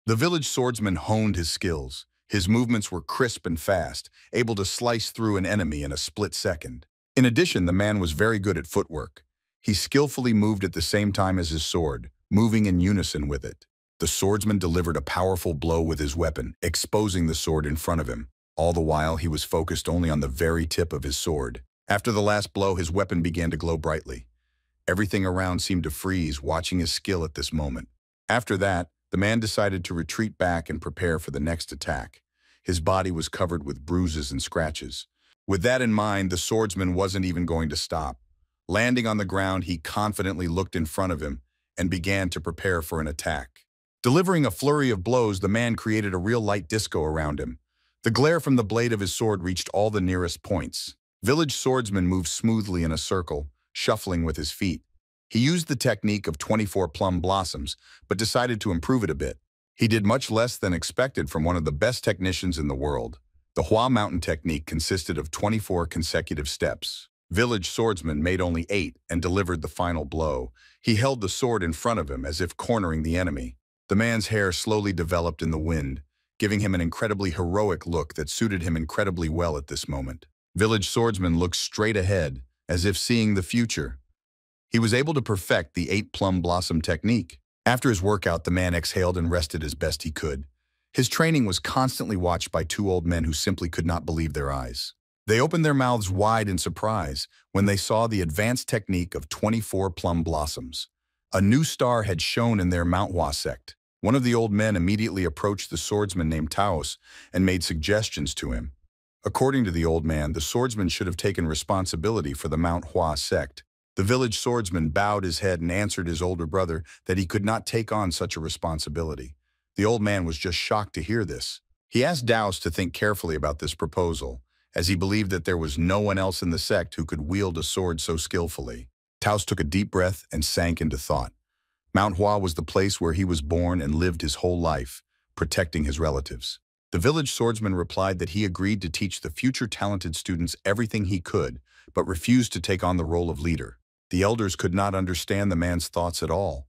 The village swordsman honed his skills. His movements were crisp and fast, able to slice through an enemy in a split second. In addition, the man was very good at footwork. He skillfully moved at the same time as his sword, moving in unison with it. The swordsman delivered a powerful blow with his weapon, exposing the sword in front of him. All the while, he was focused only on the very tip of his sword. After the last blow, his weapon began to glow brightly. Everything around seemed to freeze, watching his skill at this moment. After that, the man decided to retreat back and prepare for the next attack. His body was covered with bruises and scratches. With that in mind, the swordsman wasn't even going to stop. Landing on the ground, he confidently looked in front of him and began to prepare for an attack. Delivering a flurry of blows, the man created a real light disco around him. The glare from the blade of his sword reached all the nearest points. Village swordsman moved smoothly in a circle, shuffling with his feet. He used the technique of 24 plum blossoms, but decided to improve it a bit. He did much less than expected from one of the best technicians in the world. The Hua Mountain technique consisted of 24 consecutive steps. Village swordsman made only 8 and delivered the final blow. He held the sword in front of him as if cornering the enemy. The man's hair slowly developed in the wind, giving him an incredibly heroic look that suited him incredibly well at this moment. Village swordsman looked straight ahead, as if seeing the future. He was able to perfect the 8 plum blossom technique. After his workout, the man exhaled and rested as best he could. His training was constantly watched by 2 old men who simply could not believe their eyes. They opened their mouths wide in surprise when they saw the advanced technique of 24 plum blossoms. A new star had shone in their Manhwa sect. One of the old men immediately approached the swordsman named Taos and made suggestions to him. According to the old man, the swordsman should have taken responsibility for the Manhwa sect. The village swordsman bowed his head and answered his older brother that he could not take on such a responsibility. The old man was just shocked to hear this. He asked Daos to think carefully about this proposal, as he believed that there was no one else in the sect who could wield a sword so skillfully. Taos took a deep breath and sank into thought. Mount Hua was the place where he was born and lived his whole life, protecting his relatives. The village swordsman replied that he agreed to teach the future talented students everything he could, but refused to take on the role of leader. The elders could not understand the man's thoughts at all.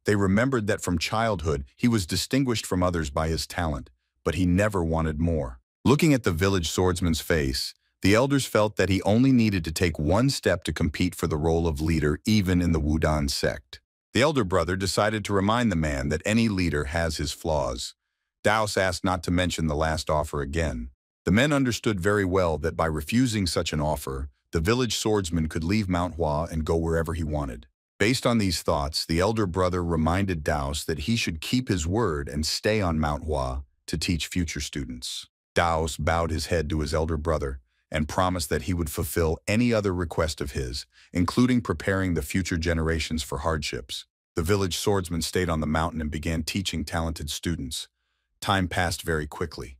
They remembered that from childhood he was distinguished from others by his talent, but he never wanted more. Looking at the village swordsman's face, the elders felt that he only needed to take one step to compete for the role of leader even in the Wudan sect. The elder brother decided to remind the man that any leader has his flaws. Daos asked not to mention the last offer again. The men understood very well that by refusing such an offer, the village swordsman could leave Mount Hua and go wherever he wanted. Based on these thoughts, the elder brother reminded Daos that he should keep his word and stay on Mount Hua to teach future students. Daos bowed his head to his elder brother and promised that he would fulfill any other request of his, including preparing the future generations for hardships. The village swordsman stayed on the mountain and began teaching talented students. Time passed very quickly.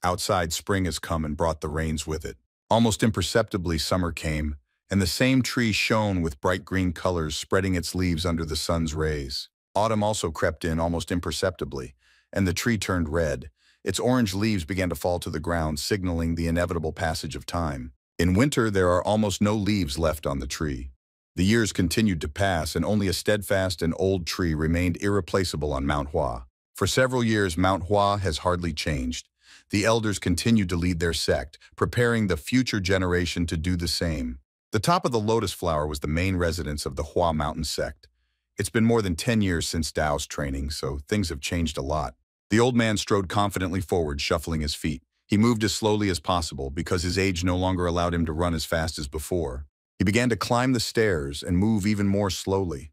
Outside, spring has come and brought the rains with it. Almost imperceptibly, summer came, and the same tree shone with bright green colors, spreading its leaves under the sun's rays. Autumn also crept in almost imperceptibly, and the tree turned red. Its orange leaves began to fall to the ground, signaling the inevitable passage of time. In winter, there are almost no leaves left on the tree. The years continued to pass, and only a steadfast and old tree remained irreplaceable on Mount Hua. For several years, Mount Hua has hardly changed. The elders continued to lead their sect, preparing the future generation to do the same. The top of the lotus flower was the main residence of the Hua Mountain sect. It's been more than 10 years since Dao's training, so things have changed a lot. The old man strode confidently forward, shuffling his feet. He moved as slowly as possible because his age no longer allowed him to run as fast as before. He began to climb the stairs and move even more slowly.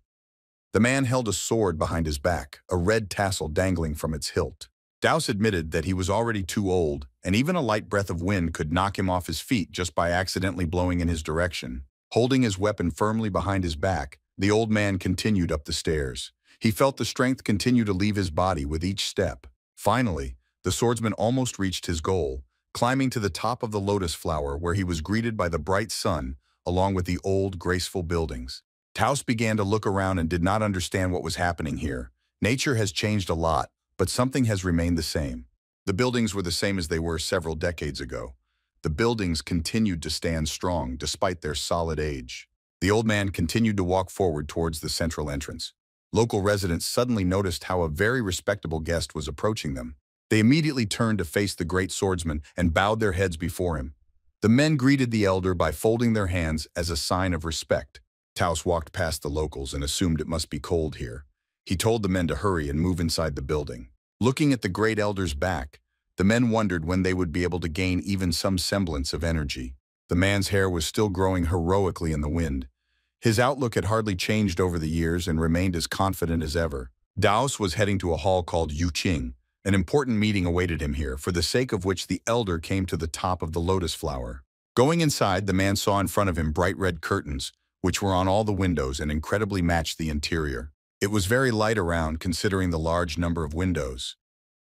The man held a sword behind his back, a red tassel dangling from its hilt. Daos admitted that he was already too old, and even a light breath of wind could knock him off his feet just by accidentally blowing in his direction. Holding his weapon firmly behind his back, the old man continued up the stairs. He felt the strength continue to leave his body with each step. Finally, the swordsman almost reached his goal, climbing to the top of the lotus flower where he was greeted by the bright sun along with the old, graceful buildings. Taos began to look around and did not understand what was happening here. Nature has changed a lot, but something has remained the same. The buildings were the same as they were several decades ago. The buildings continued to stand strong despite their solid age. The old man continued to walk forward towards the central entrance. Local residents suddenly noticed how a very respectable guest was approaching them. They immediately turned to face the great swordsman and bowed their heads before him. The men greeted the elder by folding their hands as a sign of respect. Taos walked past the locals and assumed it must be cold here. He told the men to hurry and move inside the building. Looking at the great elder's back, the men wondered when they would be able to gain even some semblance of energy. The man's hair was still growing heroically in the wind. His outlook had hardly changed over the years and remained as confident as ever. Daos was heading to a hall called Yuqing. An important meeting awaited him here, for the sake of which the elder came to the top of the lotus flower. Going inside, the man saw in front of him bright red curtains, which were on all the windows and incredibly matched the interior. It was very light around, considering the large number of windows.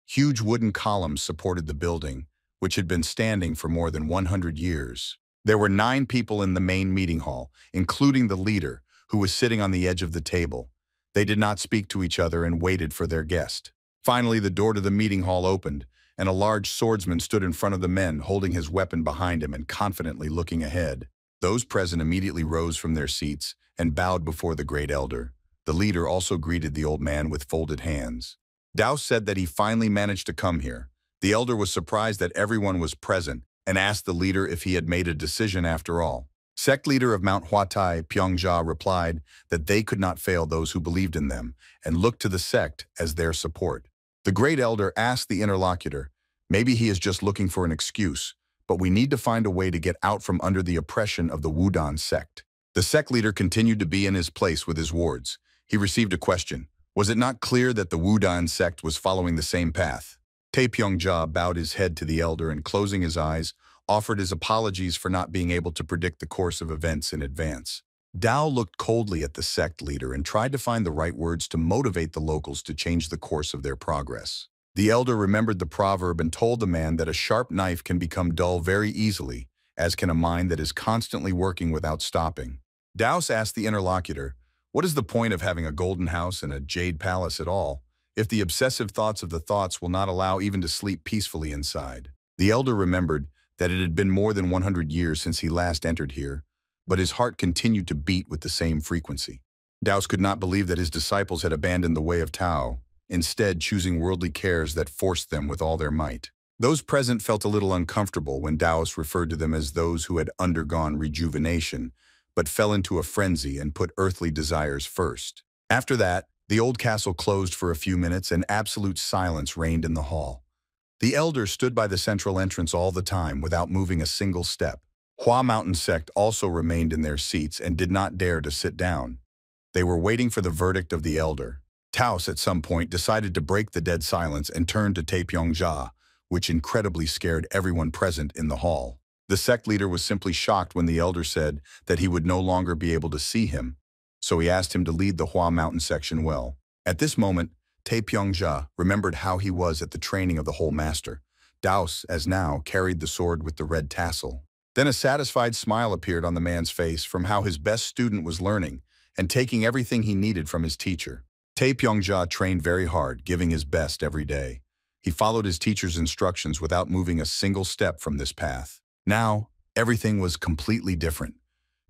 Huge wooden columns supported the building, which had been standing for more than 100 years. There were 9 people in the main meeting hall, including the leader, who was sitting on the edge of the table. They did not speak to each other and waited for their guest. Finally, the door to the meeting hall opened, and a large swordsman stood in front of the men, holding his weapon behind him and confidently looking ahead. Those present immediately rose from their seats and bowed before the great elder. The leader also greeted the old man with folded hands. Dao said that he finally managed to come here. The elder was surprised that everyone was present and asked the leader if he had made a decision after all. Sect leader of Mount Huatai, Pyongjia, replied that they could not fail those who believed in them and looked to the sect as their support. The great elder asked the interlocutor, maybe he is just looking for an excuse, but we need to find a way to get out from under the oppression of the Wudang sect. The sect leader continued to be in his place with his wards. He received a question. Was it not clear that the Wudang sect was following the same path? Pyongjia bowed his head to the elder and, closing his eyes, offered his apologies for not being able to predict the course of events in advance. Dao looked coldly at the sect leader and tried to find the right words to motivate the locals to change the course of their progress. The elder remembered the proverb and told the man that a sharp knife can become dull very easily, as can a mind that is constantly working without stopping. Daos asked the interlocutor, what is the point of having a golden house and a jade palace at all, if the obsessive thoughts of the thoughts will not allow even to sleep peacefully inside? The elder remembered that it had been more than 100 years since he last entered here, but his heart continued to beat with the same frequency. Daos could not believe that his disciples had abandoned the way of Tao, instead choosing worldly cares that forced them with all their might. Those present felt a little uncomfortable when Daos referred to them as those who had undergone rejuvenation, but fell into a frenzy and put earthly desires first. After that, the old castle closed for a few minutes and absolute silence reigned in the hall. The elder stood by the central entrance all the time without moving a single step. Hua Mountain sect also remained in their seats and did not dare to sit down. They were waiting for the verdict of the elder. Taos at some point decided to break the dead silence and turned to Pyongjia, which incredibly scared everyone present in the hall. The sect leader was simply shocked when the elder said that he would no longer be able to see him, so he asked him to lead the Hua Mountain section well. At this moment, Pyongjia remembered how he was at the training of the whole master. Daos, as now, carried the sword with the red tassel. Then a satisfied smile appeared on the man's face from how his best student was learning and taking everything he needed from his teacher. Pyongjia trained very hard, giving his best every day. He followed his teacher's instructions without moving a single step from this path. Now, everything was completely different.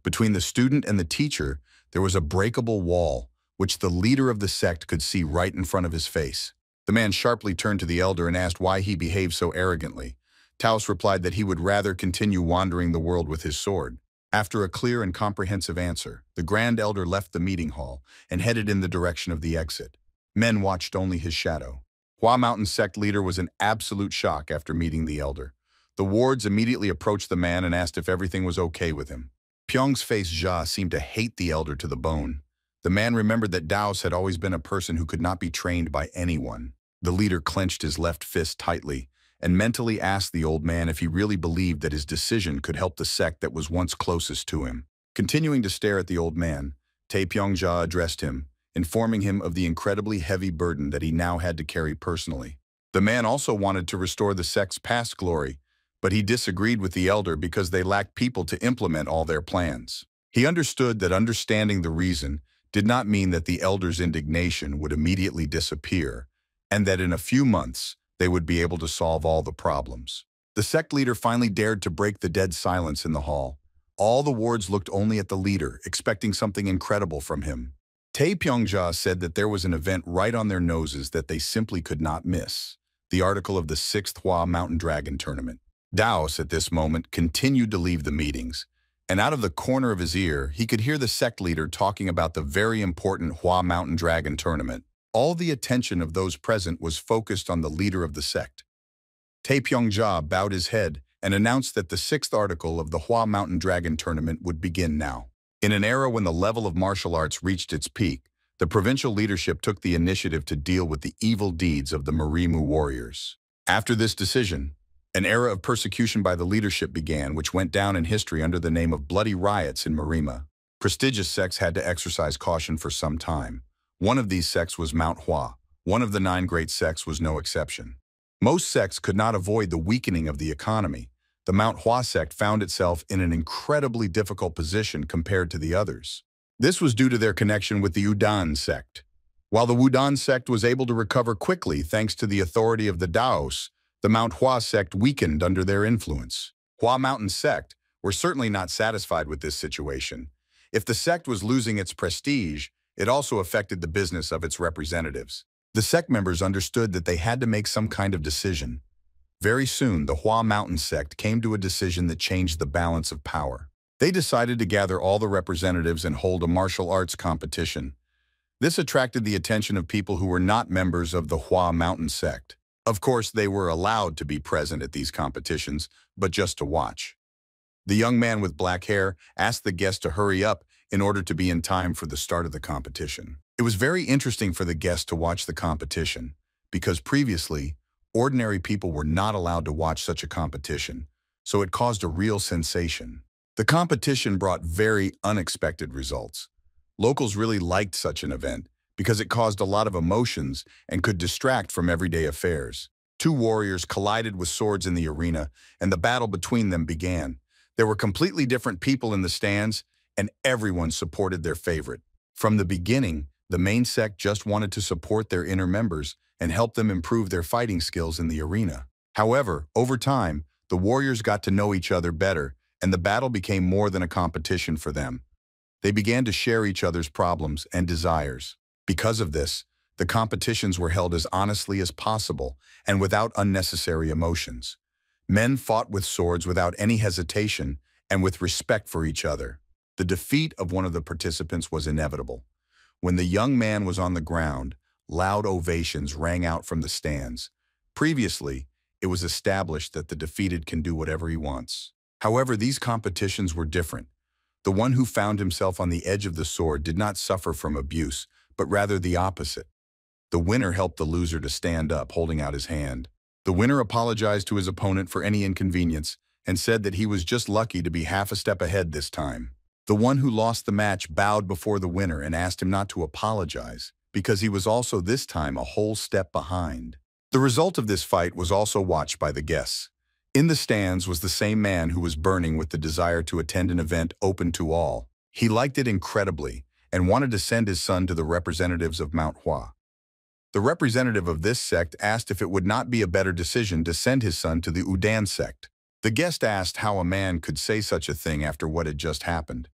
Between the student and the teacher, there was a breakable wall, which the leader of the sect could see right in front of his face. The man sharply turned to the elder and asked why he behaved so arrogantly. Taos replied that he would rather continue wandering the world with his sword. After a clear and comprehensive answer, the grand elder left the meeting hall and headed in the direction of the exit. Men watched only his shadow. Hua Mountain sect leader was in absolute shock after meeting the elder. The wards immediately approached the man and asked if everything was okay with him. Pyong's face Jia seemed to hate the elder to the bone. The man remembered that Daos had always been a person who could not be trained by anyone. The leader clenched his left fist tightly and mentally asked the old man if he really believed that his decision could help the sect that was once closest to him. Continuing to stare at the old man, Pyongjia addressed him, informing him of the incredibly heavy burden that he now had to carry personally. The man also wanted to restore the sect's past glory, but he disagreed with the elder because they lacked people to implement all their plans. He understood that understanding the reason did not mean that the elder's indignation would immediately disappear, and that in a few months they would be able to solve all the problems. The sect leader finally dared to break the dead silence in the hall. All the wards looked only at the leader, expecting something incredible from him. Tae Pyongjah said that there was an event right on their noses that they simply could not miss. The article of the 6th Hua Mountain Dragon Tournament. Daos, at this moment, continued to leave the meetings, and out of the corner of his ear, he could hear the sect leader talking about the very important Hua Mountain Dragon Tournament. All the attention of those present was focused on the leader of the sect. Tae Pyongjah bowed his head and announced that the 6th article of the Hua Mountain Dragon Tournament would begin now. In an era when the level of martial arts reached its peak, the provincial leadership took the initiative to deal with the evil deeds of the Marimu warriors. After this decision, an era of persecution by the leadership began, which went down in history under the name of bloody riots in Marima. Prestigious sects had to exercise caution for some time. One of these sects was Mount Hua. One of the 9 great sects was no exception. Most sects could not avoid the weakening of the economy. The Mount Hua sect found itself in an incredibly difficult position compared to the others. This was due to their connection with the Udan sect. While the Wudan sect was able to recover quickly thanks to the authority of the Daos, the Mount Hua sect weakened under their influence. Hua Mountain sect were certainly not satisfied with this situation. If the sect was losing its prestige, it also affected the business of its representatives. The sect members understood that they had to make some kind of decision. Very soon, the Hua Mountain sect came to a decision that changed the balance of power. They decided to gather all the representatives and hold a martial arts competition. This attracted the attention of people who were not members of the Hua Mountain sect. Of course, they were allowed to be present at these competitions, but just to watch. The young man with black hair asked the guest to hurry up in order to be in time for the start of the competition. It was very interesting for the guest to watch the competition, because previously, ordinary people were not allowed to watch such a competition, so it caused a real sensation. The competition brought very unexpected results. Locals really liked such an event, because it caused a lot of emotions and could distract from everyday affairs. 2 warriors collided with swords in the arena, and the battle between them began. There were completely different people in the stands, and everyone supported their favorite. From the beginning, the main sect just wanted to support their inner members and help them improve their fighting skills in the arena. However, over time, the warriors got to know each other better, and the battle became more than a competition for them. They began to share each other's problems and desires. Because of this, the competitions were held as honestly as possible and without unnecessary emotions. Men fought with swords without any hesitation and with respect for each other. The defeat of one of the participants was inevitable. When the young man was on the ground, loud ovations rang out from the stands. Previously, it was established that the defeated can do whatever he wants. However, these competitions were different. The one who found himself on the edge of the sword did not suffer from abuse, but rather the opposite. The winner helped the loser to stand up, holding out his hand. The winner apologized to his opponent for any inconvenience and said that he was just lucky to be half a step ahead this time. The one who lost the match bowed before the winner and asked him not to apologize, because he was also this time a whole step behind. The result of this fight was also watched by the guests. In the stands was the same man who was burning with the desire to attend an event open to all. He liked it incredibly and wanted to send his son to the representatives of Mount Hua. The representative of this sect asked if it would not be a better decision to send his son to the Udan sect. The guest asked how a man could say such a thing after what had just happened.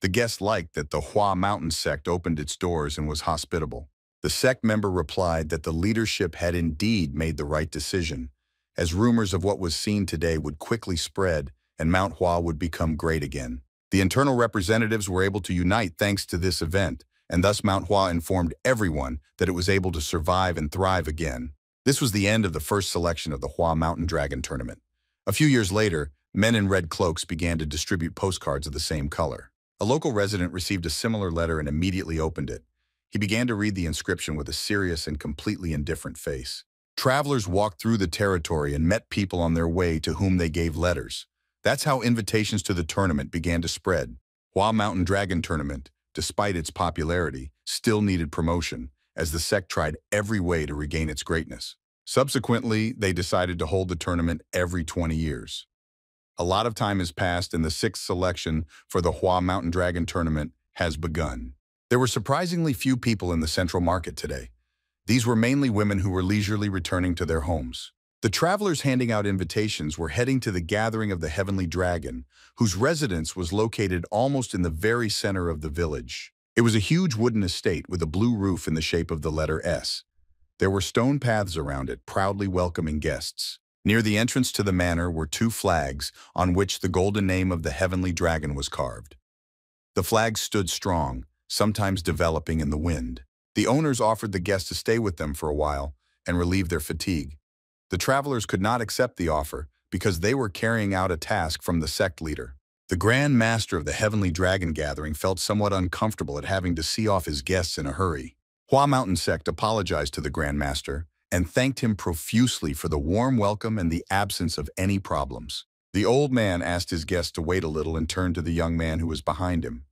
The guest liked that the Hua Mountain sect opened its doors and was hospitable. The sect member replied that the leadership had indeed made the right decision, as rumors of what was seen today would quickly spread and Mount Hua would become great again. The internal representatives were able to unite thanks to this event, and thus Mount Hua informed everyone that it was able to survive and thrive again. This was the end of the first selection of the Hua Mountain Dragon Tournament. A few years later, men in red cloaks began to distribute postcards of the same color. A local resident received a similar letter and immediately opened it. He began to read the inscription with a serious and completely indifferent face. Travelers walked through the territory and met people on their way to whom they gave letters. That's how invitations to the tournament began to spread. Hua Mountain Dragon Tournament, despite its popularity, still needed promotion, as the sect tried every way to regain its greatness. Subsequently, they decided to hold the tournament every 20 years. A lot of time has passed and the 6th selection for the Hua Mountain Dragon Tournament has begun. There were surprisingly few people in the central market today. These were mainly women who were leisurely returning to their homes. The travelers handing out invitations were heading to the gathering of the Heavenly Dragon, whose residence was located almost in the very center of the village. It was a huge wooden estate with a blue roof in the shape of the letter S. There were stone paths around it, proudly welcoming guests. Near the entrance to the manor were two flags on which the golden name of the heavenly dragon was carved. The flags stood strong, sometimes developing in the wind. The owners offered the guests to stay with them for a while and relieve their fatigue. The travelers could not accept the offer because they were carrying out a task from the sect leader. The Grand Master of the Heavenly Dragon Gathering felt somewhat uncomfortable at having to see off his guests in a hurry. Hua Mountain Sect apologized to the Grand Master and thanked him profusely for the warm welcome and the absence of any problems. The old man asked his guests to wait a little and turned to the young man who was behind him.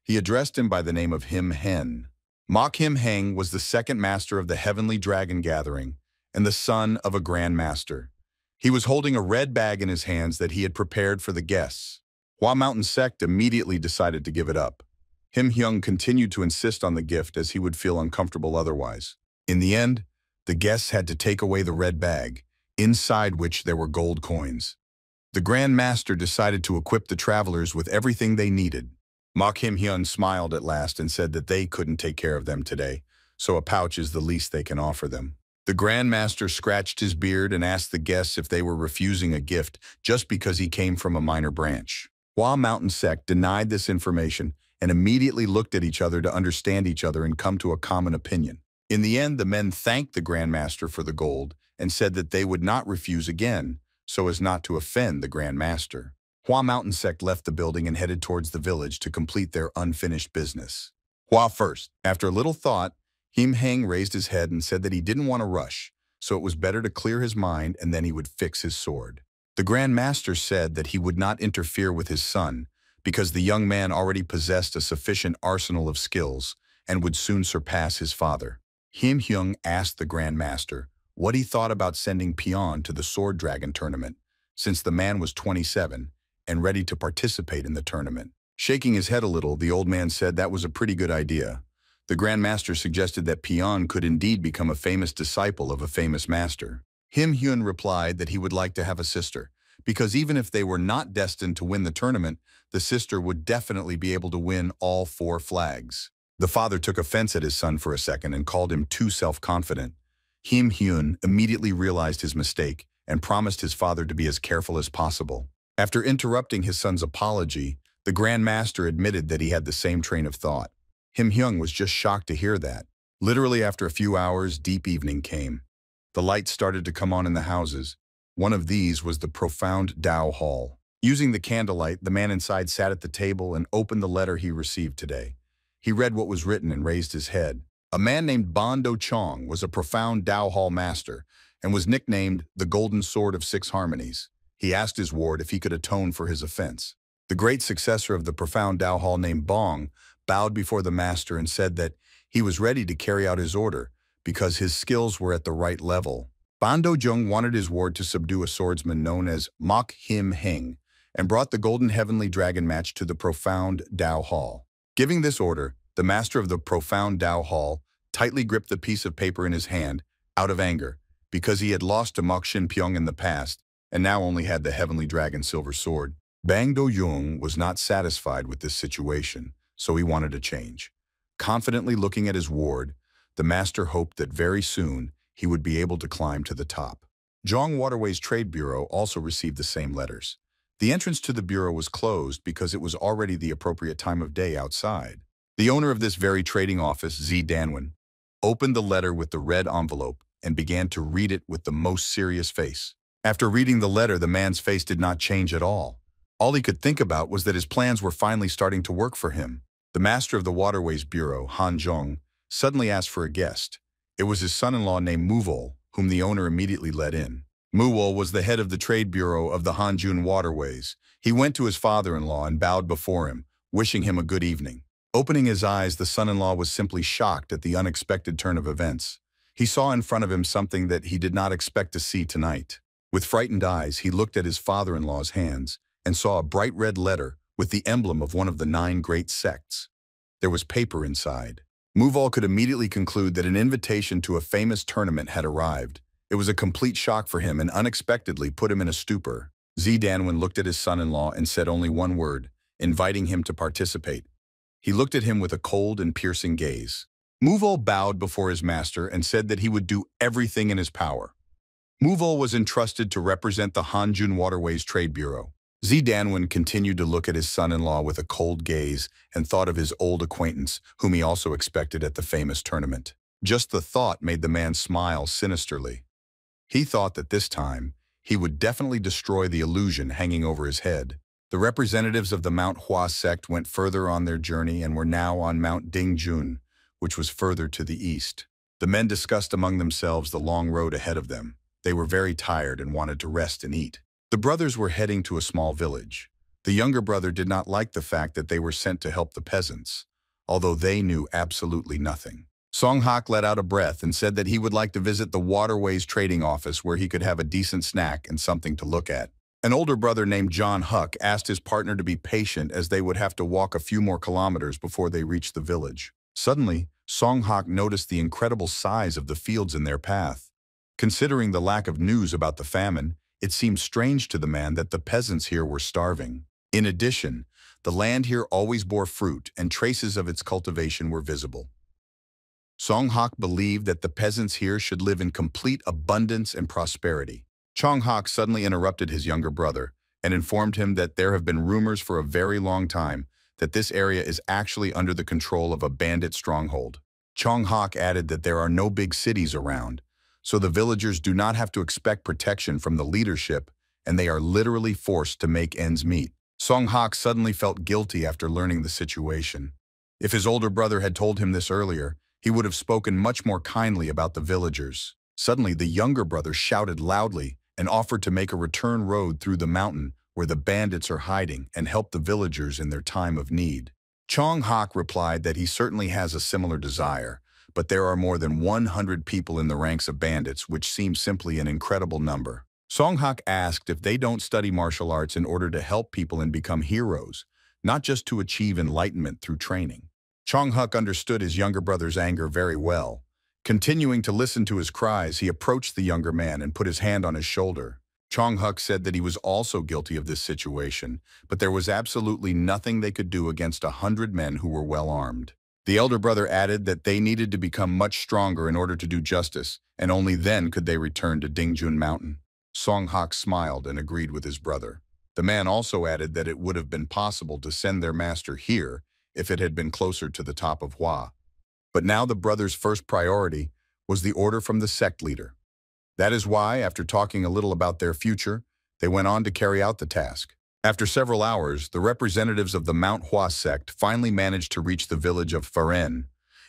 He addressed him by the name of Him Hen. Mok Him Heng was the second master of the Heavenly Dragon Gathering and the son of a Grand Master. He was holding a red bag in his hands that he had prepared for the guests. Hua Mountain Sect immediately decided to give it up. Him Hyung continued to insist on the gift as he would feel uncomfortable otherwise. In the end, the guests had to take away the red bag, inside which there were gold coins. The Grand Master decided to equip the travelers with everything they needed. Mok Him Hyun smiled at last and said that they couldn't take care of them today, so a pouch is the least they can offer them. The Grand Master scratched his beard and asked the guests if they were refusing a gift just because he came from a minor branch. Hua Mountain Sect denied this information and immediately looked at each other to understand each other and come to a common opinion. In the end, the men thanked the Grand Master for the gold and said that they would not refuse again, so as not to offend the Grand Master. Hua Mountain Sect left the building and headed towards the village to complete their unfinished business. Hua first. After a little thought, Him Heng raised his head and said that he didn't want to rush, so it was better to clear his mind and then he would fix his sword. The Grand Master said that he would not interfere with his son because the young man already possessed a sufficient arsenal of skills and would soon surpass his father. Him Hyung asked the Grand Master what he thought about sending Pion to the Sword Dragon tournament, since the man was 27 and ready to participate in the tournament. Shaking his head a little, the old man said that was a pretty good idea. The Grand Master suggested that Pion could indeed become a famous disciple of a famous master. Him Hyun replied that he would like to have a sister, because even if they were not destined to win the tournament, the sister would definitely be able to win all 4 flags. The father took offense at his son for a second and called him too self-confident. Him Hyun immediately realized his mistake and promised his father to be as careful as possible. After interrupting his son's apology, the Grand Master admitted that he had the same train of thought. Him Hyung was just shocked to hear that. Literally after a few hours, deep evening came. The lights started to come on in the houses. One of these was the profound Dao Hall. Using the candlelight, the man inside sat at the table and opened the letter he received today. He read what was written and raised his head. A man named Ban Do Chong was a profound Dao Hall master and was nicknamed the Golden Sword of 6 Harmonies. He asked his ward if he could atone for his offense. The great successor of the profound Dao Hall named Bong bowed before the master and said that he was ready to carry out his order because his skills were at the right level. Ban Do Jung wanted his ward to subdue a swordsman known as Mok Him Heng and brought the Golden Heavenly Dragon match to the profound Dao Hall. Giving this order, the master of the profound Dao Hall tightly gripped the piece of paper in his hand out of anger because he had lost to Mok Shin Pyong in the past and now only had the Heavenly Dragon silver sword. Bang Do Jung was not satisfied with this situation, so he wanted a change. Confidently looking at his ward, the master hoped that very soon he would be able to climb to the top. Zhong Waterways Trade Bureau also received the same letters. The entrance to the bureau was closed because it was already the appropriate time of day outside. The owner of this very trading office, Z Danwin, opened the letter with the red envelope and began to read it with the most serious face. After reading the letter, the man's face did not change at all. All he could think about was that his plans were finally starting to work for him. The master of the Waterways Bureau, Han Zhong, suddenly asked for a guest. It was his son-in-law named Muvol, whom the owner immediately let in. Muvol was the head of the trade bureau of the Hanjun Waterways. He went to his father-in-law and bowed before him, wishing him a good evening. Opening his eyes, the son-in-law was simply shocked at the unexpected turn of events. He saw in front of him something that he did not expect to see tonight. With frightened eyes, he looked at his father-in-law's hands and saw a bright red letter with the emblem of one of the 9 great sects. There was paper inside. Muvol could immediately conclude that an invitation to a famous tournament had arrived. It was a complete shock for him and unexpectedly put him in a stupor. Z Danwin looked at his son-in-law and said only one word, inviting him to participate. He looked at him with a cold and piercing gaze. Muvol bowed before his master and said that he would do everything in his power. Muvol was entrusted to represent the Hanjun Waterways Trade Bureau. Danwen continued to look at his son-in-law with a cold gaze and thought of his old acquaintance, whom he also expected at the famous tournament. Just the thought made the man smile sinisterly. He thought that this time, he would definitely destroy the illusion hanging over his head. The representatives of the Mount Hua sect went further on their journey and were now on Mount Dingjun, which was further to the east. The men discussed among themselves the long road ahead of them. They were very tired and wanted to rest and eat. The brothers were heading to a small village. The younger brother did not like the fact that they were sent to help the peasants, although they knew absolutely nothing. Song Hak let out a breath and said that he would like to visit the Waterways Trading Office where he could have a decent snack and something to look at. An older brother named John Huck asked his partner to be patient as they would have to walk a few more kilometers before they reached the village. Suddenly, Song Hak noticed the incredible size of the fields in their path. Considering the lack of news about the famine, it seemed strange to the man that the peasants here were starving. In addition, the land here always bore fruit and traces of its cultivation were visible. Song Hak believed that the peasants here should live in complete abundance and prosperity. Chong Hak suddenly interrupted his younger brother and informed him that there have been rumors for a very long time that this area is actually under the control of a bandit stronghold. Chong Hak added that there are no big cities around, so the villagers do not have to expect protection from the leadership and they are literally forced to make ends meet. Song Hak suddenly felt guilty after learning the situation. If his older brother had told him this earlier, he would have spoken much more kindly about the villagers. Suddenly, the younger brother shouted loudly and offered to make a return road through the mountain where the bandits are hiding and help the villagers in their time of need. Chong Hak replied that he certainly has a similar desire, but there are more than 100 people in the ranks of bandits, which seems simply an incredible number. Song Hak asked if they don't study martial arts in order to help people and become heroes, not just to achieve enlightenment through training. Chong Hak understood his younger brother's anger very well. Continuing to listen to his cries, he approached the younger man and put his hand on his shoulder. Chong Hak said that he was also guilty of this situation, but there was absolutely nothing they could do against 100 men who were well armed. The elder brother added that they needed to become much stronger in order to do justice, and only then could they return to Dingjun Mountain. Song Hak smiled and agreed with his brother. The man also added that it would have been possible to send their master here if it had been closer to the top of Hua. But now the brothers' first priority was the order from the sect leader. That is why, after talking a little about their future, they went on to carry out the task. After several hours, the representatives of the Mount Hua sect finally managed to reach the village of Faren.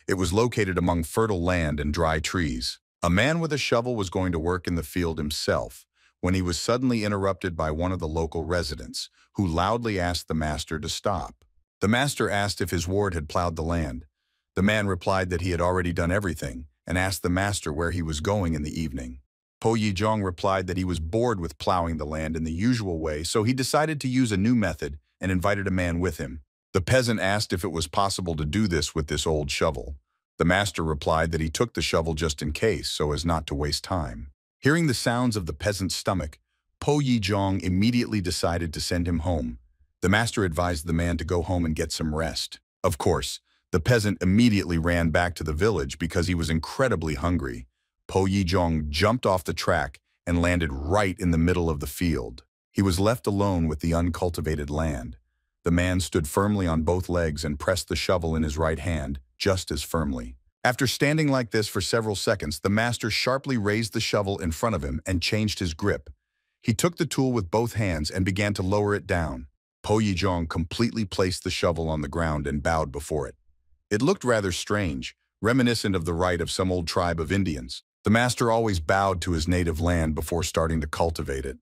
It was located among fertile land and dry trees. A man with a shovel was going to work in the field himself when he was suddenly interrupted by one of the local residents, who loudly asked the master to stop. The master asked if his ward had plowed the land. The man replied that he had already done everything and asked the master where he was going in the evening. Po Yijong replied that he was bored with plowing the land in the usual way, so he decided to use a new method and invited a man with him. The peasant asked if it was possible to do this with this old shovel. The master replied that he took the shovel just in case, so as not to waste time. Hearing the sounds of the peasant's stomach, Po Yijong immediately decided to send him home. The master advised the man to go home and get some rest. Of course, the peasant immediately ran back to the village because he was incredibly hungry. Po Yijong jumped off the track and landed right in the middle of the field. He was left alone with the uncultivated land. The man stood firmly on both legs and pressed the shovel in his right hand, just as firmly. After standing like this for several seconds, the master sharply raised the shovel in front of him and changed his grip. He took the tool with both hands and began to lower it down. Po Yijong completely placed the shovel on the ground and bowed before it. It looked rather strange, reminiscent of the rite of some old tribe of Indians. The master always bowed to his native land before starting to cultivate it.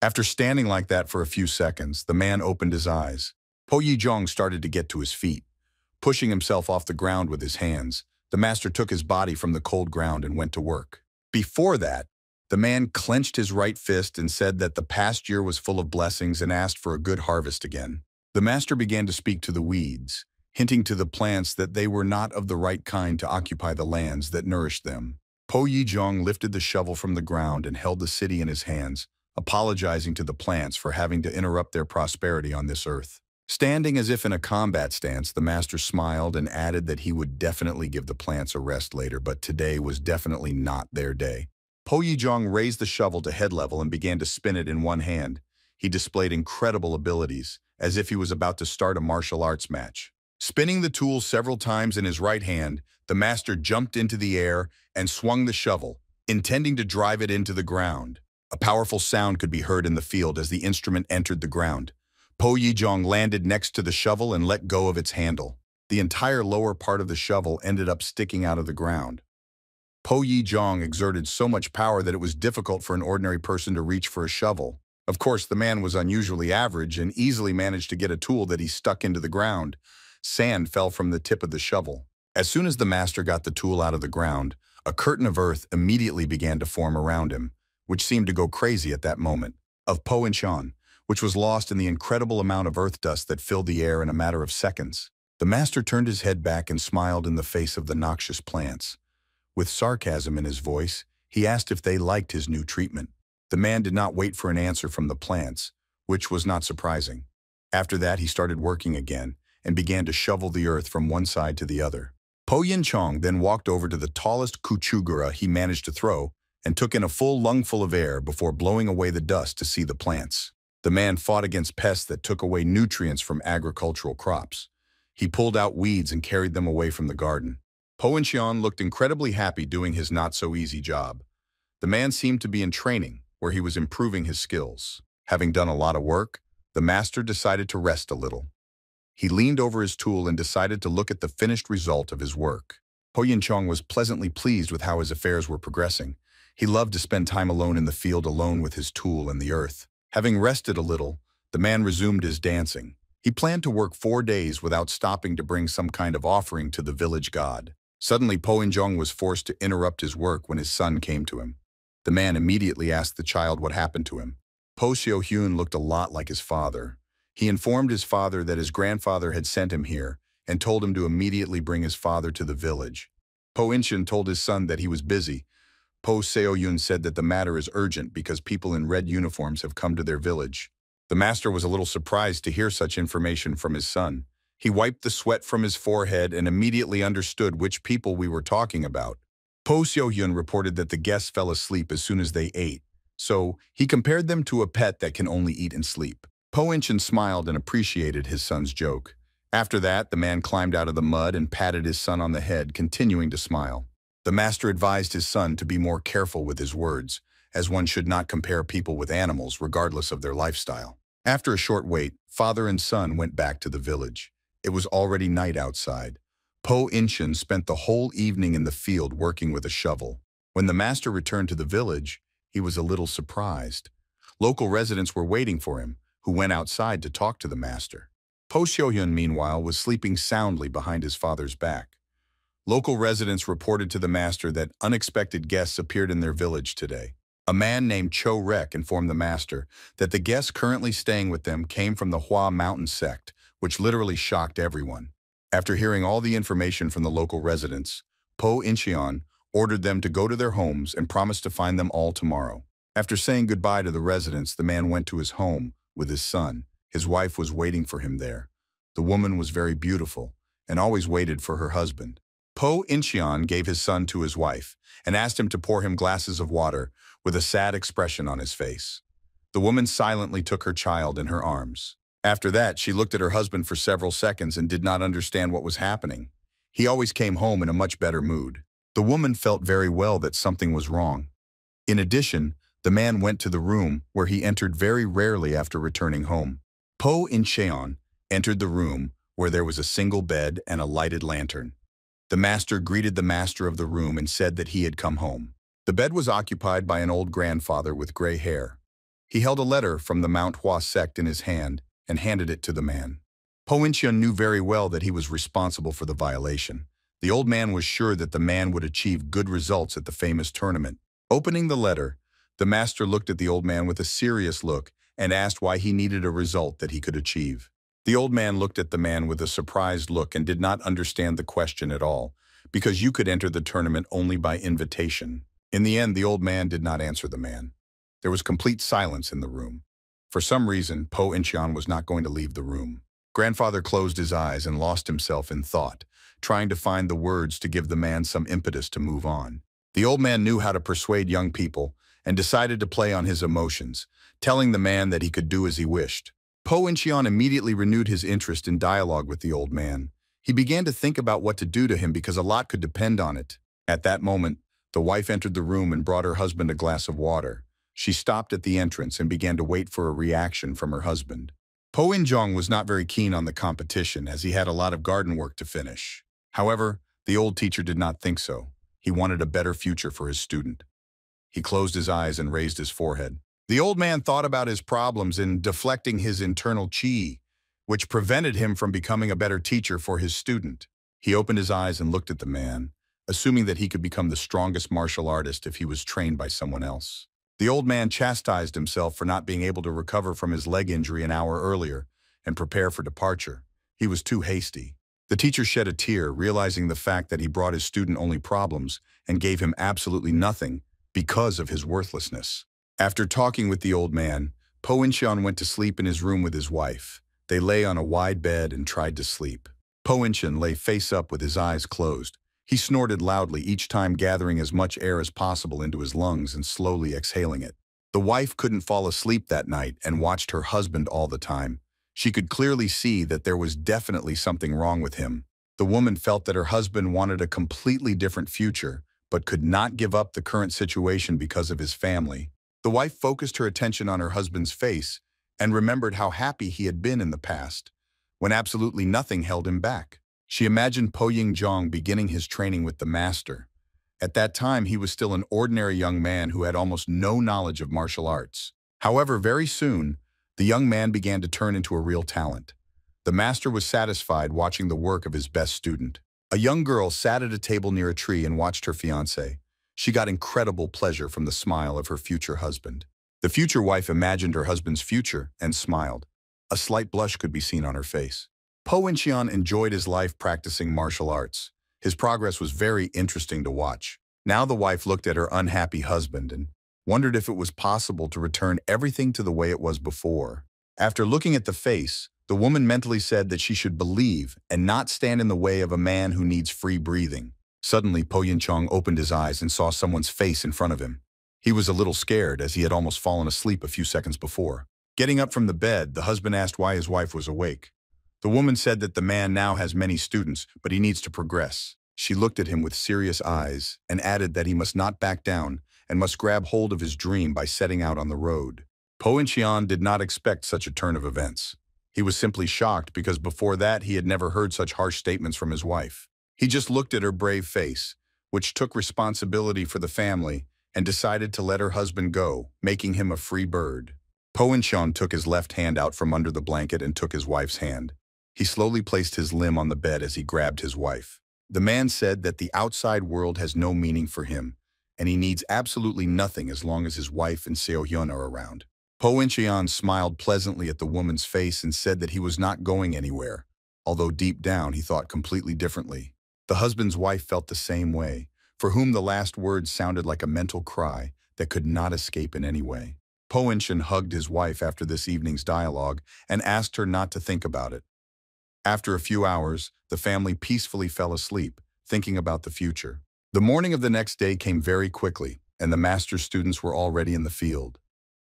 After standing like that for a few seconds, the man opened his eyes. Po Yijong started to get to his feet. Pushing himself off the ground with his hands, the master took his body from the cold ground and went to work. Before that, the man clenched his right fist and said that the past year was full of blessings and asked for a good harvest again. The master began to speak to the weeds, hinting to the plants that they were not of the right kind to occupy the lands that nourished them. Po Yijong lifted the shovel from the ground and held the city in his hands, apologizing to the plants for having to interrupt their prosperity on this earth. Standing as if in a combat stance, the master smiled and added that he would definitely give the plants a rest later, but today was definitely not their day. Po Yijong raised the shovel to head level and began to spin it in one hand. He displayed incredible abilities, as if he was about to start a martial arts match. Spinning the tool several times in his right hand, the master jumped into the air and swung the shovel, intending to drive it into the ground. A powerful sound could be heard in the field as the instrument entered the ground. Po Yijong landed next to the shovel and let go of its handle. The entire lower part of the shovel ended up sticking out of the ground. Po Yijong exerted so much power that it was difficult for an ordinary person to reach for a shovel. Of course, the man was unusually average and easily managed to get a tool that he stuck into the ground. Sand fell from the tip of the shovel. As soon as the master got the tool out of the ground, a curtain of earth immediately began to form around him, which seemed to go crazy at that moment, of Po Inchan, which was lost in the incredible amount of earth dust that filled the air in a matter of seconds. The master turned his head back and smiled in the face of the noxious plants. With sarcasm in his voice, he asked if they liked his new treatment. The man did not wait for an answer from the plants, which was not surprising. After that, he started working again and began to shovel the earth from one side to the other. Po Yin Chong then walked over to the tallest kuchugura he managed to throw and took in a full lungful of air before blowing away the dust to see the plants. The man fought against pests that took away nutrients from agricultural crops. He pulled out weeds and carried them away from the garden. Po and Xian looked incredibly happy doing his not-so-easy job. The man seemed to be in training, where he was improving his skills. Having done a lot of work, the master decided to rest a little. He leaned over his tool and decided to look at the finished result of his work. Po Yin Chong was pleasantly pleased with how his affairs were progressing. He loved to spend time alone in the field alone with his tool and the earth. Having rested a little, the man resumed his dancing. He planned to work 4 days without stopping to bring some kind of offering to the village god. Suddenly, Po In-jong was forced to interrupt his work when his son came to him. The man immediately asked the child what happened to him. Po Seo-hyun looked a lot like his father. He informed his father that his grandfather had sent him here and told him to immediately bring his father to the village. Po In-shin told his son that he was busy. Po Seo-yun said that the matter is urgent because people in red uniforms have come to their village. The master was a little surprised to hear such information from his son. He wiped the sweat from his forehead and immediately understood which people we were talking about. Po Seo-hyun reported that the guests fell asleep as soon as they ate, so he compared them to a pet that can only eat and sleep. Po In-shin smiled and appreciated his son's joke. After that, the man climbed out of the mud and patted his son on the head, continuing to smile. The master advised his son to be more careful with his words, as one should not compare people with animals regardless of their lifestyle. After a short wait, father and son went back to the village. It was already night outside. Po In-shin spent the whole evening in the field working with a shovel. When the master returned to the village, he was a little surprised. Local residents were waiting for him, who went outside to talk to the master. Po Seo-hyun, meanwhile, was sleeping soundly behind his father's back. Local residents reported to the master that unexpected guests appeared in their village today. A man named Cho Rek informed the master that the guests currently staying with them came from the Hua Mountain sect, which literally shocked everyone. After hearing all the information from the local residents, Po In-cheon ordered them to go to their homes and promised to find them all tomorrow. After saying goodbye to the residents, the man went to his home with his son. His wife was waiting for him there. The woman was very beautiful and always waited for her husband. Po In-cheon gave his son to his wife and asked him to pour him glasses of water with a sad expression on his face. The woman silently took her child in her arms. After that, she looked at her husband for several seconds and did not understand what was happening. He always came home in a much better mood. The woman felt very well that something was wrong. In addition, the man went to the room where he entered very rarely after returning home. Po In-cheon entered the room where there was a single bed and a lighted lantern. The master greeted the master of the room and said that he had come home. The bed was occupied by an old grandfather with gray hair. He held a letter from the Mount Hua sect in his hand and handed it to the man. Po In-cheon knew very well that he was responsible for the violation. The old man was sure that the man would achieve good results at the famous tournament. Opening the letter, the master looked at the old man with a serious look and asked why he needed a result that he could achieve. The old man looked at the man with a surprised look and did not understand the question at all, because you could enter the tournament only by invitation. In the end, the old man did not answer the man. There was complete silence in the room. For some reason, Po In-cheon was not going to leave the room. Grandfather closed his eyes and lost himself in thought, trying to find the words to give the man some impetus to move on. The old man knew how to persuade young people and decided to play on his emotions, telling the man that he could do as he wished. Po Incheon immediately renewed his interest in dialogue with the old man. He began to think about what to do to him because a lot could depend on it. At that moment, the wife entered the room and brought her husband a glass of water. She stopped at the entrance and began to wait for a reaction from her husband. Po In-jong was not very keen on the competition as he had a lot of garden work to finish. However, the old teacher did not think so. He wanted a better future for his student. He closed his eyes and raised his forehead. The old man thought about his problems in deflecting his internal chi, which prevented him from becoming a better teacher for his student. He opened his eyes and looked at the man, assuming that he could become the strongest martial artist if he was trained by someone else. The old man chastised himself for not being able to recover from his leg injury an hour earlier and prepare for departure. He was too hasty. The teacher shed a tear, realizing the fact that he brought his student only problems and gave him absolutely nothing because of his worthlessness. After talking with the old man, Po In-cheon went to sleep in his room with his wife. They lay on a wide bed and tried to sleep. Po In-cheon lay face up with his eyes closed. He snorted loudly, each time gathering as much air as possible into his lungs and slowly exhaling it. The wife couldn't fall asleep that night and watched her husband all the time. She could clearly see that there was definitely something wrong with him. The woman felt that her husband wanted a completely different future, but could not give up the current situation because of his family. The wife focused her attention on her husband's face and remembered how happy he had been in the past, when absolutely nothing held him back. She imagined Po Ying-jong beginning his training with the master. At that time, he was still an ordinary young man who had almost no knowledge of martial arts. However, very soon, the young man began to turn into a real talent. The master was satisfied watching the work of his best student. A young girl sat at a table near a tree and watched her fiancé. She got incredible pleasure from the smile of her future husband. The future wife imagined her husband's future and smiled. A slight blush could be seen on her face. Po In-cheon enjoyed his life practicing martial arts. His progress was very interesting to watch. Now the wife looked at her unhappy husband and wondered if it was possible to return everything to the way it was before. After looking at the face, the woman mentally said that she should believe and not stand in the way of a man who needs free breathing. Suddenly, Po In-cheon opened his eyes and saw someone's face in front of him. He was a little scared as he had almost fallen asleep a few seconds before. Getting up from the bed, the husband asked why his wife was awake. The woman said that the man now has many students, but he needs to progress. She looked at him with serious eyes and added that he must not back down and must grab hold of his dream by setting out on the road. Po In-cheon did not expect such a turn of events. He was simply shocked because before that he had never heard such harsh statements from his wife. He just looked at her brave face, which took responsibility for the family, and decided to let her husband go, making him a free bird. Po In-cheon took his left hand out from under the blanket and took his wife's hand. He slowly placed his limb on the bed as he grabbed his wife. The man said that the outside world has no meaning for him, and he needs absolutely nothing as long as his wife and Seo-hyun are around. Po In-cheon smiled pleasantly at the woman's face and said that he was not going anywhere, although deep down he thought completely differently. The husband's wife felt the same way, for whom the last words sounded like a mental cry that could not escape in any way. Po In-cheon hugged his wife after this evening's dialogue and asked her not to think about it. After a few hours, the family peacefully fell asleep, thinking about the future. The morning of the next day came very quickly, and the master's students were already in the field.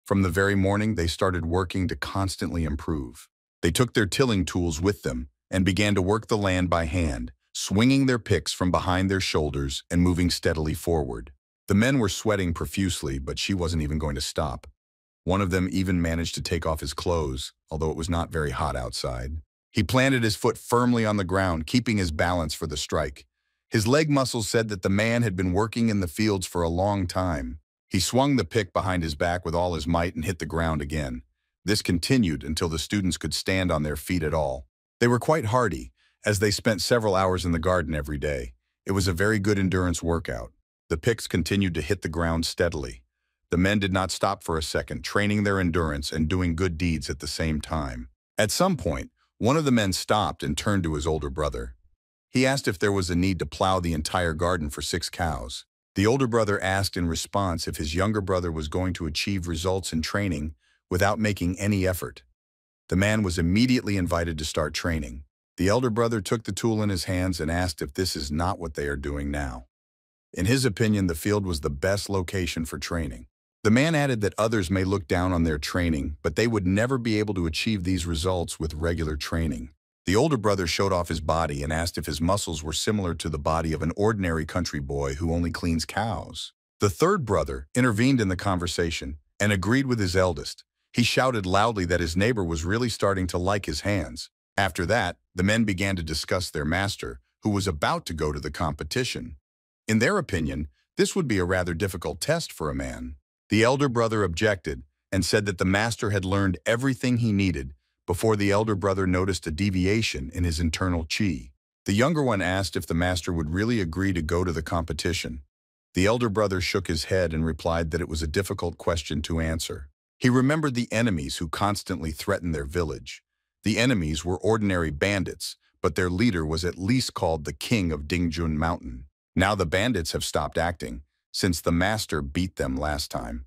From the very morning, they started working to constantly improve. They took their tilling tools with them and began to work the land by hand, swinging their picks from behind their shoulders and moving steadily forward. The men were sweating profusely, but she wasn't even going to stop. One of them even managed to take off his clothes, although it was not very hot outside. He planted his foot firmly on the ground, keeping his balance for the strike. His leg muscles said that the man had been working in the fields for a long time. He swung the pick behind his back with all his might and hit the ground again. This continued until the students could stand on their feet at all. They were quite hardy, as they spent several hours in the garden every day. It was a very good endurance workout. The picks continued to hit the ground steadily. The men did not stop for a second, training their endurance and doing good deeds at the same time. At some point, one of the men stopped and turned to his older brother. He asked if there was a need to plow the entire garden for 6 cows. The older brother asked in response if his younger brother was going to achieve results in training without making any effort. The man was immediately invited to start training. The elder brother took the tool in his hands and asked if this is not what they are doing now. In his opinion, the field was the best location for training. The man added that others may look down on their training, but they would never be able to achieve these results with regular training. The older brother showed off his body and asked if his muscles were similar to the body of an ordinary country boy who only cleans cows. The third brother intervened in the conversation and agreed with his eldest. He shouted loudly that his neighbor was really starting to like his hands. After that, the men began to discuss their master, who was about to go to the competition. In their opinion, this would be a rather difficult test for a man. The elder brother objected and said that the master had learned everything he needed before the elder brother noticed a deviation in his internal chi. The younger one asked if the master would really agree to go to the competition. The elder brother shook his head and replied that it was a difficult question to answer. He remembered the enemies who constantly threatened their village. The enemies were ordinary bandits, but their leader was at least called the king of Dingjun Mountain. Now the bandits have stopped acting, since the master beat them last time.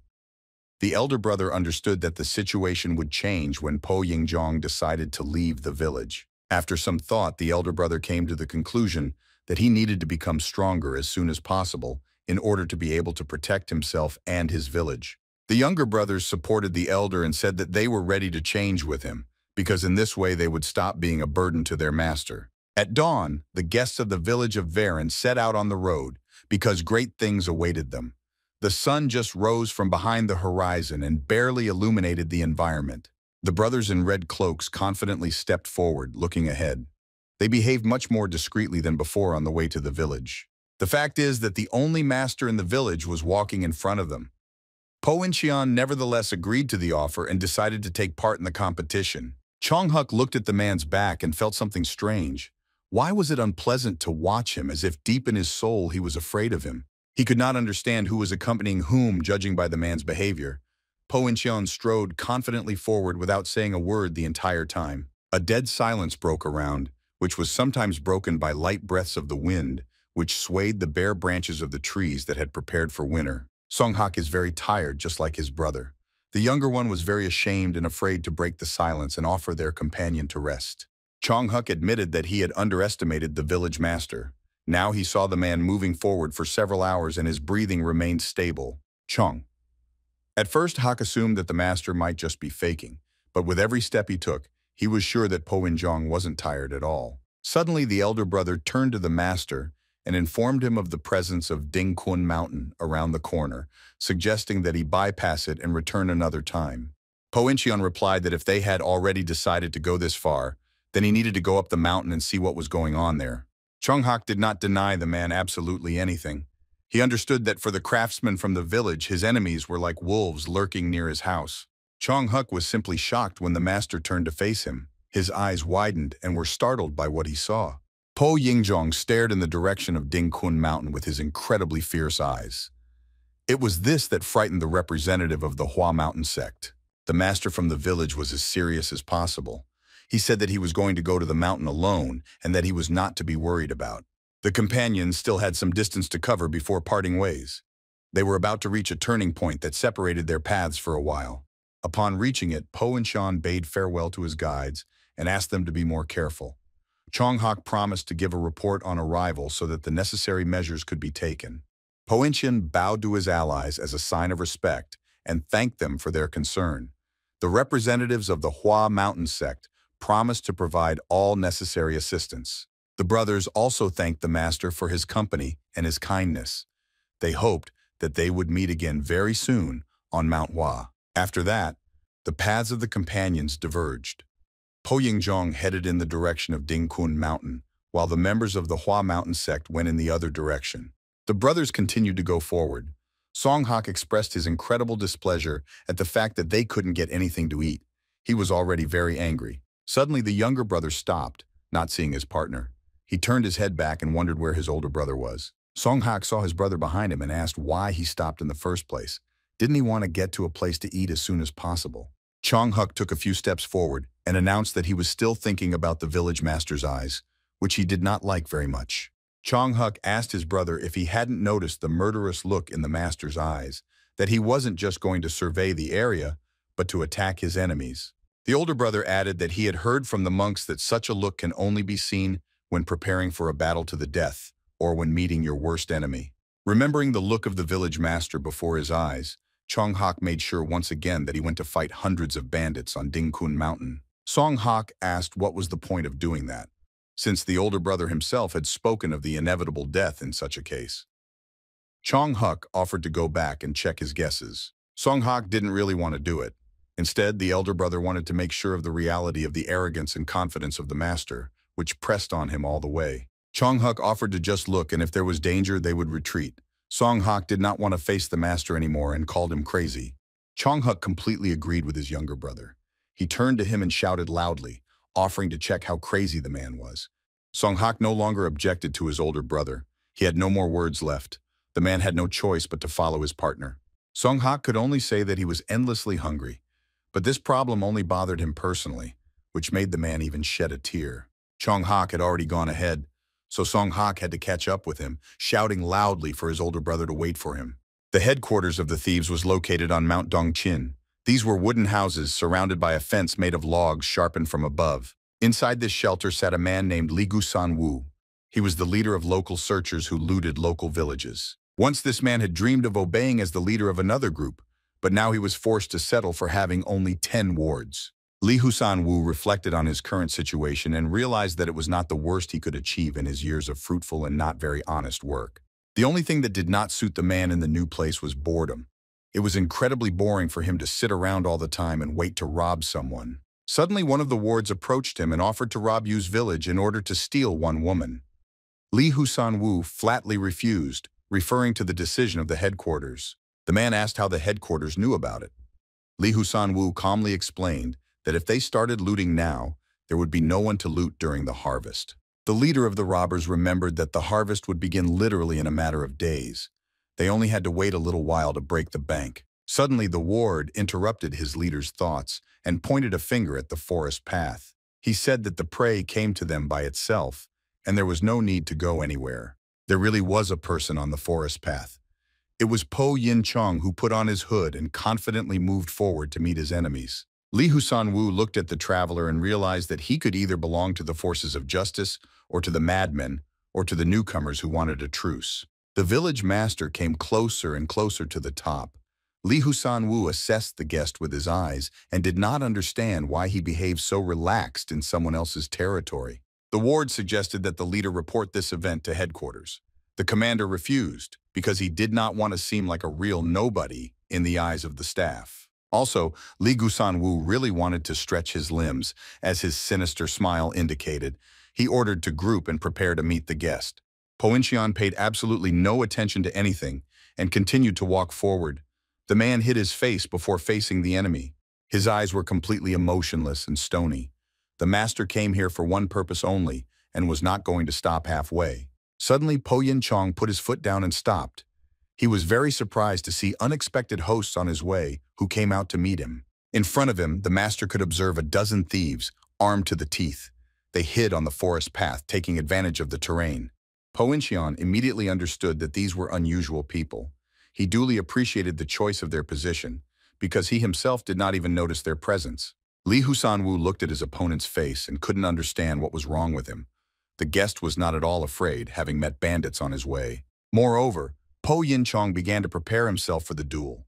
The elder brother understood that the situation would change when Po Yingjong decided to leave the village. After some thought, the elder brother came to the conclusion that he needed to become stronger as soon as possible in order to be able to protect himself and his village. The younger brothers supported the elder and said that they were ready to change with him, because in this way they would stop being a burden to their master. At dawn, the guests of the village of Varen set out on the road, because great things awaited them. The sun just rose from behind the horizon and barely illuminated the environment. The brothers in red cloaks confidently stepped forward, looking ahead. They behaved much more discreetly than before on the way to the village. The fact is that the only master in the village was walking in front of them. Po Incheon nevertheless agreed to the offer and decided to take part in the competition. Chong-huk looked at the man's back and felt something strange. Why was it unpleasant to watch him, as if deep in his soul he was afraid of him? He could not understand who was accompanying whom, judging by the man's behavior. Po Incheon strode confidently forward without saying a word the entire time. A dead silence broke around, which was sometimes broken by light breaths of the wind, which swayed the bare branches of the trees that had prepared for winter. Song-hak is very tired, just like his brother. The younger one was very ashamed and afraid to break the silence and offer their companion to rest. Chong-huk admitted that he had underestimated the village master. Now he saw the man moving forward for several hours and his breathing remained stable. Chong. At first, Hak assumed that the master might just be faking, but with every step he took, he was sure that Po In-jong wasn't tired at all. Suddenly, the elder brother turned to the master and informed him of the presence of Dingkwon Mountain around the corner, suggesting that he bypass it and return another time. Po In-cheon replied that if they had already decided to go this far, then he needed to go up the mountain and see what was going on there. Chong-hak did not deny the man absolutely anything. He understood that for the craftsman from the village, his enemies were like wolves lurking near his house. Chong-huk was simply shocked when the master turned to face him. His eyes widened and were startled by what he saw. Po Yingjong stared in the direction of Dingkwon Mountain with his incredibly fierce eyes. It was this that frightened the representative of the Hua Mountain sect. The master from the village was as serious as possible. He said that he was going to go to the mountain alone and that he was not to be worried about. The companions still had some distance to cover before parting ways. They were about to reach a turning point that separated their paths for a while. Upon reaching it, Po In-cheon bade farewell to his guides and asked them to be more careful. Chong-hak promised to give a report on arrival so that the necessary measures could be taken. Po In-cheon bowed to his allies as a sign of respect and thanked them for their concern. The representatives of the Hua Mountain sect promised to provide all necessary assistance. The brothers also thanked the master for his company and his kindness. They hoped that they would meet again very soon on Mount Hua. After that, the paths of the companions diverged. Po Yingjong headed in the direction of Dingkwon Mountain, while the members of the Hua Mountain sect went in the other direction. The brothers continued to go forward. Song-hak expressed his incredible displeasure at the fact that they couldn't get anything to eat. He was already very angry. Suddenly, the younger brother stopped, not seeing his partner. He turned his head back and wondered where his older brother was. Song-hak saw his brother behind him and asked why he stopped in the first place. Didn't he want to get to a place to eat as soon as possible? Chong-huk took a few steps forward and announced that he was still thinking about the village master's eyes, which he did not like very much. Chong-huk asked his brother if he hadn't noticed the murderous look in the master's eyes, that he wasn't just going to survey the area, but to attack his enemies. The older brother added that he had heard from the monks that such a look can only be seen when preparing for a battle to the death or when meeting your worst enemy. Remembering the look of the village master before his eyes, Chong Hak made sure once again that he went to fight hundreds of bandits on Dingkun Mountain. Song Hak asked what was the point of doing that, since the older brother himself had spoken of the inevitable death in such a case. Chong Hak offered to go back and check his guesses. Song Hak didn't really want to do it. Instead, the elder brother wanted to make sure of the reality of the arrogance and confidence of the master, which pressed on him all the way. Chong Hak offered to just look, and if there was danger, they would retreat. Song Hak did not want to face the master anymore and called him crazy. Chong Hak completely agreed with his younger brother. He turned to him and shouted loudly, offering to check how crazy the man was. Song Hak no longer objected to his older brother. He had no more words left. The man had no choice but to follow his partner. Song Hak could only say that he was endlessly hungry, but this problem only bothered him personally, which made the man even shed a tear. Chong Hak had already gone ahead, so Song Hak had to catch up with him, shouting loudly for his older brother to wait for him. The headquarters of the thieves was located on Mount Dongqin. These were wooden houses surrounded by a fence made of logs sharpened from above. Inside this shelter sat a man named Li Gusan Wu. He was the leader of local searchers who looted local villages. Once this man had dreamed of obeying as the leader of another group, but now he was forced to settle for having only 10 wards. Li Husan Wu reflected on his current situation and realized that it was not the worst he could achieve in his years of fruitful and not very honest work. The only thing that did not suit the man in the new place was boredom. It was incredibly boring for him to sit around all the time and wait to rob someone. Suddenly, one of the wards approached him and offered to rob Yu's village in order to steal one woman. Li Husan Wu flatly refused, referring to the decision of the headquarters. The man asked how the headquarters knew about it. Li Husan Wu calmly explained that if they started looting now, there would be no one to loot during the harvest. The leader of the robbers remembered that the harvest would begin literally in a matter of days. They only had to wait a little while to break the bank. Suddenly, the ward interrupted his leader's thoughts and pointed a finger at the forest path. He said that the prey came to them by itself, and there was no need to go anywhere. There really was a person on the forest path. It was Po Yin Chong who put on his hood and confidently moved forward to meet his enemies. Li Husan Wu looked at the traveler and realized that he could either belong to the forces of justice, or to the madmen, or to the newcomers who wanted a truce. The village master came closer and closer to the top. Li Husan Wu assessed the guest with his eyes and did not understand why he behaved so relaxed in someone else's territory. The ward suggested that the leader report this event to headquarters. The commander refused because he did not want to seem like a real nobody in the eyes of the staff. Also, Li Gusan Wu really wanted to stretch his limbs, as his sinister smile indicated. He ordered to group and prepare to meet the guest. Po Incheon paid absolutely no attention to anything and continued to walk forward. The man hid his face before facing the enemy. His eyes were completely emotionless and stony. The master came here for one purpose only and was not going to stop halfway. Suddenly, Po Yin Chong put his foot down and stopped. He was very surprised to see unexpected hosts on his way who came out to meet him. In front of him, the master could observe a dozen thieves, armed to the teeth. They hid on the forest path, taking advantage of the terrain. Po Incheon immediately understood that these were unusual people. He duly appreciated the choice of their position, because he himself did not even notice their presence. Li Husan Wu looked at his opponent's face and couldn't understand what was wrong with him. The guest was not at all afraid, having met bandits on his way. Moreover, Po Yin Chong began to prepare himself for the duel.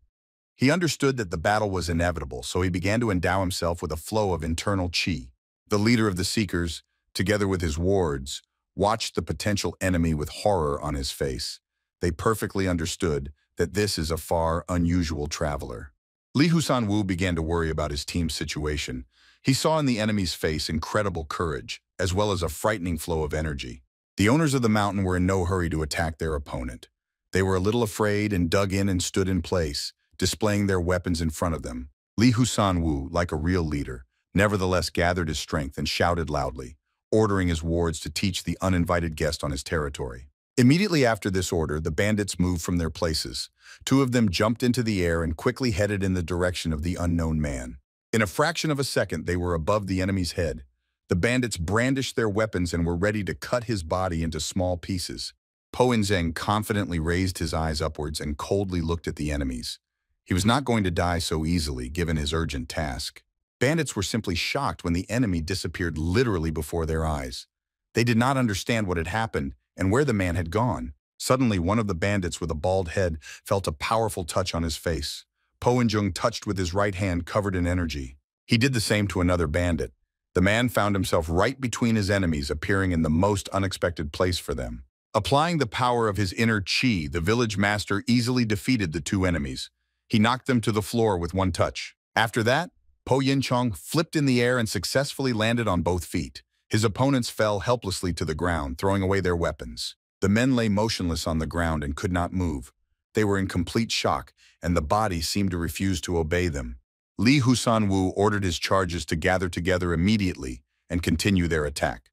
He understood that the battle was inevitable, so he began to endow himself with a flow of internal qi. The leader of the Seekers, together with his wards, watched the potential enemy with horror on his face. They perfectly understood that this is a far unusual traveler. Li Husan Wu began to worry about his team's situation. He saw in the enemy's face incredible courage, as well as a frightening flow of energy. The owners of the mountain were in no hurry to attack their opponent. They were a little afraid and dug in and stood in place, displaying their weapons in front of them. Li Husan Wu, like a real leader, nevertheless gathered his strength and shouted loudly, ordering his wards to teach the uninvited guest on his territory. Immediately after this order, the bandits moved from their places. Two of them jumped into the air and quickly headed in the direction of the unknown man. In a fraction of a second, they were above the enemy's head. The bandits brandished their weapons and were ready to cut his body into small pieces. Po In-zeng confidently raised his eyes upwards and coldly looked at the enemies. He was not going to die so easily, given his urgent task. Bandits were simply shocked when the enemy disappeared literally before their eyes. They did not understand what had happened and where the man had gone. Suddenly, one of the bandits with a bald head felt a powerful touch on his face. Po In-jung touched with his right hand covered in energy. He did the same to another bandit. The man found himself right between his enemies, appearing in the most unexpected place for them. Applying the power of his inner chi, the village master easily defeated the two enemies. He knocked them to the floor with one touch. After that, Po Yin-chong flipped in the air and successfully landed on both feet. His opponents fell helplessly to the ground, throwing away their weapons. The men lay motionless on the ground and could not move. They were in complete shock, and the body seemed to refuse to obey them. Lee Husan-woo ordered his charges to gather together immediately and continue their attack.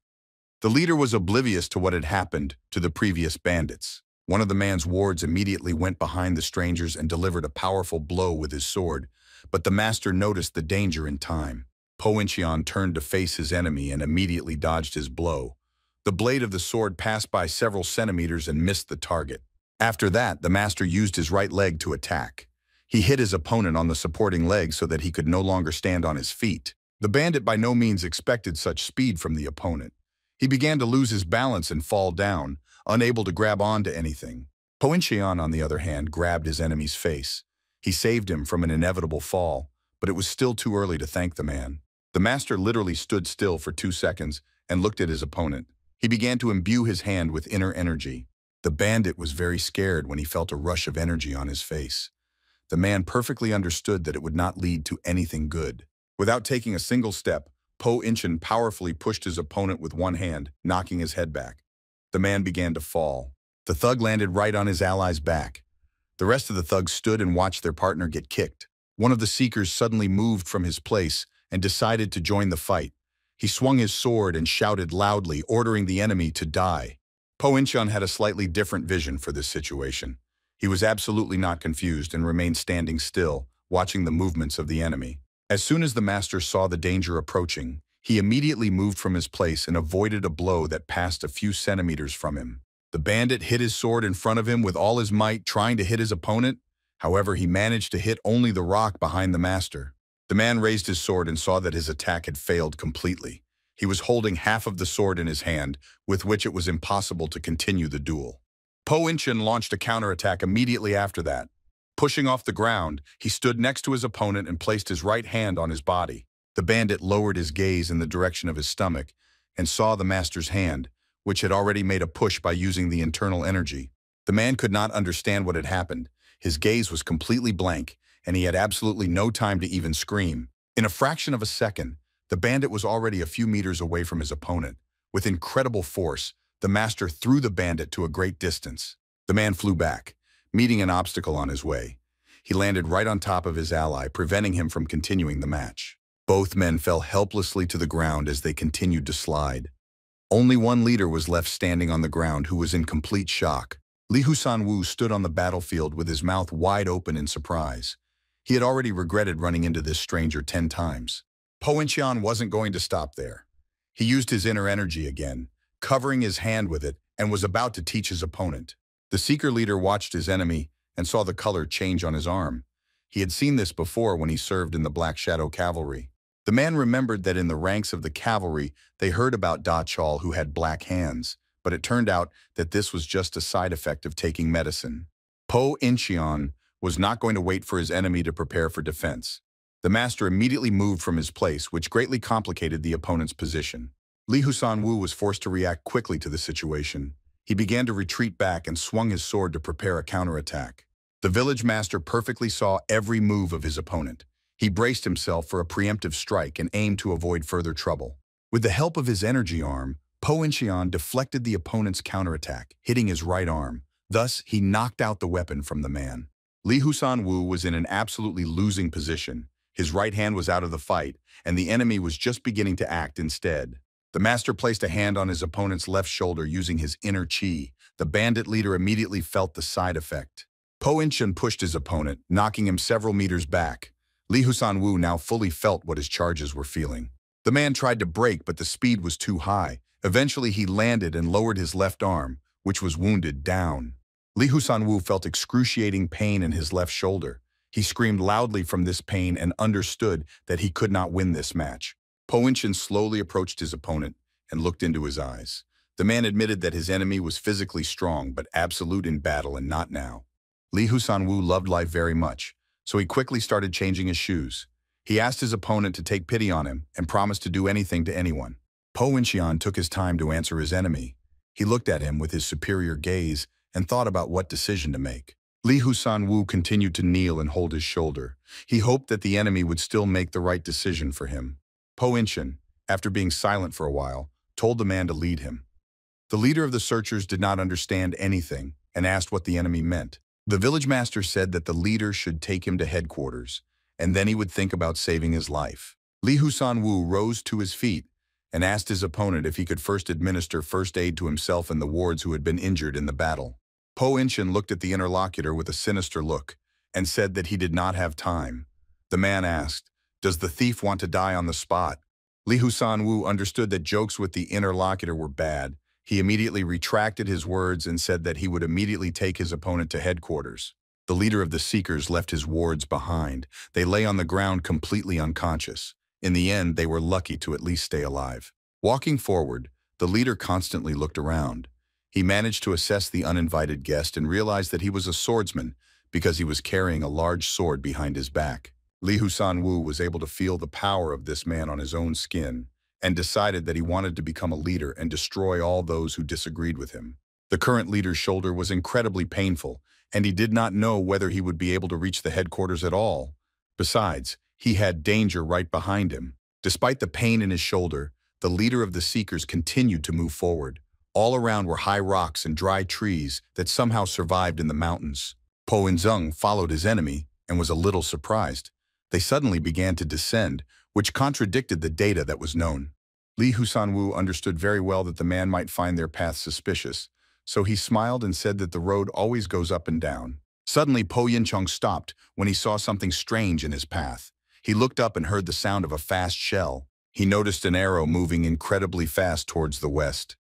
The leader was oblivious to what had happened to the previous bandits. One of the man's wards immediately went behind the strangers and delivered a powerful blow with his sword, but the master noticed the danger in time. Po In-cheon turned to face his enemy and immediately dodged his blow. The blade of the sword passed by several centimeters and missed the target. After that, the master used his right leg to attack. He hit his opponent on the supporting leg so that he could no longer stand on his feet. The bandit by no means expected such speed from the opponent. He began to lose his balance and fall down, unable to grab onto anything. Po In-cheon, on the other hand, grabbed his enemy's face. He saved him from an inevitable fall, but it was still too early to thank the man. The master literally stood still for 2 seconds and looked at his opponent. He began to imbue his hand with inner energy. The bandit was very scared when he felt a rush of energy on his face. The man perfectly understood that it would not lead to anything good. Without taking a single step, Po In-cheon powerfully pushed his opponent with one hand, knocking his head back. The man began to fall. The thug landed right on his ally's back. The rest of the thugs stood and watched their partner get kicked. One of the seekers suddenly moved from his place and decided to join the fight. He swung his sword and shouted loudly, ordering the enemy to die. Po In-cheon had a slightly different vision for this situation. He was absolutely not confused and remained standing still, watching the movements of the enemy. As soon as the master saw the danger approaching, he immediately moved from his place and avoided a blow that passed a few centimeters from him. The bandit hit his sword in front of him with all his might, trying to hit his opponent. However, he managed to hit only the rock behind the master. The man raised his sword and saw that his attack had failed completely. He was holding half of the sword in his hand, with which it was impossible to continue the duel. Po In-cheon launched a counterattack immediately after that. Pushing off the ground, he stood next to his opponent and placed his right hand on his body. The bandit lowered his gaze in the direction of his stomach and saw the master's hand, which had already made a push by using the internal energy. The man could not understand what had happened. His gaze was completely blank, and he had absolutely no time to even scream. In a fraction of a second, the bandit was already a few meters away from his opponent. With incredible force, the master threw the bandit to a great distance. The man flew back, meeting an obstacle on his way. He landed right on top of his ally, preventing him from continuing the match. Both men fell helplessly to the ground as they continued to slide. Only one leader was left standing on the ground, who was in complete shock. Lee Husan-woo stood on the battlefield with his mouth wide open in surprise. He had already regretted running into this stranger 10 times. Po In-cheon wasn't going to stop there. He used his inner energy again, covering his hand with it, and was about to teach his opponent. The seeker leader watched his enemy and saw the color change on his arm. He had seen this before when he served in the Black Shadow Cavalry. The man remembered that in the ranks of the cavalry, they heard about Da Chol, who had black hands, but it turned out that this was just a side effect of taking medicine. Po In-cheon was not going to wait for his enemy to prepare for defense. The master immediately moved from his place, which greatly complicated the opponent's position. Lee Husan-woo was forced to react quickly to the situation. He began to retreat back and swung his sword to prepare a counterattack. The village master perfectly saw every move of his opponent. He braced himself for a preemptive strike and aimed to avoid further trouble. With the help of his energy arm, Po In-cheon deflected the opponent's counterattack, hitting his right arm. Thus, he knocked out the weapon from the man. Lee Husan-woo was in an absolutely losing position. His right hand was out of the fight, and the enemy was just beginning to act instead. The master placed a hand on his opponent's left shoulder using his inner chi. The bandit leader immediately felt the side effect. Po In-cheon pushed his opponent, knocking him several meters back. Lee Husan-woo now fully felt what his charges were feeling. The man tried to break, but the speed was too high. Eventually, he landed and lowered his left arm, which was wounded, down. Lee Husan-woo felt excruciating pain in his left shoulder. He screamed loudly from this pain and understood that he could not win this match. Po Inchin slowly approached his opponent and looked into his eyes. The man admitted that his enemy was physically strong but absolute in battle and not now. Li Husanwu loved life very much, so he quickly started changing his shoes. He asked his opponent to take pity on him and promised to do anything to anyone. Po Inchin took his time to answer his enemy. He looked at him with his superior gaze and thought about what decision to make. Li Husanwu continued to kneel and hold his shoulder. He hoped that the enemy would still make the right decision for him. Po Inchin, after being silent for a while, told the man to lead him. The leader of the searchers did not understand anything and asked what the enemy meant. The village master said that the leader should take him to headquarters, and then he would think about saving his life. Li Husanwu rose to his feet and asked his opponent if he could first administer first aid to himself and the wards who had been injured in the battle. Po Inchin looked at the interlocutor with a sinister look and said that he did not have time. The man asked, "Does the thief want to die on the spot?" Li Husanwu understood that jokes with the interlocutor were bad. He immediately retracted his words and said that he would immediately take his opponent to headquarters. The leader of the Seekers left his wards behind. They lay on the ground completely unconscious. In the end, they were lucky to at least stay alive. Walking forward, the leader constantly looked around. He managed to assess the uninvited guest and realized that he was a swordsman because he was carrying a large sword behind his back. Li Husanwu was able to feel the power of this man on his own skin and decided that he wanted to become a leader and destroy all those who disagreed with him. The current leader's shoulder was incredibly painful, and he did not know whether he would be able to reach the headquarters at all. Besides, he had danger right behind him. Despite the pain in his shoulder, the leader of the Seekers continued to move forward. All around were high rocks and dry trees that somehow survived in the mountains. Po Inzeng followed his enemy and was a little surprised. They suddenly began to descend, which contradicted the data that was known. Li Husanwu understood very well that the man might find their path suspicious, so he smiled and said that the road always goes up and down. Suddenly, Po Yinchong stopped when he saw something strange in his path. He looked up and heard the sound of a fast shell. He noticed an arrow moving incredibly fast towards the west.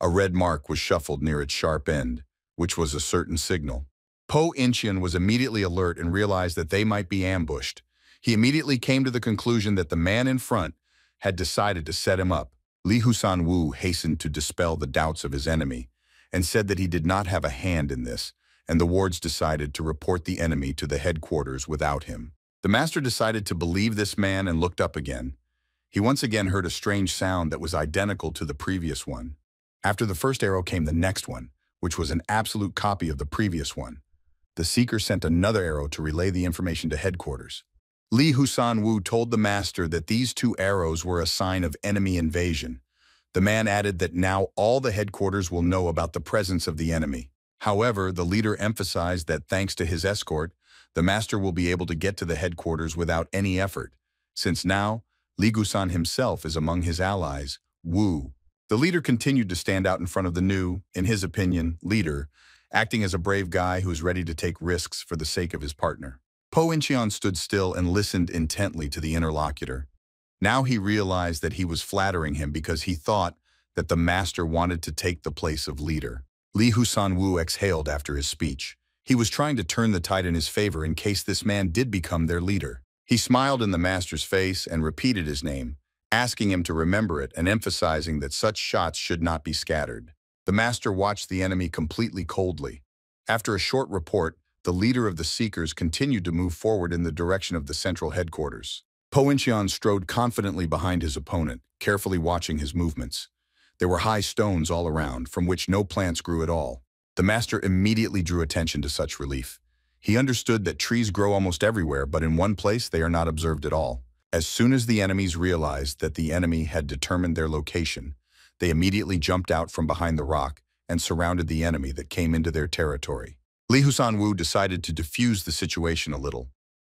A red mark was shuffled near its sharp end, which was a certain signal. Po Inchin was immediately alert and realized that they might be ambushed. He immediately came to the conclusion that the man in front had decided to set him up. Li Husanwu hastened to dispel the doubts of his enemy and said that he did not have a hand in this, and the wards decided to report the enemy to the headquarters without him. The master decided to believe this man and looked up again. He once again heard a strange sound that was identical to the previous one. After the first arrow came the next one, which was an absolute copy of the previous one. The seeker sent another arrow to relay the information to headquarters. Li Husanwu told the master that these two arrows were a sign of enemy invasion. The man added that now all the headquarters will know about the presence of the enemy. However, the leader emphasized that thanks to his escort, the master will be able to get to the headquarters without any effort, since now Li Gusan himself is among his allies, Wu. The leader continued to stand out in front of the new, in his opinion, leader, acting as a brave guy who is ready to take risks for the sake of his partner. Po Incheon stood still and listened intently to the interlocutor. Now he realized that he was flattering him because he thought that the master wanted to take the place of leader. Li Husanwu exhaled after his speech. He was trying to turn the tide in his favor in case this man did become their leader. He smiled in the master's face and repeated his name, asking him to remember it and emphasizing that such shots should not be scattered. The master watched the enemy completely coldly. After a short report, the leader of the Seekers continued to move forward in the direction of the central headquarters. Po Incheon strode confidently behind his opponent, carefully watching his movements. There were high stones all around, from which no plants grew at all. The master immediately drew attention to such relief. He understood that trees grow almost everywhere, but in one place they are not observed at all. As soon as the enemies realized that the enemy had determined their location, they immediately jumped out from behind the rock and surrounded the enemy that came into their territory. Li Husanwu decided to defuse the situation a little.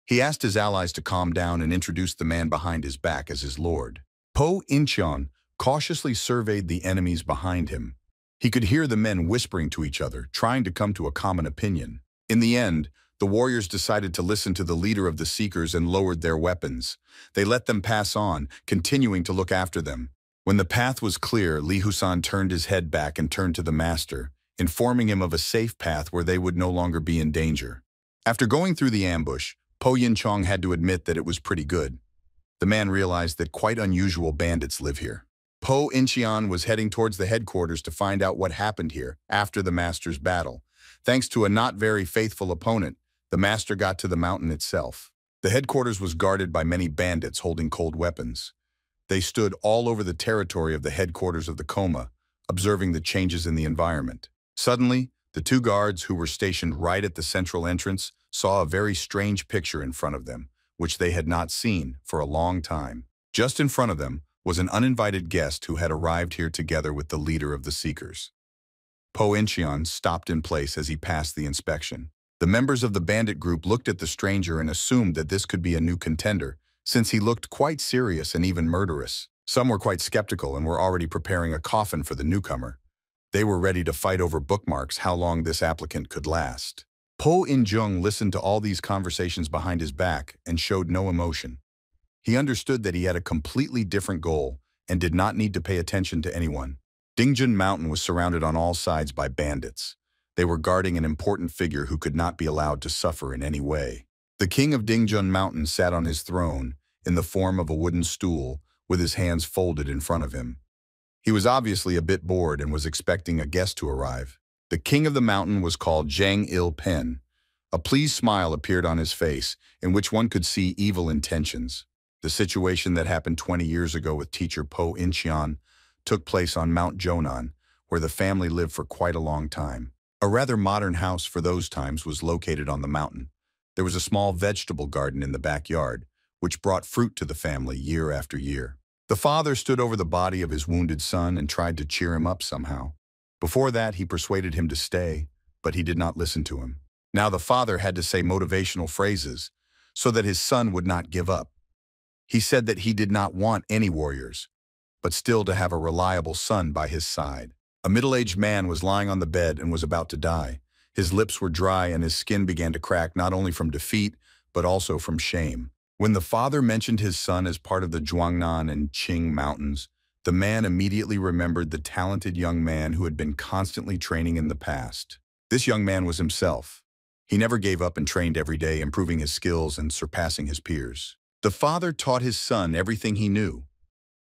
He asked his allies to calm down and introduced the man behind his back as his lord. Po Incheon cautiously surveyed the enemies behind him. He could hear the men whispering to each other, trying to come to a common opinion. In the end, the warriors decided to listen to the leader of the Seekers and lowered their weapons. They let them pass on, continuing to look after them. When the path was clear, Li Husan turned his head back and turned to the master, informing him of a safe path where they would no longer be in danger. After going through the ambush, Po Po Yin Chong had to admit that it was pretty good. The man realized that quite unusual bandits live here. Po Incheon was heading towards the headquarters to find out what happened here after the master's battle. Thanks to a not very faithful opponent, the master got to the mountain itself. The headquarters was guarded by many bandits holding cold weapons. They stood all over the territory of the headquarters of the coma, observing the changes in the environment. Suddenly, the two guards who were stationed right at the central entrance saw a very strange picture in front of them, which they had not seen for a long time. Just in front of them was an uninvited guest who had arrived here together with the leader of the Seekers. Po Incheon stopped in place as he passed the inspection. The members of the bandit group looked at the stranger and assumed that this could be a new contender, since he looked quite serious and even murderous. Some were quite skeptical and were already preparing a coffin for the newcomer. They were ready to fight over bookmarks how long this applicant could last. Po In-jung listened to all these conversations behind his back and showed no emotion. He understood that he had a completely different goal and did not need to pay attention to anyone. Dingjun Mountain was surrounded on all sides by bandits. They were guarding an important figure who could not be allowed to suffer in any way. The king of Dingjun Mountain sat on his throne in the form of a wooden stool with his hands folded in front of him. He was obviously a bit bored and was expecting a guest to arrive. The king of the mountain was called Jang Il-pen. A pleased smile appeared on his face, in which one could see evil intentions. The situation that happened 20 years ago with teacher Po Incheon took place on Mount Jonan, where the family lived for quite a long time. A rather modern house for those times was located on the mountain. There was a small vegetable garden in the backyard, which brought fruit to the family year after year. The father stood over the body of his wounded son and tried to cheer him up somehow. Before that, he persuaded him to stay, but he did not listen to him. Now the father had to say motivational phrases so that his son would not give up. He said that he did not want any warriors, but still to have a reliable son by his side. A middle-aged man was lying on the bed and was about to die. His lips were dry and his skin began to crack not only from defeat, but also from shame. When the father mentioned his son as part of the Zhuangnan and Qing mountains, the man immediately remembered the talented young man who had been constantly training in the past. This young man was himself. He never gave up and trained every day, improving his skills and surpassing his peers. The father taught his son everything he knew.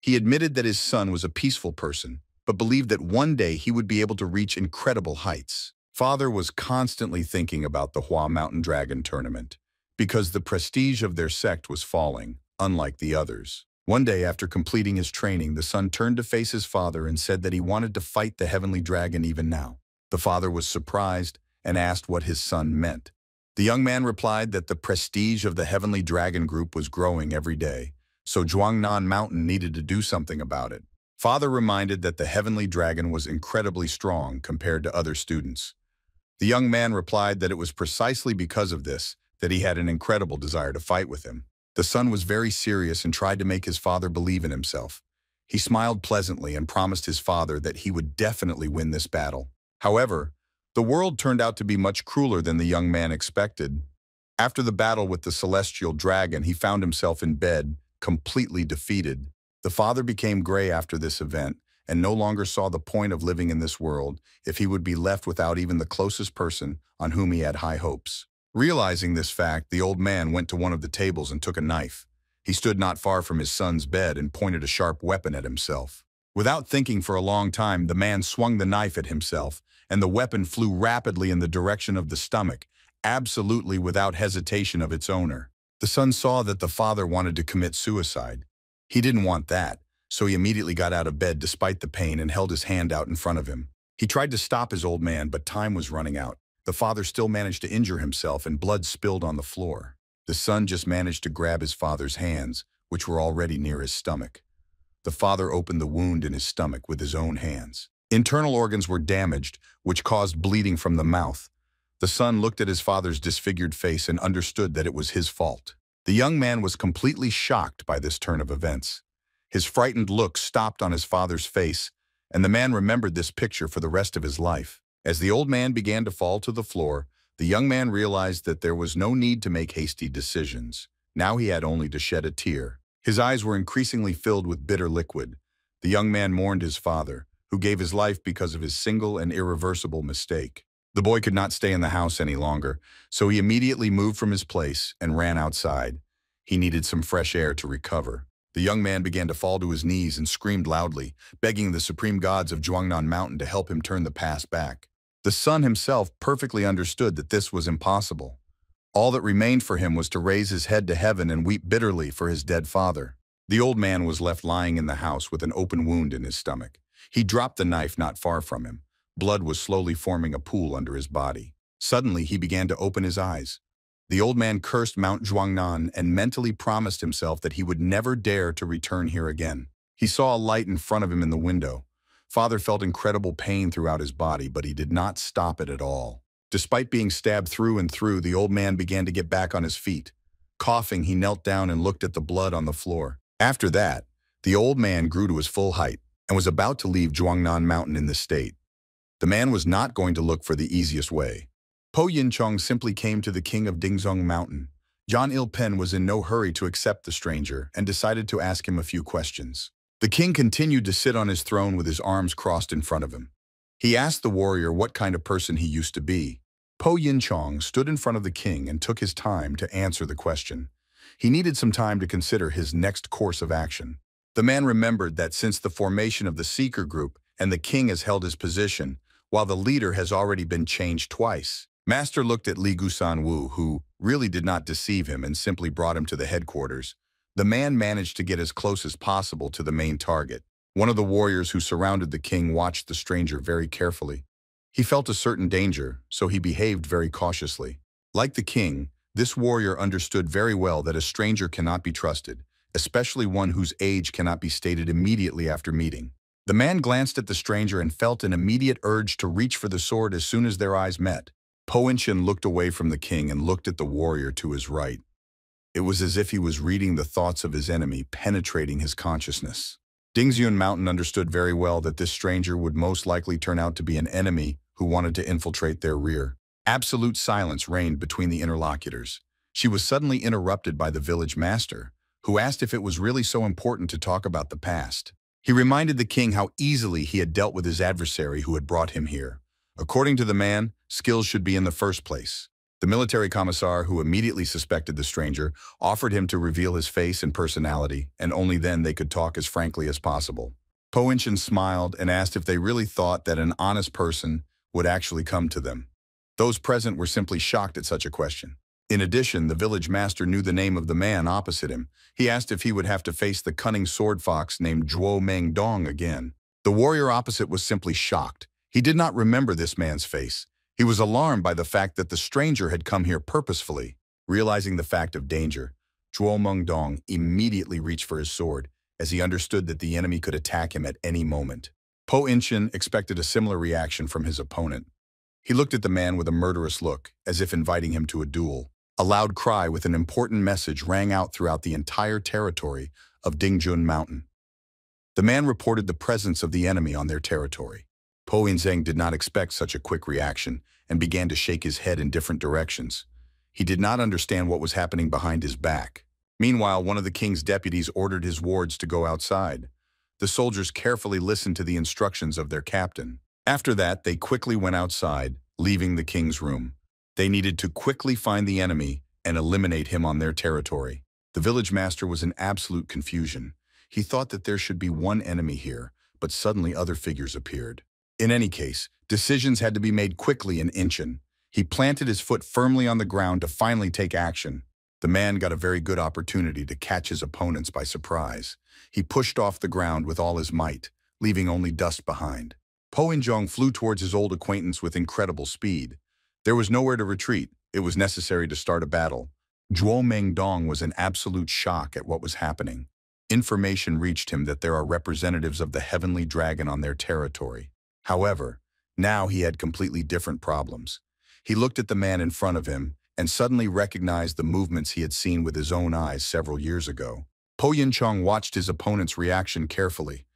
He admitted that his son was a peaceful person, but believed that one day he would be able to reach incredible heights. Father was constantly thinking about the Hua Mountain Dragon tournament, because the prestige of their sect was falling, unlike the others. One day, after completing his training, the son turned to face his father and said that he wanted to fight the heavenly dragon even now. The father was surprised and asked what his son meant. The young man replied that the prestige of the heavenly dragon group was growing every day, so Zhuangnan Mountain needed to do something about it. Father reminded that the heavenly dragon was incredibly strong compared to other students. The young man replied that it was precisely because of this that he had an incredible desire to fight with him. The son was very serious and tried to make his father believe in himself. He smiled pleasantly and promised his father that he would definitely win this battle. However, the world turned out to be much crueler than the young man expected. After the battle with the celestial dragon, he found himself in bed, completely defeated. The father became gray after this event and no longer saw the point of living in this world if he would be left without even the closest person on whom he had high hopes. Realizing this fact, the old man went to one of the tables and took a knife. He stood not far from his son's bed and pointed a sharp weapon at himself. Without thinking for a long time, the man swung the knife at himself, and the weapon flew rapidly in the direction of the stomach, absolutely without hesitation of its owner. The son saw that the father wanted to commit suicide. He didn't want that, so he immediately got out of bed despite the pain and held his hand out in front of him. He tried to stop his old man, but time was running out. The father still managed to injure himself and blood spilled on the floor. The son just managed to grab his father's hands, which were already near his stomach. The father opened the wound in his stomach with his own hands. Internal organs were damaged, which caused bleeding from the mouth. The son looked at his father's disfigured face and understood that it was his fault. The young man was completely shocked by this turn of events. His frightened look stopped on his father's face, and the man remembered this picture for the rest of his life. As the old man began to fall to the floor, the young man realized that there was no need to make hasty decisions. Now he had only to shed a tear. His eyes were increasingly filled with bitter liquid. The young man mourned his father, who gave his life because of his single and irreversible mistake. The boy could not stay in the house any longer, so he immediately moved from his place and ran outside. He needed some fresh air to recover. The young man began to fall to his knees and screamed loudly, begging the supreme gods of Zhuangnan Mountain to help him turn the past back. The son himself perfectly understood that this was impossible. All that remained for him was to raise his head to heaven and weep bitterly for his dead father. The old man was left lying in the house with an open wound in his stomach. He dropped the knife not far from him. Blood was slowly forming a pool under his body. Suddenly, he began to open his eyes. The old man cursed Mount Zhuangnan and mentally promised himself that he would never dare to return here again. He saw a light in front of him in the window. Father felt incredible pain throughout his body, but he did not stop it at all. Despite being stabbed through and through, the old man began to get back on his feet. Coughing, he knelt down and looked at the blood on the floor. After that, the old man grew to his full height and was about to leave Zhuangnan Mountain in this state. The man was not going to look for the easiest way. Po Yin-chong simply came to the king of Dingzhong Mountain. John Il-pen was in no hurry to accept the stranger and decided to ask him a few questions. The king continued to sit on his throne with his arms crossed in front of him. He asked the warrior what kind of person he used to be. Po Yin-chong stood in front of the king and took his time to answer the question. He needed some time to consider his next course of action. The man remembered that since the formation of the seeker group and the king has held his position, while the leader has already been changed twice. Master looked at Li Gusan-wu, who really did not deceive him and simply brought him to the headquarters. The man managed to get as close as possible to the main target. One of the warriors who surrounded the king watched the stranger very carefully. He felt a certain danger, so he behaved very cautiously. Like the king, this warrior understood very well that a stranger cannot be trusted, especially one whose age cannot be stated immediately after meeting. The man glanced at the stranger and felt an immediate urge to reach for the sword as soon as their eyes met. Po In-shin looked away from the king and looked at the warrior to his right. It was as if he was reading the thoughts of his enemy, penetrating his consciousness. Dingzhun Mountain understood very well that this stranger would most likely turn out to be an enemy who wanted to infiltrate their rear. Absolute silence reigned between the interlocutors. She was suddenly interrupted by the village master, who asked if it was really so important to talk about the past. He reminded the king how easily he had dealt with his adversary who had brought him here. According to the man, skills should be in the first place. The military commissar, who immediately suspected the stranger, offered him to reveal his face and personality, and only then they could talk as frankly as possible. Po In-shin smiled and asked if they really thought that an honest person would actually come to them. Those present were simply shocked at such a question. In addition, the village master knew the name of the man opposite him. He asked if he would have to face the cunning sword fox named Zhuo Mengdong again. The warrior opposite was simply shocked. He did not remember this man's face. He was alarmed by the fact that the stranger had come here purposefully. Realizing the fact of danger, Zhuo Mengdong immediately reached for his sword, as he understood that the enemy could attack him at any moment. Po In-shin expected a similar reaction from his opponent. He looked at the man with a murderous look, as if inviting him to a duel. A loud cry with an important message rang out throughout the entire territory of Dingzhun Mountain. The man reported the presence of the enemy on their territory. Po In-seng did not expect such a quick reaction and began to shake his head in different directions. He did not understand what was happening behind his back. Meanwhile, one of the king's deputies ordered his wards to go outside. The soldiers carefully listened to the instructions of their captain. After that, they quickly went outside, leaving the king's room. They needed to quickly find the enemy and eliminate him on their territory. The village master was in absolute confusion. He thought that there should be one enemy here, but suddenly other figures appeared. In any case, decisions had to be made quickly in In-shin. He planted his foot firmly on the ground to finally take action. The man got a very good opportunity to catch his opponents by surprise. He pushed off the ground with all his might, leaving only dust behind. Po In-jong flew towards his old acquaintance with incredible speed. There was nowhere to retreat. It was necessary to start a battle. Zhuo Mengdong was in absolute shock at what was happening. Information reached him that there are representatives of the heavenly dragon on their territory. However, now he had completely different problems. He looked at the man in front of him and suddenly recognized the movements he had seen with his own eyes several years ago. Po In-chong watched his opponent's reaction carefully.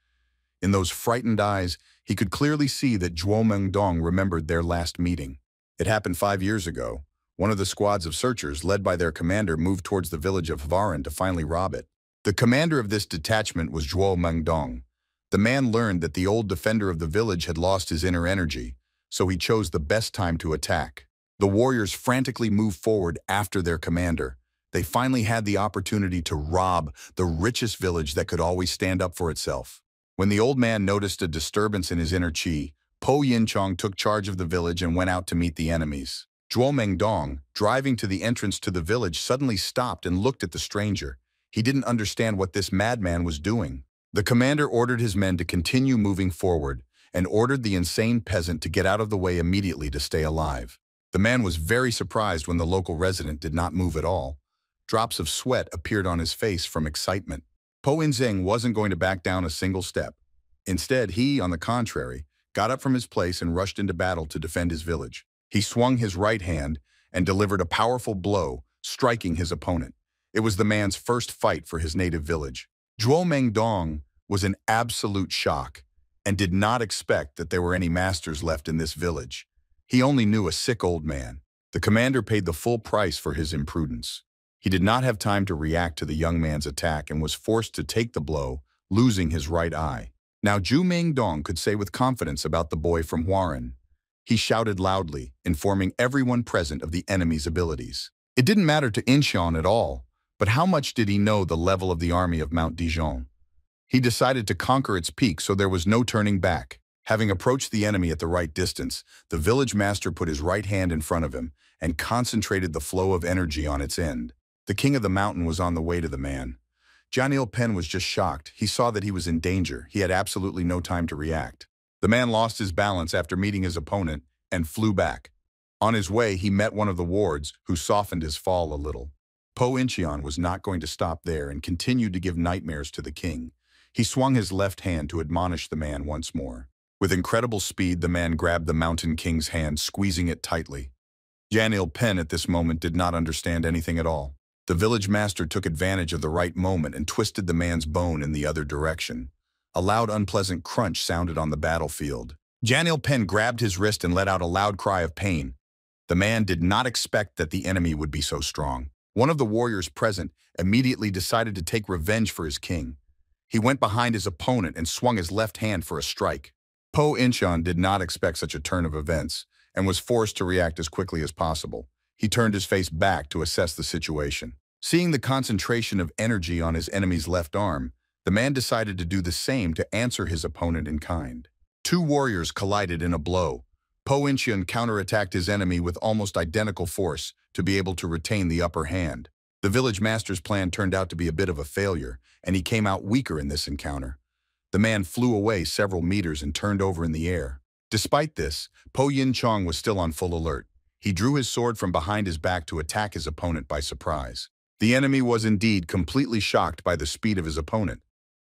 In those frightened eyes, he could clearly see that Zhuo Mengdong remembered their last meeting. It happened 5 years ago. One of the squads of searchers, led by their commander, moved towards the village of Hvaran to finally rob it. The commander of this detachment was Zhuo Mengdong. The man learned that the old defender of the village had lost his inner energy, so he chose the best time to attack. The warriors frantically moved forward after their commander. They finally had the opportunity to rob the richest village that could always stand up for itself. When the old man noticed a disturbance in his inner chi, Po Yin-chong took charge of the village and went out to meet the enemies. Zhuo Mengdong, driving to the entrance to the village, suddenly stopped and looked at the stranger. He didn't understand what this madman was doing. The commander ordered his men to continue moving forward and ordered the insane peasant to get out of the way immediately to stay alive. The man was very surprised when the local resident did not move at all. Drops of sweat appeared on his face from excitement. Po Inzeng wasn't going to back down a single step. Instead, he, on the contrary, got up from his place and rushed into battle to defend his village. He swung his right hand and delivered a powerful blow, striking his opponent. It was the man's first fight for his native village. Zhuo Mengdong was in absolute shock and did not expect that there were any masters left in this village. He only knew a sick old man. The commander paid the full price for his imprudence. He did not have time to react to the young man's attack and was forced to take the blow, losing his right eye. Now Zhu Mengdong could say with confidence about the boy from Huaran. He shouted loudly, informing everyone present of the enemy's abilities. It didn't matter to Incheon at all, but how much did he know the level of the army of Mount Dijon? He decided to conquer its peak, so there was no turning back. Having approached the enemy at the right distance, the village master put his right hand in front of him and concentrated the flow of energy on its end. The king of the mountain was on the way to the man. Janil Pen was just shocked. He saw that he was in danger. He had absolutely no time to react. The man lost his balance after meeting his opponent and flew back. On his way, he met one of the wards, who softened his fall a little. Po Incheon was not going to stop there and continued to give nightmares to the king. He swung his left hand to admonish the man once more. With incredible speed, the man grabbed the mountain king's hand, squeezing it tightly. Janil Pen at this moment did not understand anything at all. The village master took advantage of the right moment and twisted the man's bone in the other direction. A loud, unpleasant crunch sounded on the battlefield. Janil Pen grabbed his wrist and let out a loud cry of pain. The man did not expect that the enemy would be so strong. One of the warriors present immediately decided to take revenge for his king. He went behind his opponent and swung his left hand for a strike. Po Incheon did not expect such a turn of events and was forced to react as quickly as possible. He turned his face back to assess the situation. Seeing the concentration of energy on his enemy's left arm, the man decided to do the same to answer his opponent in kind. Two warriors collided in a blow. Po Incheon counterattacked his enemy with almost identical force to be able to retain the upper hand. The village master's plan turned out to be a bit of a failure, and he came out weaker in this encounter. The man flew away several meters and turned over in the air. Despite this, Po Yin-chong was still on full alert. He drew his sword from behind his back to attack his opponent by surprise. The enemy was indeed completely shocked by the speed of his opponent.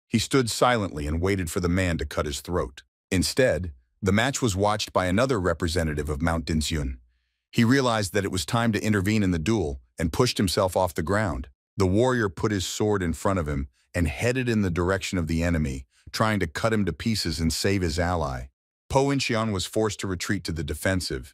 He stood silently and waited for the man to cut his throat. Instead, the match was watched by another representative of Mount Dinsyun. He realized that it was time to intervene in the duel and pushed himself off the ground. The warrior put his sword in front of him and headed in the direction of the enemy, trying to cut him to pieces and save his ally. Po Incheon was forced to retreat to the defensive.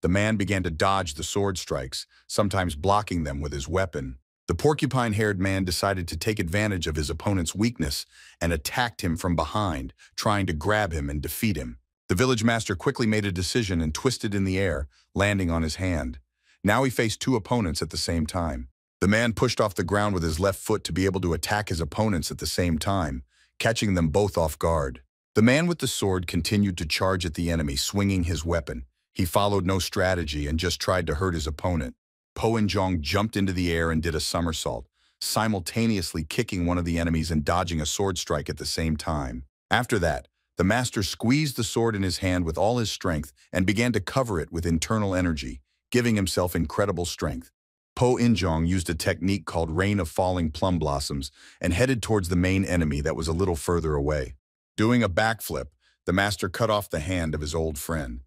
The man began to dodge the sword strikes, sometimes blocking them with his weapon. The porcupine-haired man decided to take advantage of his opponent's weakness and attacked him from behind, trying to grab him and defeat him. The village master quickly made a decision and twisted in the air, landing on his hand. Now he faced two opponents at the same time. The man pushed off the ground with his left foot to be able to attack his opponents at the same time, catching them both off guard. The man with the sword continued to charge at the enemy, swinging his weapon. He followed no strategy and just tried to hurt his opponent. Po Incheon jumped into the air and did a somersault, simultaneously kicking one of the enemies and dodging a sword strike at the same time. After that, the master squeezed the sword in his hand with all his strength and began to cover it with internal energy, giving himself incredible strength. Po Incheon used a technique called Rain of Falling Plum Blossoms and headed towards the main enemy that was a little further away. Doing a backflip, the master cut off the hand of his old friend.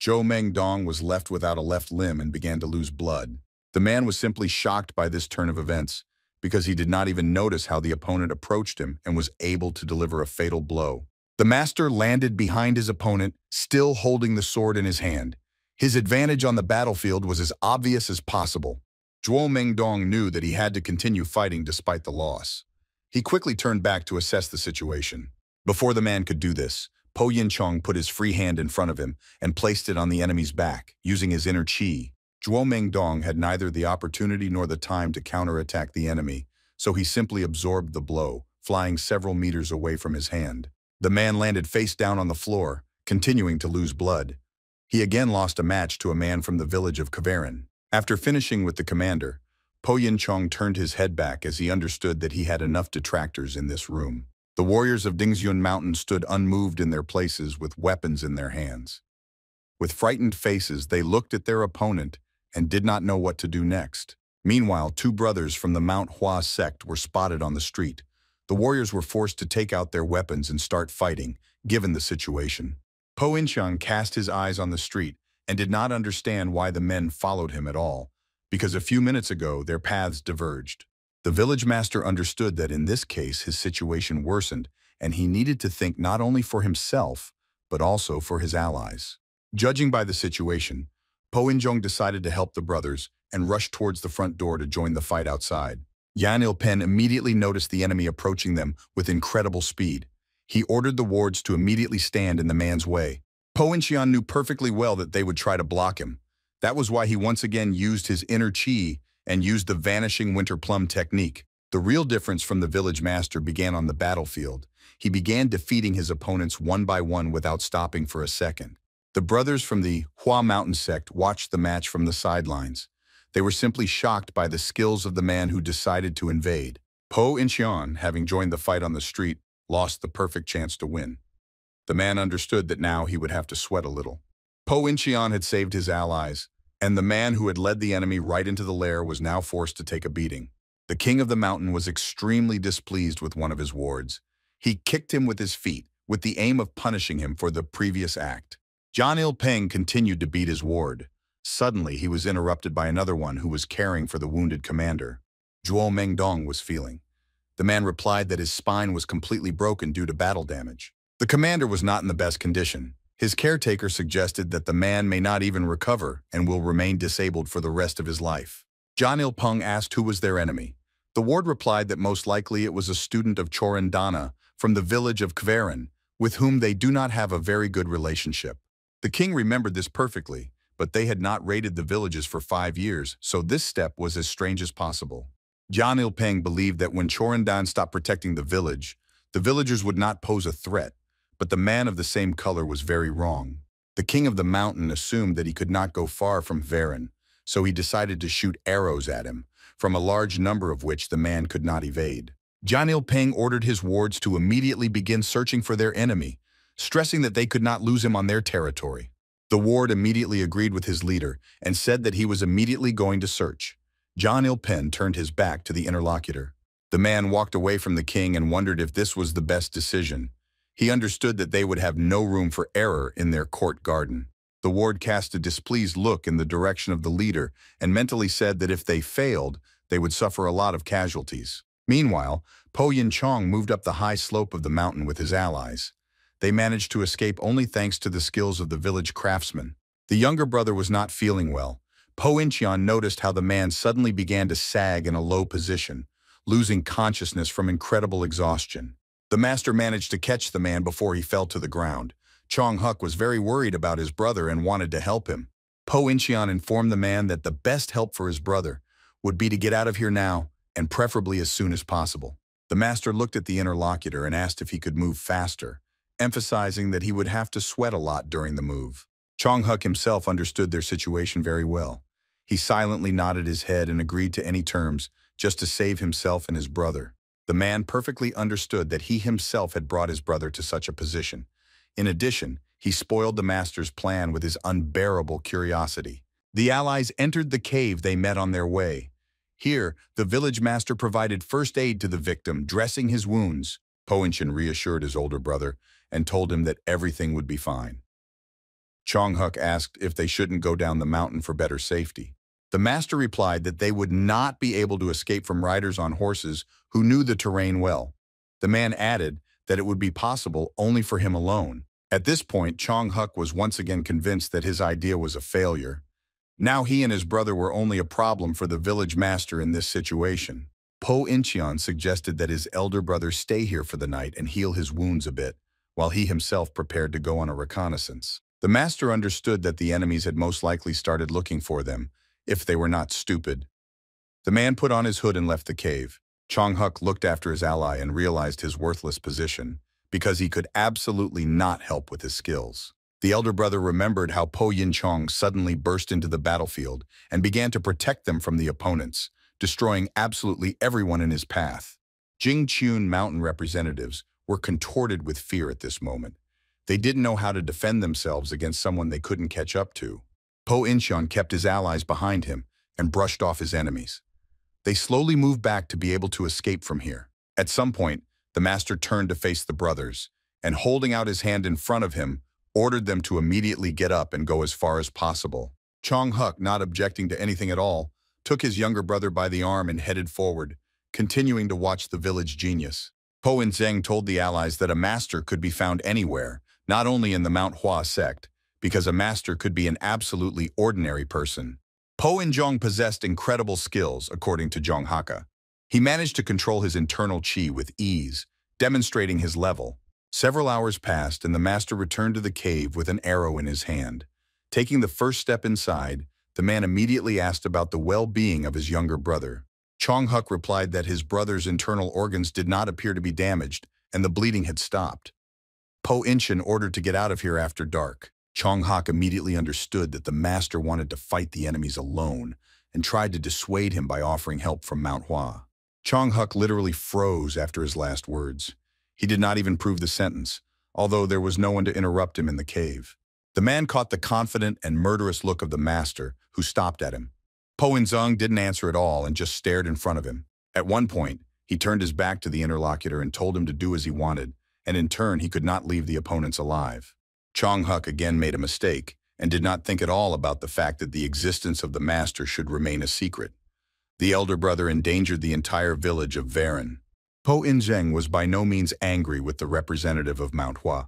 Zhou Mengdong was left without a left limb and began to lose blood. The man was simply shocked by this turn of events, because he did not even notice how the opponent approached him and was able to deliver a fatal blow. The master landed behind his opponent, still holding the sword in his hand. His advantage on the battlefield was as obvious as possible. Zhuo Mengdong knew that he had to continue fighting despite the loss. He quickly turned back to assess the situation. Before the man could do this, Po Yin Chong put his free hand in front of him and placed it on the enemy's back, using his inner chi. Zhuo Mengdong had neither the opportunity nor the time to counterattack the enemy, so he simply absorbed the blow, flying several meters away from his hand. The man landed face down on the floor, continuing to lose blood. He again lost a match to a man from the village of Kavarin. After finishing with the commander, Po Yin Chong turned his head back as he understood that he had enough detractors in this room. The warriors of Dingxun Mountain stood unmoved in their places with weapons in their hands. With frightened faces, they looked at their opponent and did not know what to do next. Meanwhile, two brothers from the Manhwa sect were spotted on the street. The warriors were forced to take out their weapons and start fighting, given the situation. Po Incheon cast his eyes on the street and did not understand why the men followed him at all, because a few minutes ago their paths diverged. The village master understood that in this case his situation worsened, and he needed to think not only for himself, but also for his allies. Judging by the situation, Po In-jong decided to help the brothers and rushed towards the front door to join the fight outside. Yan Il-pen immediately noticed the enemy approaching them with incredible speed. He ordered the wards to immediately stand in the man's way. Po In-cheon knew perfectly well that they would try to block him. That was why he once again used his inner chi and used the vanishing winter plum technique. The real difference from the village master began on the battlefield. He began defeating his opponents one by one without stopping for a second. The brothers from the Hua Mountain sect watched the match from the sidelines. They were simply shocked by the skills of the man who decided to invade. Po In-cheon, having joined the fight on the street, lost the perfect chance to win. The man understood that now he would have to sweat a little. Po In-cheon had saved his allies, and the man who had led the enemy right into the lair was now forced to take a beating. The king of the mountain was extremely displeased with one of his wards. He kicked him with his feet, with the aim of punishing him for the previous act. John Il-peng continued to beat his ward. Suddenly, he was interrupted by another one who was caring for the wounded commander. Zhuo Mengdong was feeling. The man replied that his spine was completely broken due to battle damage. The commander was not in the best condition. His caretaker suggested that the man may not even recover and will remain disabled for the rest of his life. John Il-peng asked who was their enemy. The ward replied that most likely it was a student of Chorandana from the village of Kvarin, with whom they do not have a very good relationship. The king remembered this perfectly, but they had not raided the villages for 5 years, so this step was as strange as possible. John Il-peng believed that when Chorandan stopped protecting the villagers would not pose a threat, but the man of the same color was very wrong. The king of the mountain assumed that he could not go far from Varin, so he decided to shoot arrows at him, from a large number of which the man could not evade. John Il-peng ordered his wards to immediately begin searching for their enemy, stressing that they could not lose him on their territory. The ward immediately agreed with his leader and said that he was immediately going to search. John Il-peng turned his back to the interlocutor. The man walked away from the king and wondered if this was the best decision. He understood that they would have no room for error in their court garden. The ward cast a displeased look in the direction of the leader and mentally said that if they failed, they would suffer a lot of casualties. Meanwhile, Po Yin-chong moved up the high slope of the mountain with his allies. They managed to escape only thanks to the skills of the village craftsman. The younger brother was not feeling well. Po In-cheon noticed how the man suddenly began to sag in a low position, losing consciousness from incredible exhaustion. The master managed to catch the man before he fell to the ground. Chong Huk was very worried about his brother and wanted to help him. Po In-cheon informed the man that the best help for his brother would be to get out of here now, and preferably as soon as possible. The master looked at the interlocutor and asked if he could move faster, emphasizing that he would have to sweat a lot during the move. Chong Huk himself understood their situation very well. He silently nodded his head and agreed to any terms, just to save himself and his brother. The man perfectly understood that he himself had brought his brother to such a position. In addition, he spoiled the master's plan with his unbearable curiosity. The allies entered the cave they met on their way. Here, the village master provided first aid to the victim, dressing his wounds. Po In-cheon reassured his older brother and told him that everything would be fine. Chong Huk asked if they shouldn't go down the mountain for better safety. The master replied that they would not be able to escape from riders on horses who knew the terrain well. The man added that it would be possible only for him alone. At this point, Chong Huk was once again convinced that his idea was a failure. Now he and his brother were only a problem for the village master in this situation. Po In-cheon suggested that his elder brother stay here for the night and heal his wounds a bit, while he himself prepared to go on a reconnaissance. The master understood that the enemies had most likely started looking for them, if they were not stupid. The man put on his hood and left the cave. Chong-huk looked after his ally and realized his worthless position, because he could absolutely not help with his skills. The elder brother remembered how Po Yin-chong suddenly burst into the battlefield and began to protect them from the opponents, destroying absolutely everyone in his path. Jingchun mountain representatives were contorted with fear at this moment. They didn't know how to defend themselves against someone they couldn't catch up to. Po Incheon kept his allies behind him and brushed off his enemies. They slowly moved back to be able to escape from here. At some point, the master turned to face the brothers, and holding out his hand in front of him, ordered them to immediately get up and go as far as possible. Chong-huk, not objecting to anything at all, took his younger brother by the arm and headed forward, continuing to watch the village genius. Po and Zheng told the allies that a master could be found anywhere, not only in the Manhwa sect, because a master could be an absolutely ordinary person. Po In-jong possessed incredible skills, according to Jong Haka. He managed to control his internal chi with ease, demonstrating his level. Several hours passed and the master returned to the cave with an arrow in his hand. Taking the first step inside, the man immediately asked about the well-being of his younger brother. Chong-huk replied that his brother's internal organs did not appear to be damaged and the bleeding had stopped. Po In-cheon ordered to get out of here after dark. Chong-huk immediately understood that the master wanted to fight the enemies alone and tried to dissuade him by offering help from Mount Hua. Chong-huk literally froze after his last words. He did not even prove the sentence, although there was no one to interrupt him in the cave. The man caught the confident and murderous look of the master, who stopped at him. Po In-zung didn't answer at all and just stared in front of him. At one point, he turned his back to the interlocutor and told him to do as he wanted, and in turn he could not leave the opponents alive. Chong-huk again made a mistake and did not think at all about the fact that the existence of the master should remain a secret. The elder brother endangered the entire village of Varen. Po In-zeng was by no means angry with the representative of Mount Hua.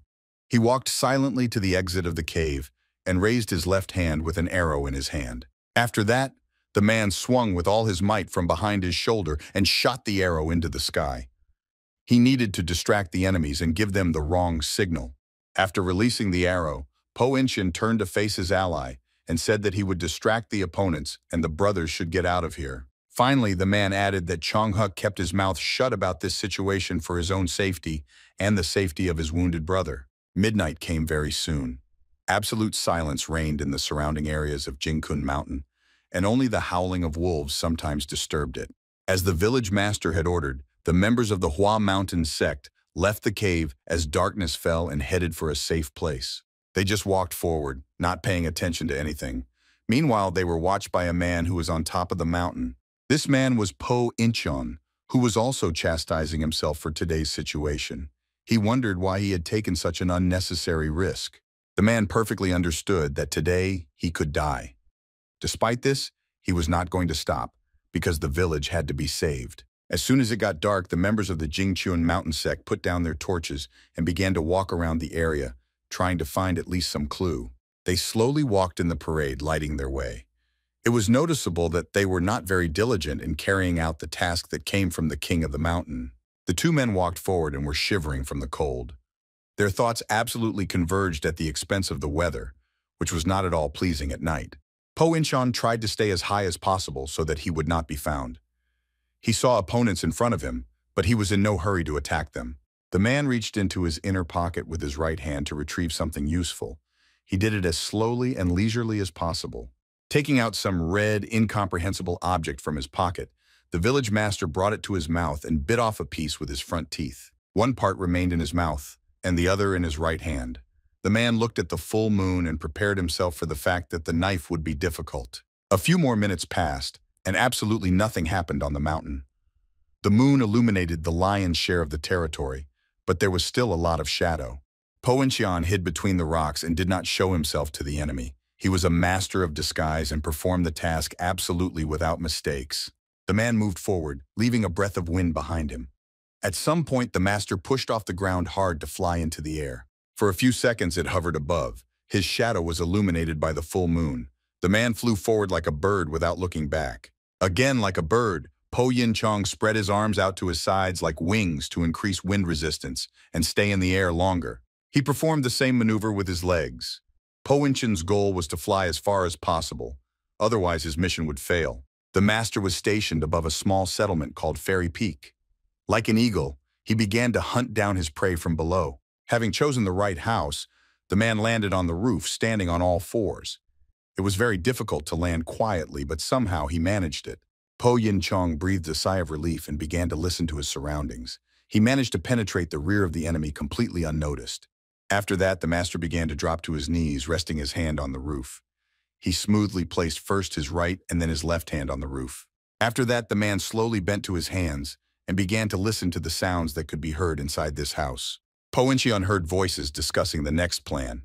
He walked silently to the exit of the cave and raised his left hand with an arrow in his hand. After that, the man swung with all his might from behind his shoulder and shot the arrow into the sky. He needed to distract the enemies and give them the wrong signal. After releasing the arrow, Po In-cheon turned to face his ally and said that he would distract the opponents and the brothers should get out of here. Finally, the man added that Chong-huk kept his mouth shut about this situation for his own safety and the safety of his wounded brother. Midnight came very soon. Absolute silence reigned in the surrounding areas of Jingkun Mountain, and only the howling of wolves sometimes disturbed it. As the village master had ordered, the members of the Hua Mountain sect left the cave as darkness fell and headed for a safe place. They just walked forward, not paying attention to anything. Meanwhile, they were watched by a man who was on top of the mountain. This man was Po In-cheon, who was also chastising himself for today's situation. He wondered why he had taken such an unnecessary risk. The man perfectly understood that today he could die. Despite this, he was not going to stop, because the village had to be saved. As soon as it got dark, the members of the Jingchun mountain sect put down their torches and began to walk around the area, trying to find at least some clue. They slowly walked in the parade, lighting their way. It was noticeable that they were not very diligent in carrying out the task that came from the king of the mountain. The two men walked forward and were shivering from the cold. Their thoughts absolutely converged at the expense of the weather, which was not at all pleasing at night. Po In-cheon tried to stay as high as possible so that he would not be found. He saw opponents in front of him, but he was in no hurry to attack them. The man reached into his inner pocket with his right hand to retrieve something useful. He did it as slowly and leisurely as possible. Taking out some red, incomprehensible object from his pocket, the village master brought it to his mouth and bit off a piece with his front teeth. One part remained in his mouth, and the other in his right hand. The man looked at the full moon and prepared himself for the fact that the knife would be difficult. A few more minutes passed, and absolutely nothing happened on the mountain. The moon illuminated the lion's share of the territory, but there was still a lot of shadow. Po In-cheon hid between the rocks and did not show himself to the enemy. He was a master of disguise and performed the task absolutely without mistakes. The man moved forward, leaving a breath of wind behind him. At some point, the master pushed off the ground hard to fly into the air. For a few seconds, it hovered above. His shadow was illuminated by the full moon. The man flew forward like a bird without looking back. Again, like a bird, Po In-cheon spread his arms out to his sides like wings to increase wind resistance and stay in the air longer. He performed the same maneuver with his legs. Po Winchen's goal was to fly as far as possible, otherwise his mission would fail. The master was stationed above a small settlement called Fairy Peak. Like an eagle, he began to hunt down his prey from below. Having chosen the right house, the man landed on the roof, standing on all fours. It was very difficult to land quietly, but somehow he managed it. Po Yin-chong breathed a sigh of relief and began to listen to his surroundings. He managed to penetrate the rear of the enemy completely unnoticed. After that, the master began to drop to his knees, resting his hand on the roof. He smoothly placed first his right and then his left hand on the roof. After that, the man slowly bent to his hands and began to listen to the sounds that could be heard inside this house. Po Winchen heard voices discussing the next plan.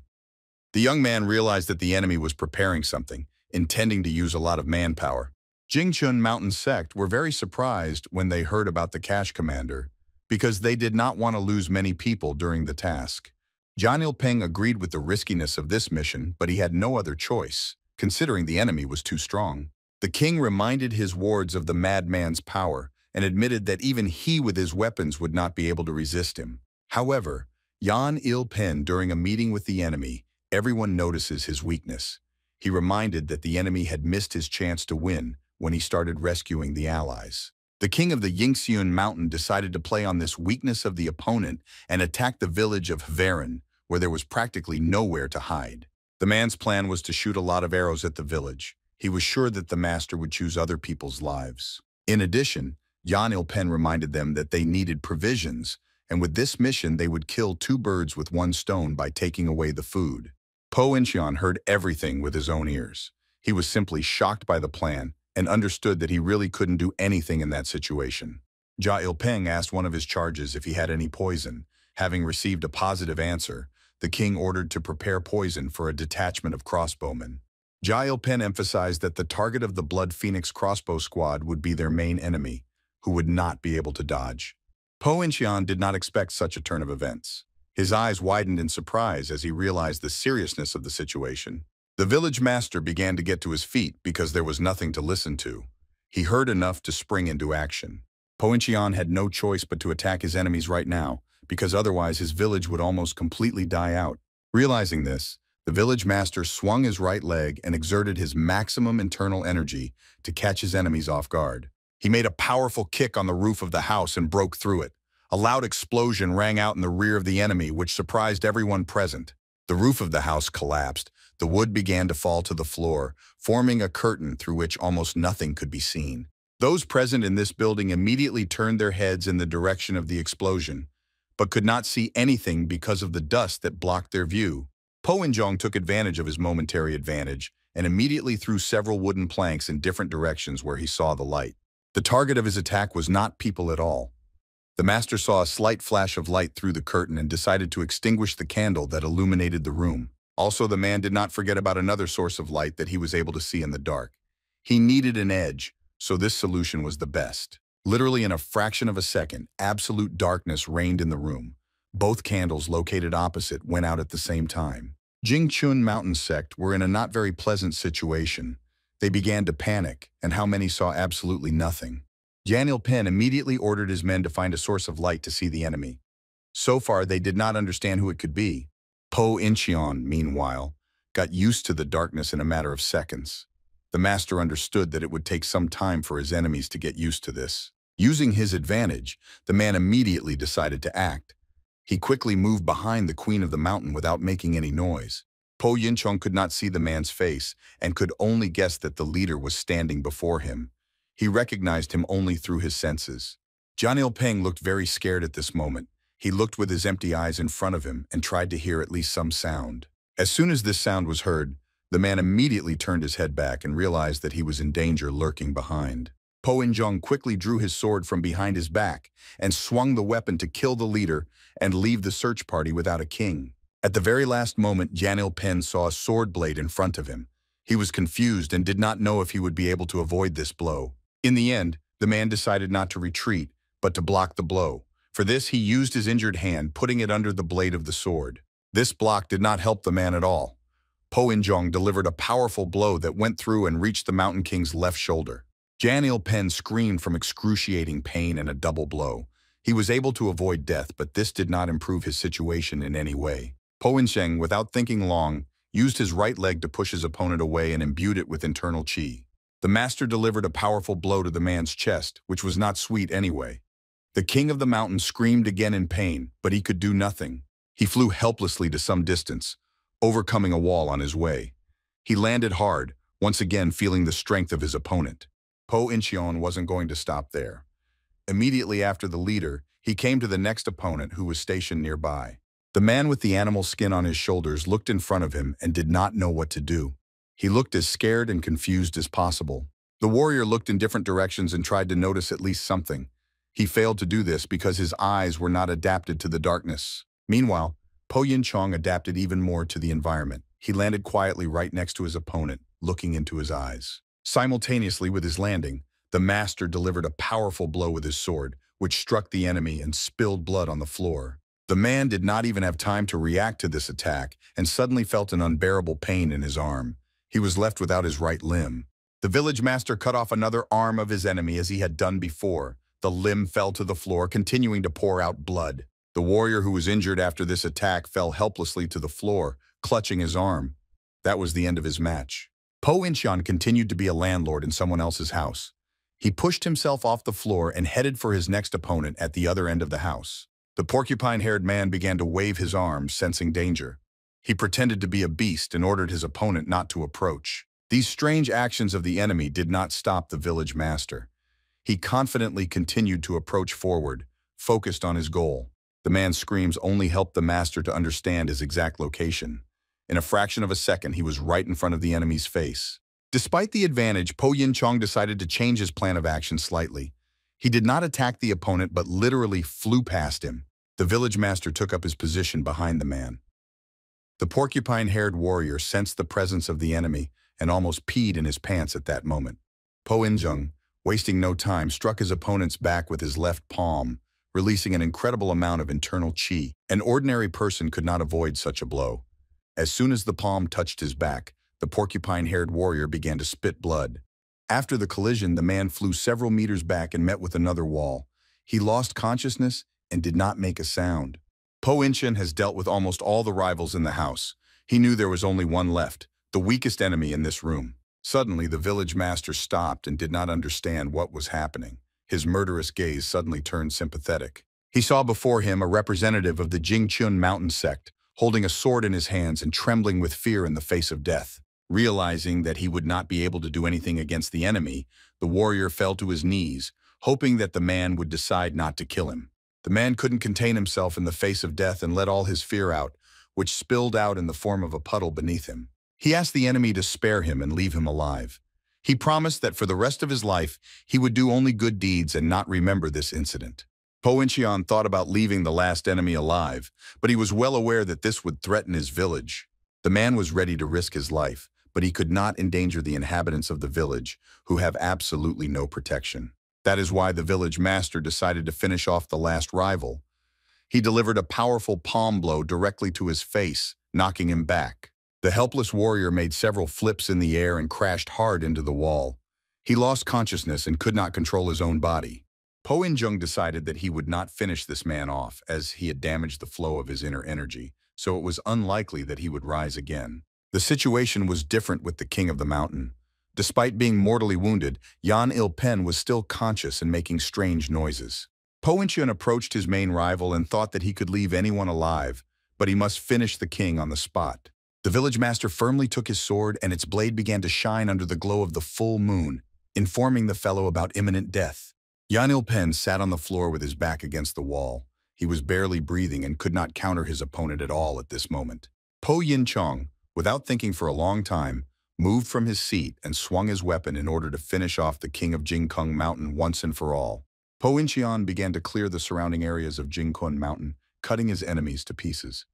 The young man realized that the enemy was preparing something, intending to use a lot of manpower. Jingchun Mountain Sect were very surprised when they heard about the cash commander, because they did not want to lose many people during the task. John Il-peng agreed with the riskiness of this mission, but he had no other choice, considering the enemy was too strong. The king reminded his wards of the madman's power and admitted that even he with his weapons would not be able to resist him. However, Yan Il-pen, during a meeting with the enemy, everyone notices his weakness. He reminded that the enemy had missed his chance to win when he started rescuing the allies. The king of the Yingxiun Mountain decided to play on this weakness of the opponent and attack the village of Hverin, where there was practically nowhere to hide. The man's plan was to shoot a lot of arrows at the village. He was sure that the master would choose other people's lives. In addition, Yan Il-pen reminded them that they needed provisions, and with this mission they would kill two birds with one stone by taking away the food. Po Winchen heard everything with his own ears. He was simply shocked by the plan and understood that he really couldn't do anything in that situation. Jia Il-peng asked one of his charges if he had any poison. Having received a positive answer, the king ordered to prepare poison for a detachment of crossbowmen. Jia Il-pen emphasized that the target of the Blood Phoenix crossbow squad would be their main enemy, who would not be able to dodge. Po Winchen did not expect such a turn of events. His eyes widened in surprise as he realized the seriousness of the situation. The village master began to get to his feet because there was nothing to listen to. He heard enough to spring into action. Po Winchen had no choice but to attack his enemies right now, because otherwise his village would almost completely die out. Realizing this, the village master swung his right leg and exerted his maximum internal energy to catch his enemies off guard. He made a powerful kick on the roof of the house and broke through it. A loud explosion rang out in the rear of the enemy, which surprised everyone present. The roof of the house collapsed. The wood began to fall to the floor, forming a curtain through which almost nothing could be seen. Those present in this building immediately turned their heads in the direction of the explosion, but could not see anything because of the dust that blocked their view. Po Winchen took advantage of his momentary advantage and immediately threw several wooden planks in different directions where he saw the light. The target of his attack was not people at all. The master saw a slight flash of light through the curtain and decided to extinguish the candle that illuminated the room. Also, the man did not forget about another source of light that he was able to see in the dark. He needed an edge, so this solution was the best. Literally in a fraction of a second, absolute darkness reigned in the room. Both candles located opposite went out at the same time. Jingchun Mountain Sect were in a not very pleasant situation. They began to panic, and how many saw absolutely nothing. Yan Il-pen immediately ordered his men to find a source of light to see the enemy. So far, they did not understand who it could be. Po Winchen, meanwhile, got used to the darkness in a matter of seconds. The master understood that it would take some time for his enemies to get used to this. Using his advantage, the man immediately decided to act. He quickly moved behind the queen of the mountain without making any noise. Po Winchen could not see the man's face and could only guess that the leader was standing before him. He recognized him only through his senses. John Il-peng looked very scared at this moment. He looked with his empty eyes in front of him and tried to hear at least some sound. As soon as this sound was heard, the man immediately turned his head back and realized that he was in danger lurking behind. Po Winchen quickly drew his sword from behind his back and swung the weapon to kill the leader and leave the search party without a king. At the very last moment, Yan Il-pen saw a sword blade in front of him. He was confused and did not know if he would be able to avoid this blow. In the end, the man decided not to retreat, but to block the blow. For this, he used his injured hand, putting it under the blade of the sword. This block did not help the man at all. Po Winchen delivered a powerful blow that went through and reached the Mountain King's left shoulder. Yan Il-pen screamed from excruciating pain and a double blow. He was able to avoid death, but this did not improve his situation in any way. Po Incheng, without thinking long, used his right leg to push his opponent away and imbued it with internal chi. The master delivered a powerful blow to the man's chest, which was not sweet anyway. The king of the mountain screamed again in pain, but he could do nothing. He flew helplessly to some distance, overcoming a wall on his way. He landed hard, once again feeling the strength of his opponent. Po Incheon wasn't going to stop there. Immediately after the leader, he came to the next opponent who was stationed nearby. The man with the animal skin on his shoulders looked in front of him and did not know what to do. He looked as scared and confused as possible. The warrior looked in different directions and tried to notice at least something. He failed to do this because his eyes were not adapted to the darkness. Meanwhile, Po Yin Chong adapted even more to the environment. He landed quietly right next to his opponent, looking into his eyes. Simultaneously with his landing, the master delivered a powerful blow with his sword, which struck the enemy and spilled blood on the floor. The man did not even have time to react to this attack and suddenly felt an unbearable pain in his arm. He was left without his right limb. The village master cut off another arm of his enemy as he had done before. The limb fell to the floor, continuing to pour out blood. The warrior who was injured after this attack fell helplessly to the floor, clutching his arm. That was the end of his match. Po Incheon continued to be a landlord in someone else's house. He pushed himself off the floor and headed for his next opponent at the other end of the house. The porcupine-haired man began to wave his arms, sensing danger. He pretended to be a beast and ordered his opponent not to approach. These strange actions of the enemy did not stop the village master. He confidently continued to approach forward, focused on his goal. The man's screams only helped the master to understand his exact location. In a fraction of a second, he was right in front of the enemy's face. Despite the advantage, Po Yin Chong decided to change his plan of action slightly. He did not attack the opponent, but literally flew past him. The village master took up his position behind the man. The porcupine-haired warrior sensed the presence of the enemy and almost peed in his pants at that moment. Po In-jung, wasting no time, struck his opponent's back with his left palm, releasing an incredible amount of internal chi. An ordinary person could not avoid such a blow. As soon as the palm touched his back, the porcupine-haired warrior began to spit blood. After the collision, the man flew several meters back and met with another wall. He lost consciousness and did not make a sound. Po Incheon has dealt with almost all the rivals in the house. He knew there was only one left, the weakest enemy in this room. Suddenly, the village master stopped and did not understand what was happening. His murderous gaze suddenly turned sympathetic. He saw before him a representative of the Jingchun mountain sect, holding a sword in his hands and trembling with fear in the face of death. Realizing that he would not be able to do anything against the enemy, the warrior fell to his knees, hoping that the man would decide not to kill him. The man couldn't contain himself in the face of death and let all his fear out, which spilled out in the form of a puddle beneath him. He asked the enemy to spare him and leave him alive. He promised that for the rest of his life, he would do only good deeds and not remember this incident. Po Incheon thought about leaving the last enemy alive, but he was well aware that this would threaten his village. The man was ready to risk his life, but he could not endanger the inhabitants of the village, who have absolutely no protection. That is why the village master decided to finish off the last rival. He delivered a powerful palm blow directly to his face, knocking him back. The helpless warrior made several flips in the air and crashed hard into the wall. He lost consciousness and could not control his own body. Po In-jung decided that he would not finish this man off, as he had damaged the flow of his inner energy, so it was unlikely that he would rise again. The situation was different with the king of the mountain. Despite being mortally wounded, Yan Il-pen was still conscious and making strange noises. Po In-cheon approached his main rival and thought that he could leave anyone alive, but he must finish the king on the spot. The village master firmly took his sword and its blade began to shine under the glow of the full moon, informing the fellow about imminent death. Yan Il-pen sat on the floor with his back against the wall. He was barely breathing and could not counter his opponent at all at this moment. Po Yin-chong, without thinking for a long time, moved from his seat and swung his weapon in order to finish off the king of Jingkung Mountain once and for all. Po Incheon began to clear the surrounding areas of Jingkun Mountain, cutting his enemies to pieces.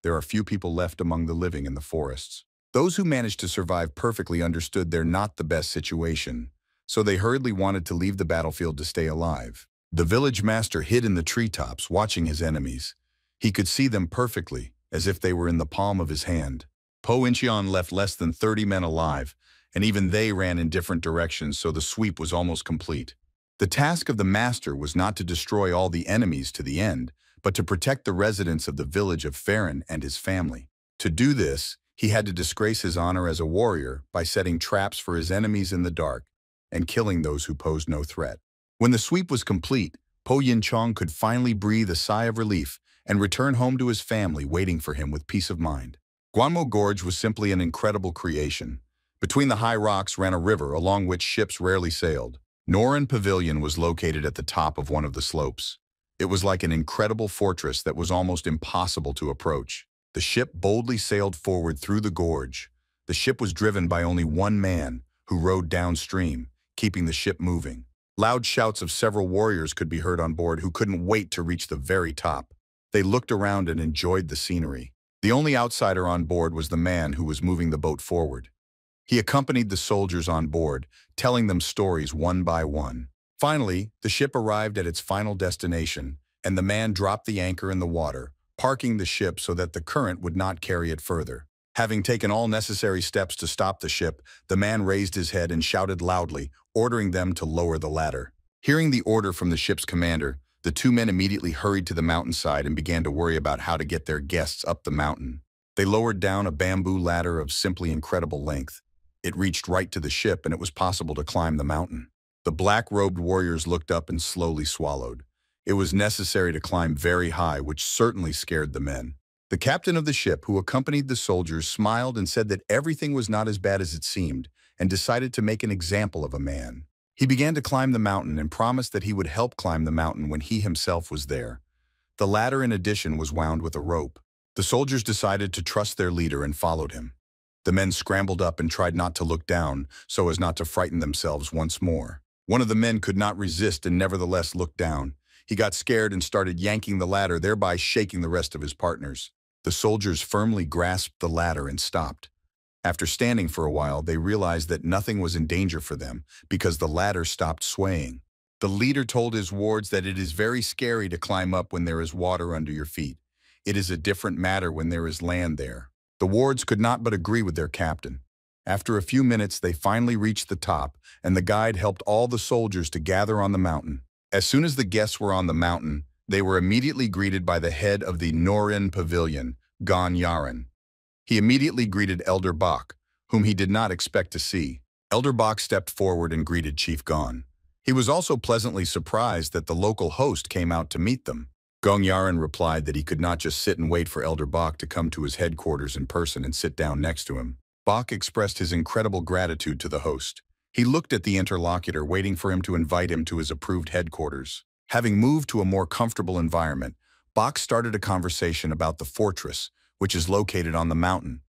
There are few people left among the living in the forests. Those who managed to survive perfectly understood they're not the best situation, so they hurriedly wanted to leave the battlefield to stay alive. The village master hid in the treetops, watching his enemies. He could see them perfectly, as if they were in the palm of his hand. Po Incheon left less than 30 men alive, and even they ran in different directions, so the sweep was almost complete. The task of the master was not to destroy all the enemies to the end, but to protect the residents of the village of Farron and his family. To do this, he had to disgrace his honor as a warrior by setting traps for his enemies in the dark and killing those who posed no threat. When the sweep was complete, Po Yin Chong could finally breathe a sigh of relief and return home to his family waiting for him with peace of mind. Guanmo Gorge was simply an incredible creation. Between the high rocks ran a river along which ships rarely sailed. Norin Pavilion was located at the top of one of the slopes. It was like an incredible fortress that was almost impossible to approach. The ship boldly sailed forward through the gorge. The ship was driven by only one man, who rowed downstream, keeping the ship moving. Loud shouts of several warriors could be heard on board who couldn't wait to reach the very top. They looked around and enjoyed the scenery. The only outsider on board was the man who was moving the boat forward. He accompanied the soldiers on board, telling them stories one by one. Finally, the ship arrived at its final destination, and the man dropped the anchor in the water, parking the ship so that the current would not carry it further. Having taken all necessary steps to stop the ship, the man raised his head and shouted loudly, ordering them to lower the ladder. Hearing the order from the ship's commander, the two men immediately hurried to the mountainside and began to worry about how to get their guests up the mountain. They lowered down a bamboo ladder of simply incredible length. It reached right to the ship, and it was possible to climb the mountain. The black-robed warriors looked up and slowly swallowed. It was necessary to climb very high, which certainly scared the men. The captain of the ship, who accompanied the soldiers, smiled and said that everything was not as bad as it seemed, and decided to make an example of a man. He began to climb the mountain and promised that he would help climb the mountain when he himself was there. The ladder, in addition, was wound with a rope. The soldiers decided to trust their leader and followed him. The men scrambled up and tried not to look down, so as not to frighten themselves once more. One of the men could not resist and nevertheless looked down. He got scared and started yanking the ladder, thereby shaking the rest of his partners. The soldiers firmly grasped the ladder and stopped. After standing for a while, they realized that nothing was in danger for them because the ladder stopped swaying. The leader told his wards that it is very scary to climb up when there is water under your feet. It is a different matter when there is land there. The wards could not but agree with their captain. After a few minutes, they finally reached the top, and the guide helped all the soldiers to gather on the mountain. As soon as the guests were on the mountain, they were immediately greeted by the head of the Norin Pavilion, Gon Yaren. He immediately greeted Elder Bok, whom he did not expect to see. Elder Bok stepped forward and greeted Chief Gon. He was also pleasantly surprised that the local host came out to meet them. Gong Yaren replied that he could not just sit and wait for Elder Bok to come to his headquarters in person and sit down next to him. Bok expressed his incredible gratitude to the host. He looked at the interlocutor, waiting for him to invite him to his approved headquarters. Having moved to a more comfortable environment, Bok started a conversation about the fortress, which is located on the mountain.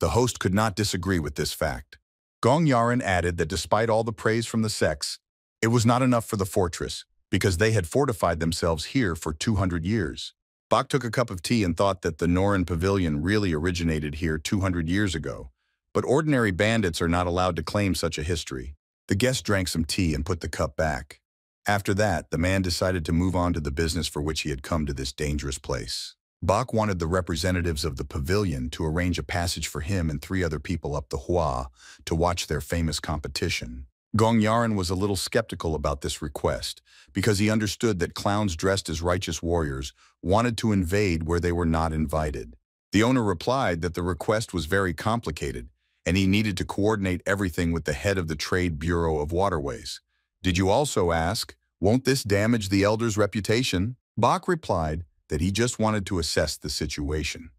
The host could not disagree with this fact. Gong Yaren added that despite all the praise from the sects, it was not enough for the fortress, because they had fortified themselves here for 200 years. Bok took a cup of tea and thought that the Norin Pavilion really originated here 200 years ago, but ordinary bandits are not allowed to claim such a history. The guest drank some tea and put the cup back. After that, the man decided to move on to the business for which he had come to this dangerous place. Bok wanted the representatives of the pavilion to arrange a passage for him and 3 other people up the Hua to watch their famous competition. Gong Yaren was a little skeptical about this request because he understood that clowns dressed as righteous warriors wanted to invade where they were not invited. The owner replied that the request was very complicated and he needed to coordinate everything with the head of the Trade Bureau of Waterways. "Did you also ask, won't this damage the elder's reputation?" Bok replied that he just wanted to assess the situation.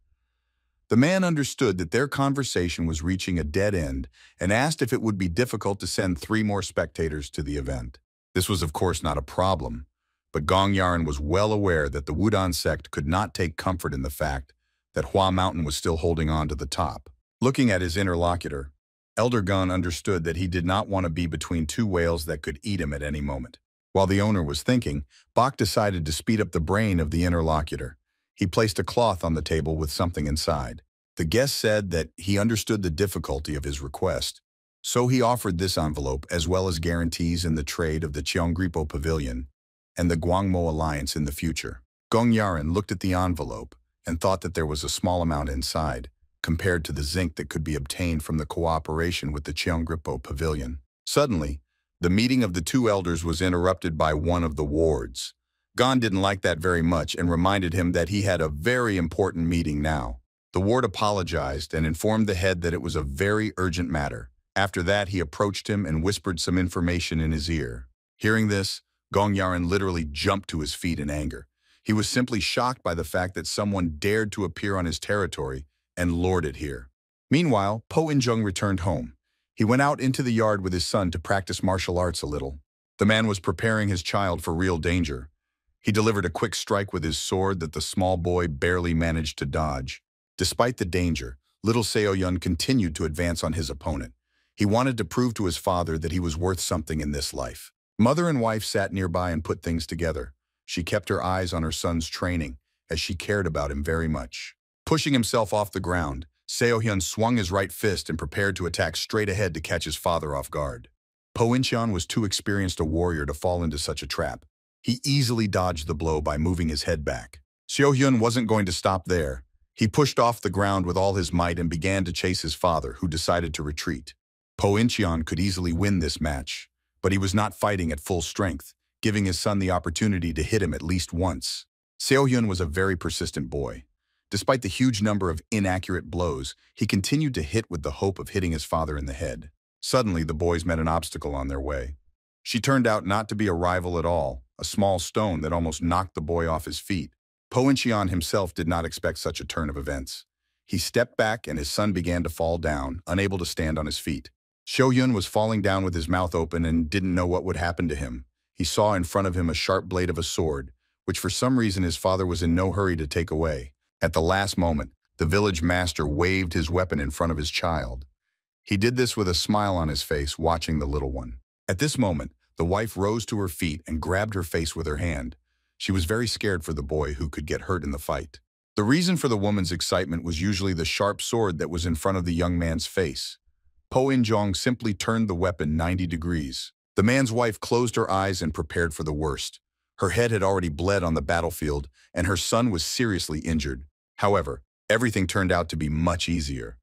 The man understood that their conversation was reaching a dead end and asked if it would be difficult to send 3 more spectators to the event. This was of course not a problem, but Gong Yaren was well aware that the Wudon sect could not take comfort in the fact that Hua Mountain was still holding on to the top. Looking at his interlocutor, Elder Gun understood that he did not want to be between 2 whales that could eat him at any moment. While the owner was thinking, Bok decided to speed up the brain of the interlocutor. He placed a cloth on the table with something inside. The guest said that he understood the difficulty of his request, so he offered this envelope as well as guarantees in the trade of the Cheonggripo Pavilion and the Guangmo Alliance in the future. Gong Yaren looked at the envelope and thought that there was a small amount inside, compared to the zinc that could be obtained from the cooperation with the Cheonggripo Pavilion. Suddenly, the meeting of the 2 elders was interrupted by one of the wards. Gon didn't like that very much and reminded him that he had a very important meeting now. The ward apologized and informed the head that it was a very urgent matter. After that, he approached him and whispered some information in his ear. Hearing this, Gong Yaran literally jumped to his feet in anger. He was simply shocked by the fact that someone dared to appear on his territory and lord it here. Meanwhile, Po In-jung returned home. He went out into the yard with his son to practice martial arts a little. The man was preparing his child for real danger. He delivered a quick strike with his sword that the small boy barely managed to dodge. Despite the danger, little Seo-yun continued to advance on his opponent. He wanted to prove to his father that he was worth something in this life. Mother and wife sat nearby and put things together. She kept her eyes on her son's training, as she cared about him very much. Pushing himself off the ground, Seo-hyun swung his right fist and prepared to attack straight ahead to catch his father off guard. Po In-cheon was too experienced a warrior to fall into such a trap. He easily dodged the blow by moving his head back. Seo-hyun wasn't going to stop there. He pushed off the ground with all his might and began to chase his father, who decided to retreat. Po In-cheon could easily win this match, but he was not fighting at full strength, giving his son the opportunity to hit him at least once. Seo-hyun was a very persistent boy. Despite the huge number of inaccurate blows, he continued to hit with the hope of hitting his father in the head. Suddenly, the boys met an obstacle on their way. She turned out not to be a rival at all, a small stone that almost knocked the boy off his feet. Po In-cheon himself did not expect such a turn of events. He stepped back and his son began to fall down, unable to stand on his feet. Seo-hyun was falling down with his mouth open and didn't know what would happen to him. He saw in front of him a sharp blade of a sword, which for some reason his father was in no hurry to take away. At the last moment, the village master waved his weapon in front of his child. He did this with a smile on his face, watching the little one. At this moment, the wife rose to her feet and grabbed her face with her hand. She was very scared for the boy who could get hurt in the fight. The reason for the woman's excitement was usually the sharp sword that was in front of the young man's face. Po In-jong simply turned the weapon 90 degrees. The man's wife closed her eyes and prepared for the worst. Her head had already bled on the battlefield, and her son was seriously injured. However, everything turned out to be much easier.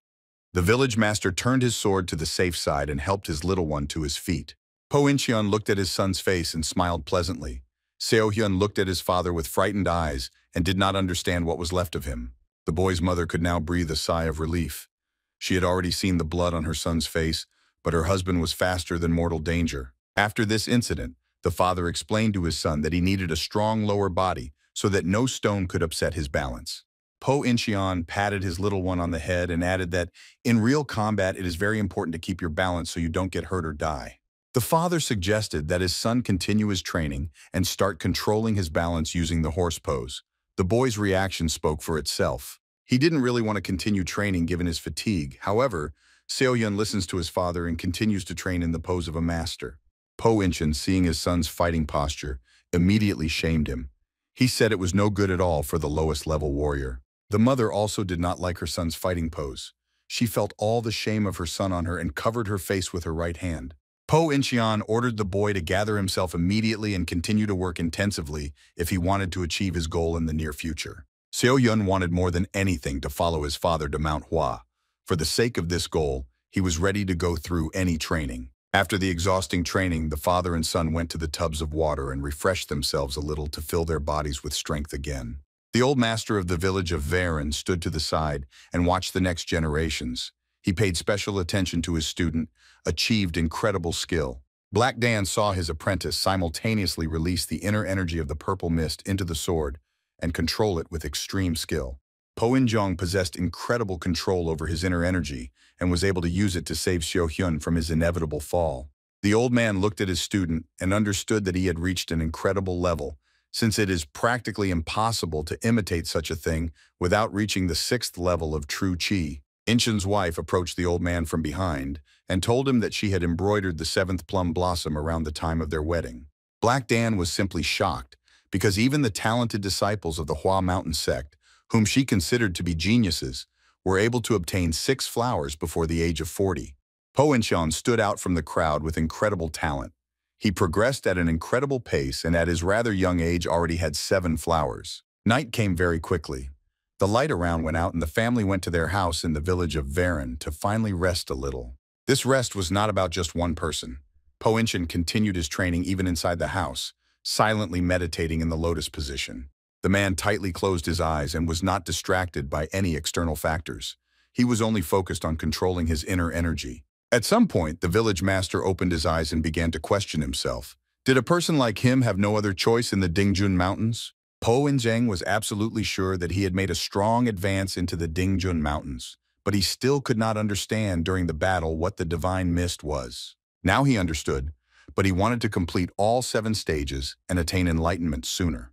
The village master turned his sword to the safe side and helped his little one to his feet. Po In-cheon looked at his son's face and smiled pleasantly. Seo-hyun looked at his father with frightened eyes and did not understand what was left of him. The boy's mother could now breathe a sigh of relief. She had already seen the blood on her son's face, but her husband was faster than mortal danger. After this incident, the father explained to his son that he needed a strong lower body so that no stone could upset his balance. Po In-cheon patted his little one on the head and added that in real combat it is very important to keep your balance so you don't get hurt or die. The father suggested that his son continue his training and start controlling his balance using the horse pose. The boy's reaction spoke for itself. He didn't really want to continue training given his fatigue. However, Seo-hyun listens to his father and continues to train in the pose of a master. Po In-cheon, seeing his son's fighting posture, immediately shamed him. He said it was no good at all for the lowest level warrior. The mother also did not like her son's fighting pose. She felt all the shame of her son on her and covered her face with her right hand. Po In-cheon ordered the boy to gather himself immediately and continue to work intensively if he wanted to achieve his goal in the near future. Seo-hyun wanted more than anything to follow his father to Mount Hwa. For the sake of this goal, he was ready to go through any training. After the exhausting training, the father and son went to the tubs of water and refreshed themselves a little to fill their bodies with strength again. The old master of the village of Varen stood to the side and watched the next generations. He paid special attention to his student, achieved incredible skill. Black Dan saw his apprentice simultaneously release the inner energy of the purple mist into the sword and control it with extreme skill. Po In-jong possessed incredible control over his inner energy and was able to use it to save Seo-hyun from his inevitable fall. The old man looked at his student and understood that he had reached an incredible level, since it is practically impossible to imitate such a thing without reaching the 6th level of true chi. In-cheon's wife approached the old man from behind and told him that she had embroidered the 7th plum blossom around the time of their wedding. Black Dan was simply shocked, because even the talented disciples of the Hua Mountain sect, whom she considered to be geniuses, were able to obtain 6 flowers before the age of 40. Po In-cheon stood out from the crowd with incredible talent. He progressed at an incredible pace and at his rather young age already had 7 flowers. Night came very quickly. The light around went out and the family went to their house in the village of Varen to finally rest a little. This rest was not about just one person. Po In-cheon continued his training even inside the house, silently meditating in the lotus position. The man tightly closed his eyes and was not distracted by any external factors. He was only focused on controlling his inner energy. At some point, the village master opened his eyes and began to question himself. Did a person like him have no other choice in the Dingjun Mountains? Po Inzheng was absolutely sure that he had made a strong advance into the Dingjun Mountains, but he still could not understand during the battle what the divine mist was. Now he understood, but he wanted to complete all 7 stages and attain enlightenment sooner.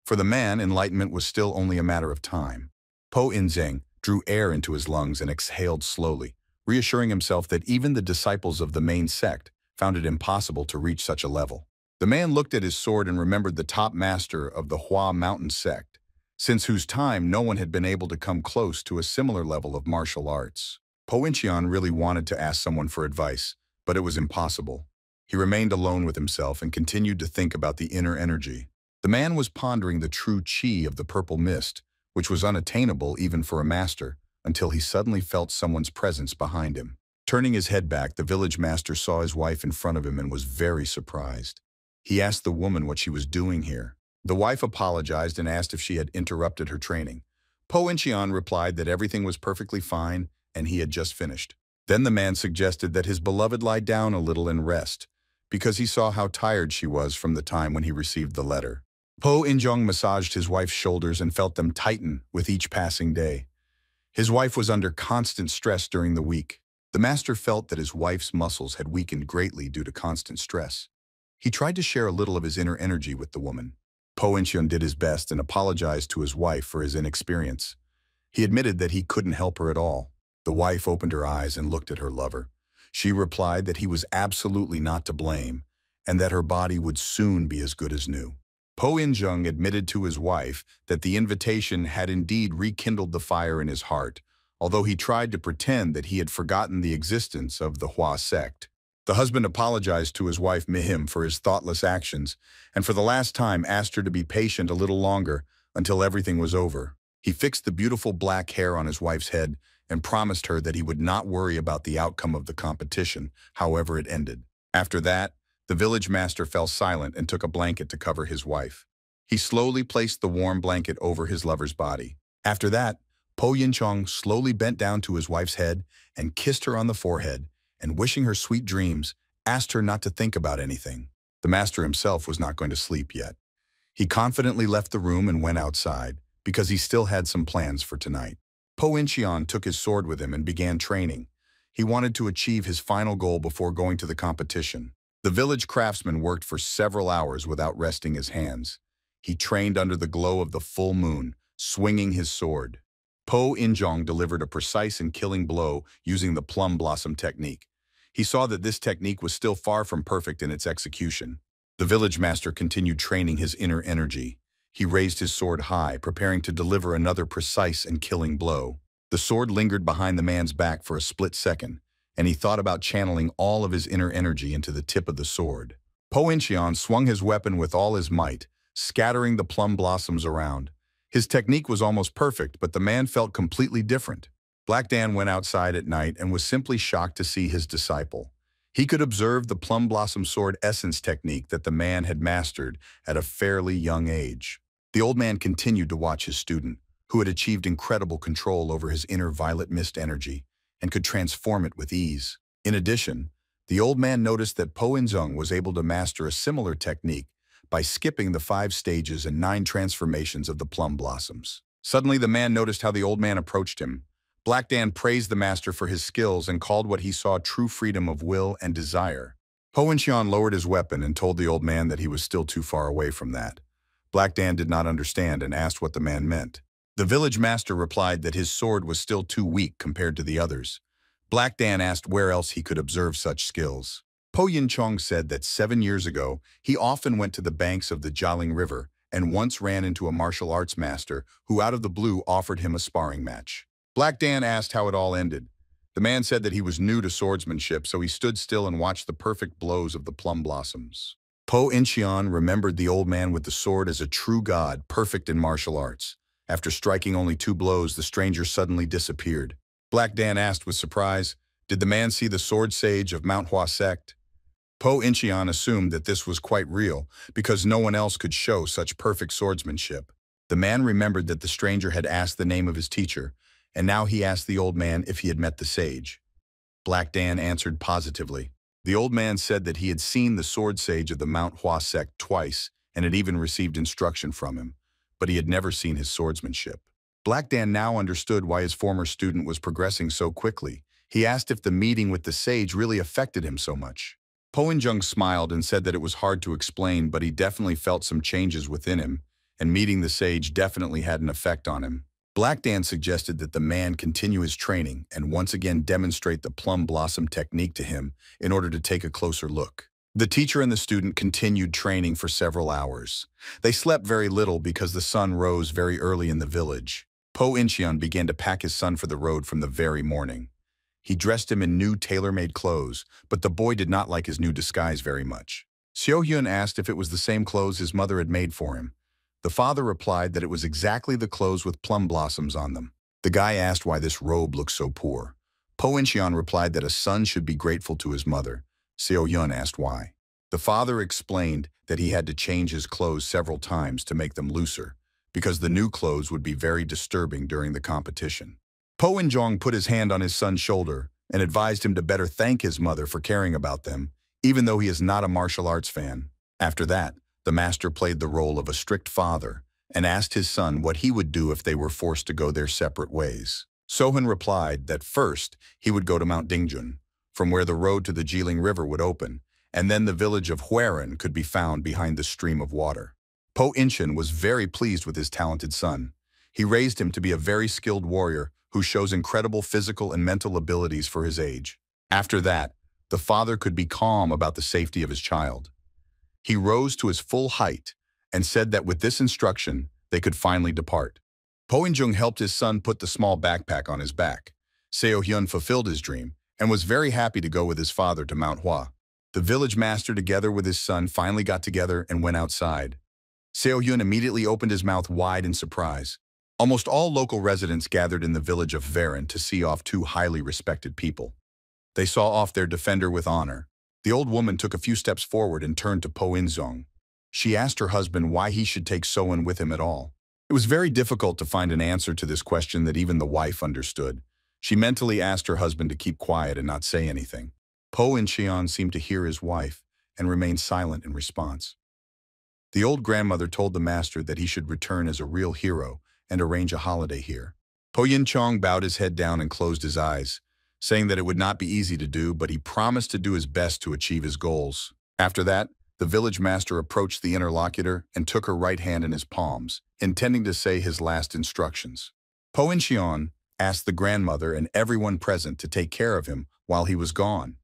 For the man, enlightenment was still only a matter of time. Po Inzheng drew air into his lungs and exhaled slowly, reassuring himself that even the disciples of the main sect found it impossible to reach such a level. The man looked at his sword and remembered the top master of the Hua Mountain sect, since whose time no one had been able to come close to a similar level of martial arts. Po Incheon really wanted to ask someone for advice, but it was impossible. He remained alone with himself and continued to think about the inner energy. The man was pondering the true chi of the purple mist, which was unattainable even for a master, until he suddenly felt someone's presence behind him. Turning his head back, the village master saw his wife in front of him and was very surprised. He asked the woman what she was doing here. The wife apologized and asked if she had interrupted her training. Po Incheon replied that everything was perfectly fine and he had just finished. Then the man suggested that his beloved lie down a little and rest, because he saw how tired she was from the time when he received the letter. Po Injong massaged his wife's shoulders and felt them tighten with each passing day. His wife was under constant stress during the week. The master felt that his wife's muscles had weakened greatly due to constant stress. He tried to share a little of his inner energy with the woman. Po Incheon did his best and apologized to his wife for his inexperience. He admitted that he couldn't help her at all. The wife opened her eyes and looked at her lover. She replied that he was absolutely not to blame and that her body would soon be as good as new. Po Injung admitted to his wife that the invitation had indeed rekindled the fire in his heart, although he tried to pretend that he had forgotten the existence of the Hua sect. The husband apologized to his wife Mihim for his thoughtless actions, and for the last time asked her to be patient a little longer until everything was over. He fixed the beautiful black hair on his wife's head and promised her that he would not worry about the outcome of the competition, however it ended. After that, the village master fell silent and took a blanket to cover his wife. He slowly placed the warm blanket over his lover's body. After that, Po Yinchong slowly bent down to his wife's head and kissed her on the forehead, and wishing her sweet dreams, asked her not to think about anything. The master himself was not going to sleep yet. He confidently left the room and went outside, because he still had some plans for tonight. Po Incheon took his sword with him and began training. He wanted to achieve his final goal before going to the competition. The village craftsman worked for several hours without resting his hands. He trained under the glow of the full moon, swinging his sword. Po Injong delivered a precise and killing blow using the plum blossom technique. He saw that this technique was still far from perfect in its execution. The village master continued training his inner energy. He raised his sword high, preparing to deliver another precise and killing blow. The sword lingered behind the man's back for a split second, and he thought about channeling all of his inner energy into the tip of the sword. Po Incheon swung his weapon with all his might, scattering the plum blossoms around. His technique was almost perfect, but the man felt completely different. Black Dan went outside at night and was simply shocked to see his disciple. He could observe the plum blossom sword essence technique that the man had mastered at a fairly young age. The old man continued to watch his student, who had achieved incredible control over his inner violet mist energy and could transform it with ease. In addition, the old man noticed that Po Inzung was able to master a similar technique by skipping the 5 stages and 9 transformations of the plum blossoms. Suddenly, the man noticed how the old man approached him. Black Dan praised the master for his skills and called what he saw true freedom of will and desire. Po Incheon lowered his weapon and told the old man that he was still too far away from that. Black Dan did not understand and asked what the man meant. The village master replied that his sword was still too weak compared to the others. Black Dan asked where else he could observe such skills. Po Yinchong said that 7 years ago, he often went to the banks of the Jialing River and once ran into a martial arts master who out of the blue offered him a sparring match. Black Dan asked how it all ended. The man said that he was new to swordsmanship, so he stood still and watched the perfect blows of the plum blossoms. Po Incheon remembered the old man with the sword as a true god, perfect in martial arts. After striking only 2 blows, the stranger suddenly disappeared. Black Dan asked with surprise, "Did the man see the sword sage of Mount Hua sect?" Po Incheon assumed that this was quite real because no one else could show such perfect swordsmanship. The man remembered that the stranger had asked the name of his teacher, and now he asked the old man if he had met the sage. Black Dan answered positively. The old man said that he had seen the sword sage of the Manhwa sect twice and had even received instruction from him, but he had never seen his swordsmanship. Black Dan now understood why his former student was progressing so quickly. He asked if the meeting with the sage really affected him so much. Po In-jung smiled and said that it was hard to explain, but he definitely felt some changes within him, and meeting the sage definitely had an effect on him. Black Dan suggested that the man continue his training and once again demonstrate the plum blossom technique to him in order to take a closer look. The teacher and the student continued training for several hours. They slept very little because the sun rose very early in the village. Po In-cheon began to pack his son for the road from the very morning. He dressed him in new tailor-made clothes, but the boy did not like his new disguise very much. Seo-hyun asked if it was the same clothes his mother had made for him. The father replied that it was exactly the clothes with plum blossoms on them. The guy asked why this robe looked so poor. Po In-cheon replied that a son should be grateful to his mother. Seo-hyun asked why. The father explained that he had to change his clothes several times to make them looser, because the new clothes would be very disturbing during the competition. Po In-jong put his hand on his son's shoulder and advised him to better thank his mother for caring about them, even though he is not a martial arts fan. After that, the master played the role of a strict father and asked his son what he would do if they were forced to go their separate ways. Sohun replied that first he would go to Mount Dingjun, from where the road to the Jiling River would open, and then the village of Hwaerin could be found behind the stream of water. Po In-cheon was very pleased with his talented son. He raised him to be a very skilled warrior who shows incredible physical and mental abilities for his age. After that, the father could be calm about the safety of his child. He rose to his full height and said that with this instruction, they could finally depart. Po In-jung helped his son put the small backpack on his back. Seo-hyun fulfilled his dream and was very happy to go with his father to Mount Hwa. The village master together with his son finally got together and went outside. Seo-hyun immediately opened his mouth wide in surprise. Almost all local residents gathered in the village of Hwaerin to see off two highly respected people. They saw off their defender with honor. The old woman took a few steps forward and turned to Po In-jong. She asked her husband why he should take Sohun with him at all. It was very difficult to find an answer to this question that even the wife understood. She mentally asked her husband to keep quiet and not say anything. Po In-cheon seemed to hear his wife and remained silent in response. The old grandmother told the master that he should return as a real hero and arrange a holiday here. Po In-chong bowed his head down and closed his eyes, saying that it would not be easy to do, but he promised to do his best to achieve his goals. After that, the village master approached the interlocutor and took her right hand in his palms, intending to say his last instructions. Po In-cheon asked the grandmother and everyone present to take care of him while he was gone.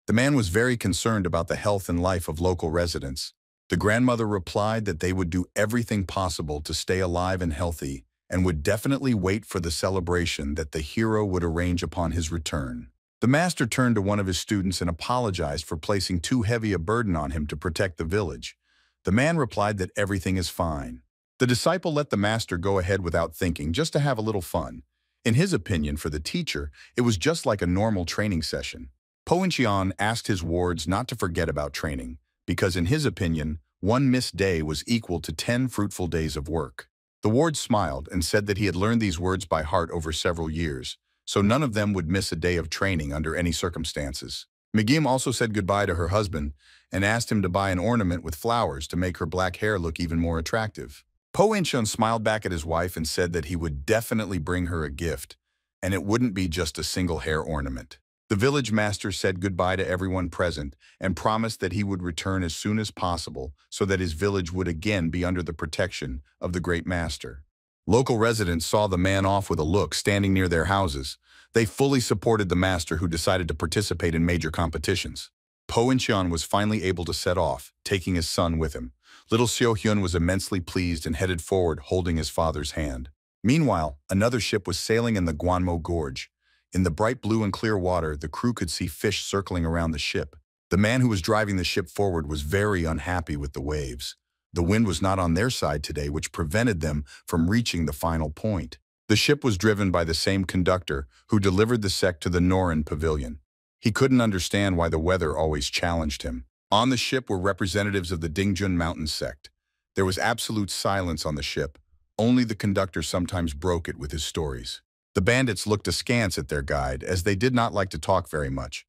The man was very concerned about the health and life of local residents. The grandmother replied that they would do everything possible to stay alive and healthy and would definitely wait for the celebration that the hero would arrange upon his return. The master turned to one of his students and apologized for placing too heavy a burden on him to protect the village. The man replied that everything is fine. The disciple let the master go ahead without thinking, just to have a little fun. In his opinion, for the teacher, it was just like a normal training session. Po In-cheon asked his wards not to forget about training, because in his opinion, one missed day was equal to 10 fruitful days of work. The ward smiled and said that he had learned these words by heart over several years, so none of them would miss a day of training under any circumstances. McGim also said goodbye to her husband and asked him to buy an ornament with flowers to make her black hair look even more attractive. Po In-cheon smiled back at his wife and said that he would definitely bring her a gift, and it wouldn't be just a single hair ornament. The village master said goodbye to everyone present and promised that he would return as soon as possible so that his village would again be under the protection of the great master. Local residents saw the man off with a look standing near their houses. They fully supported the master who decided to participate in major competitions. Po In-cheon was finally able to set off, taking his son with him. Little Seo-hyun was immensely pleased and headed forward holding his father's hand. Meanwhile, another ship was sailing in the Gwanmo Gorge. In the bright blue and clear water, the crew could see fish circling around the ship. The man who was driving the ship forward was very unhappy with the waves. The wind was not on their side today, which prevented them from reaching the final point. The ship was driven by the same conductor who delivered the sect to the Norin pavilion. He couldn't understand why the weather always challenged him. On the ship were representatives of the Dingjun Mountain sect. There was absolute silence on the ship. Only the conductor sometimes broke it with his stories. The bandits looked askance at their guide, as they did not like to talk very much.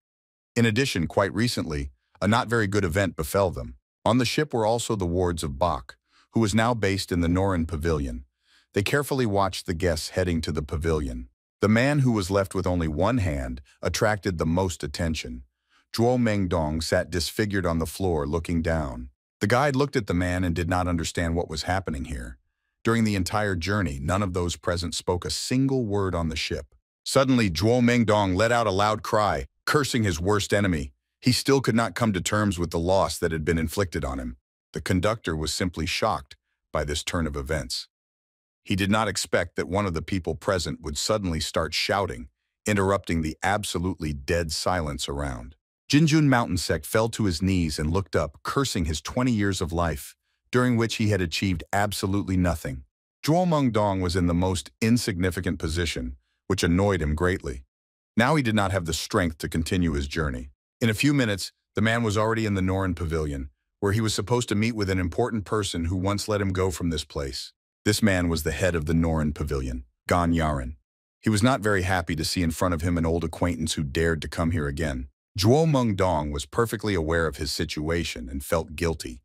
In addition, quite recently, a not very good event befell them. On the ship were also the wards of Bach, who was now based in the Norin Pavilion. They carefully watched the guests heading to the pavilion. The man who was left with only one hand attracted the most attention. Zhuo Mengdong sat disfigured on the floor, looking down. The guide looked at the man and did not understand what was happening here. During the entire journey, none of those present spoke a single word on the ship. Suddenly, Zhuo Mengdong let out a loud cry, cursing his worst enemy. He still could not come to terms with the loss that had been inflicted on him. The conductor was simply shocked by this turn of events. He did not expect that one of the people present would suddenly start shouting, interrupting the absolutely dead silence around. Jinjun Mountain Sect fell to his knees and looked up, cursing his 20 years of life, during which he had achieved absolutely nothing. Zhuo Mengdong was in the most insignificant position, which annoyed him greatly. Now he did not have the strength to continue his journey. In a few minutes, the man was already in the Norin Pavilion, where he was supposed to meet with an important person who once let him go from this place. This man was the head of the Norin Pavilion, Gan Yaren. He was not very happy to see in front of him an old acquaintance who dared to come here again. Zhuo Mengdong was perfectly aware of his situation and felt guilty.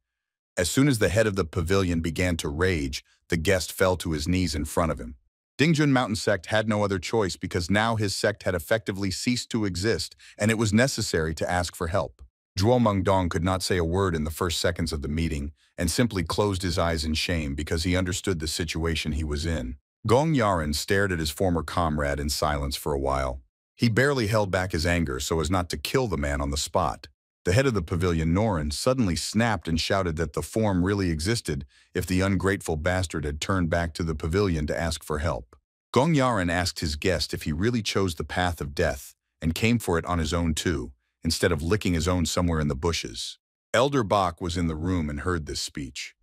As soon as the head of the pavilion began to rage, the guest fell to his knees in front of him. Dingjun Mountain Sect had no other choice because now his sect had effectively ceased to exist, and it was necessary to ask for help. Zhuo Mengdong could not say a word in the first seconds of the meeting and simply closed his eyes in shame because he understood the situation he was in. Gong Yaren stared at his former comrade in silence for a while. He barely held back his anger so as not to kill the man on the spot. The head of the pavilion, Norin, suddenly snapped and shouted that the form really existed if the ungrateful bastard had turned back to the pavilion to ask for help. Gong Yaren asked his guest if he really chose the path of death and came for it on his own too, instead of licking his own somewhere in the bushes. Elder Bach was in the room and heard this speech.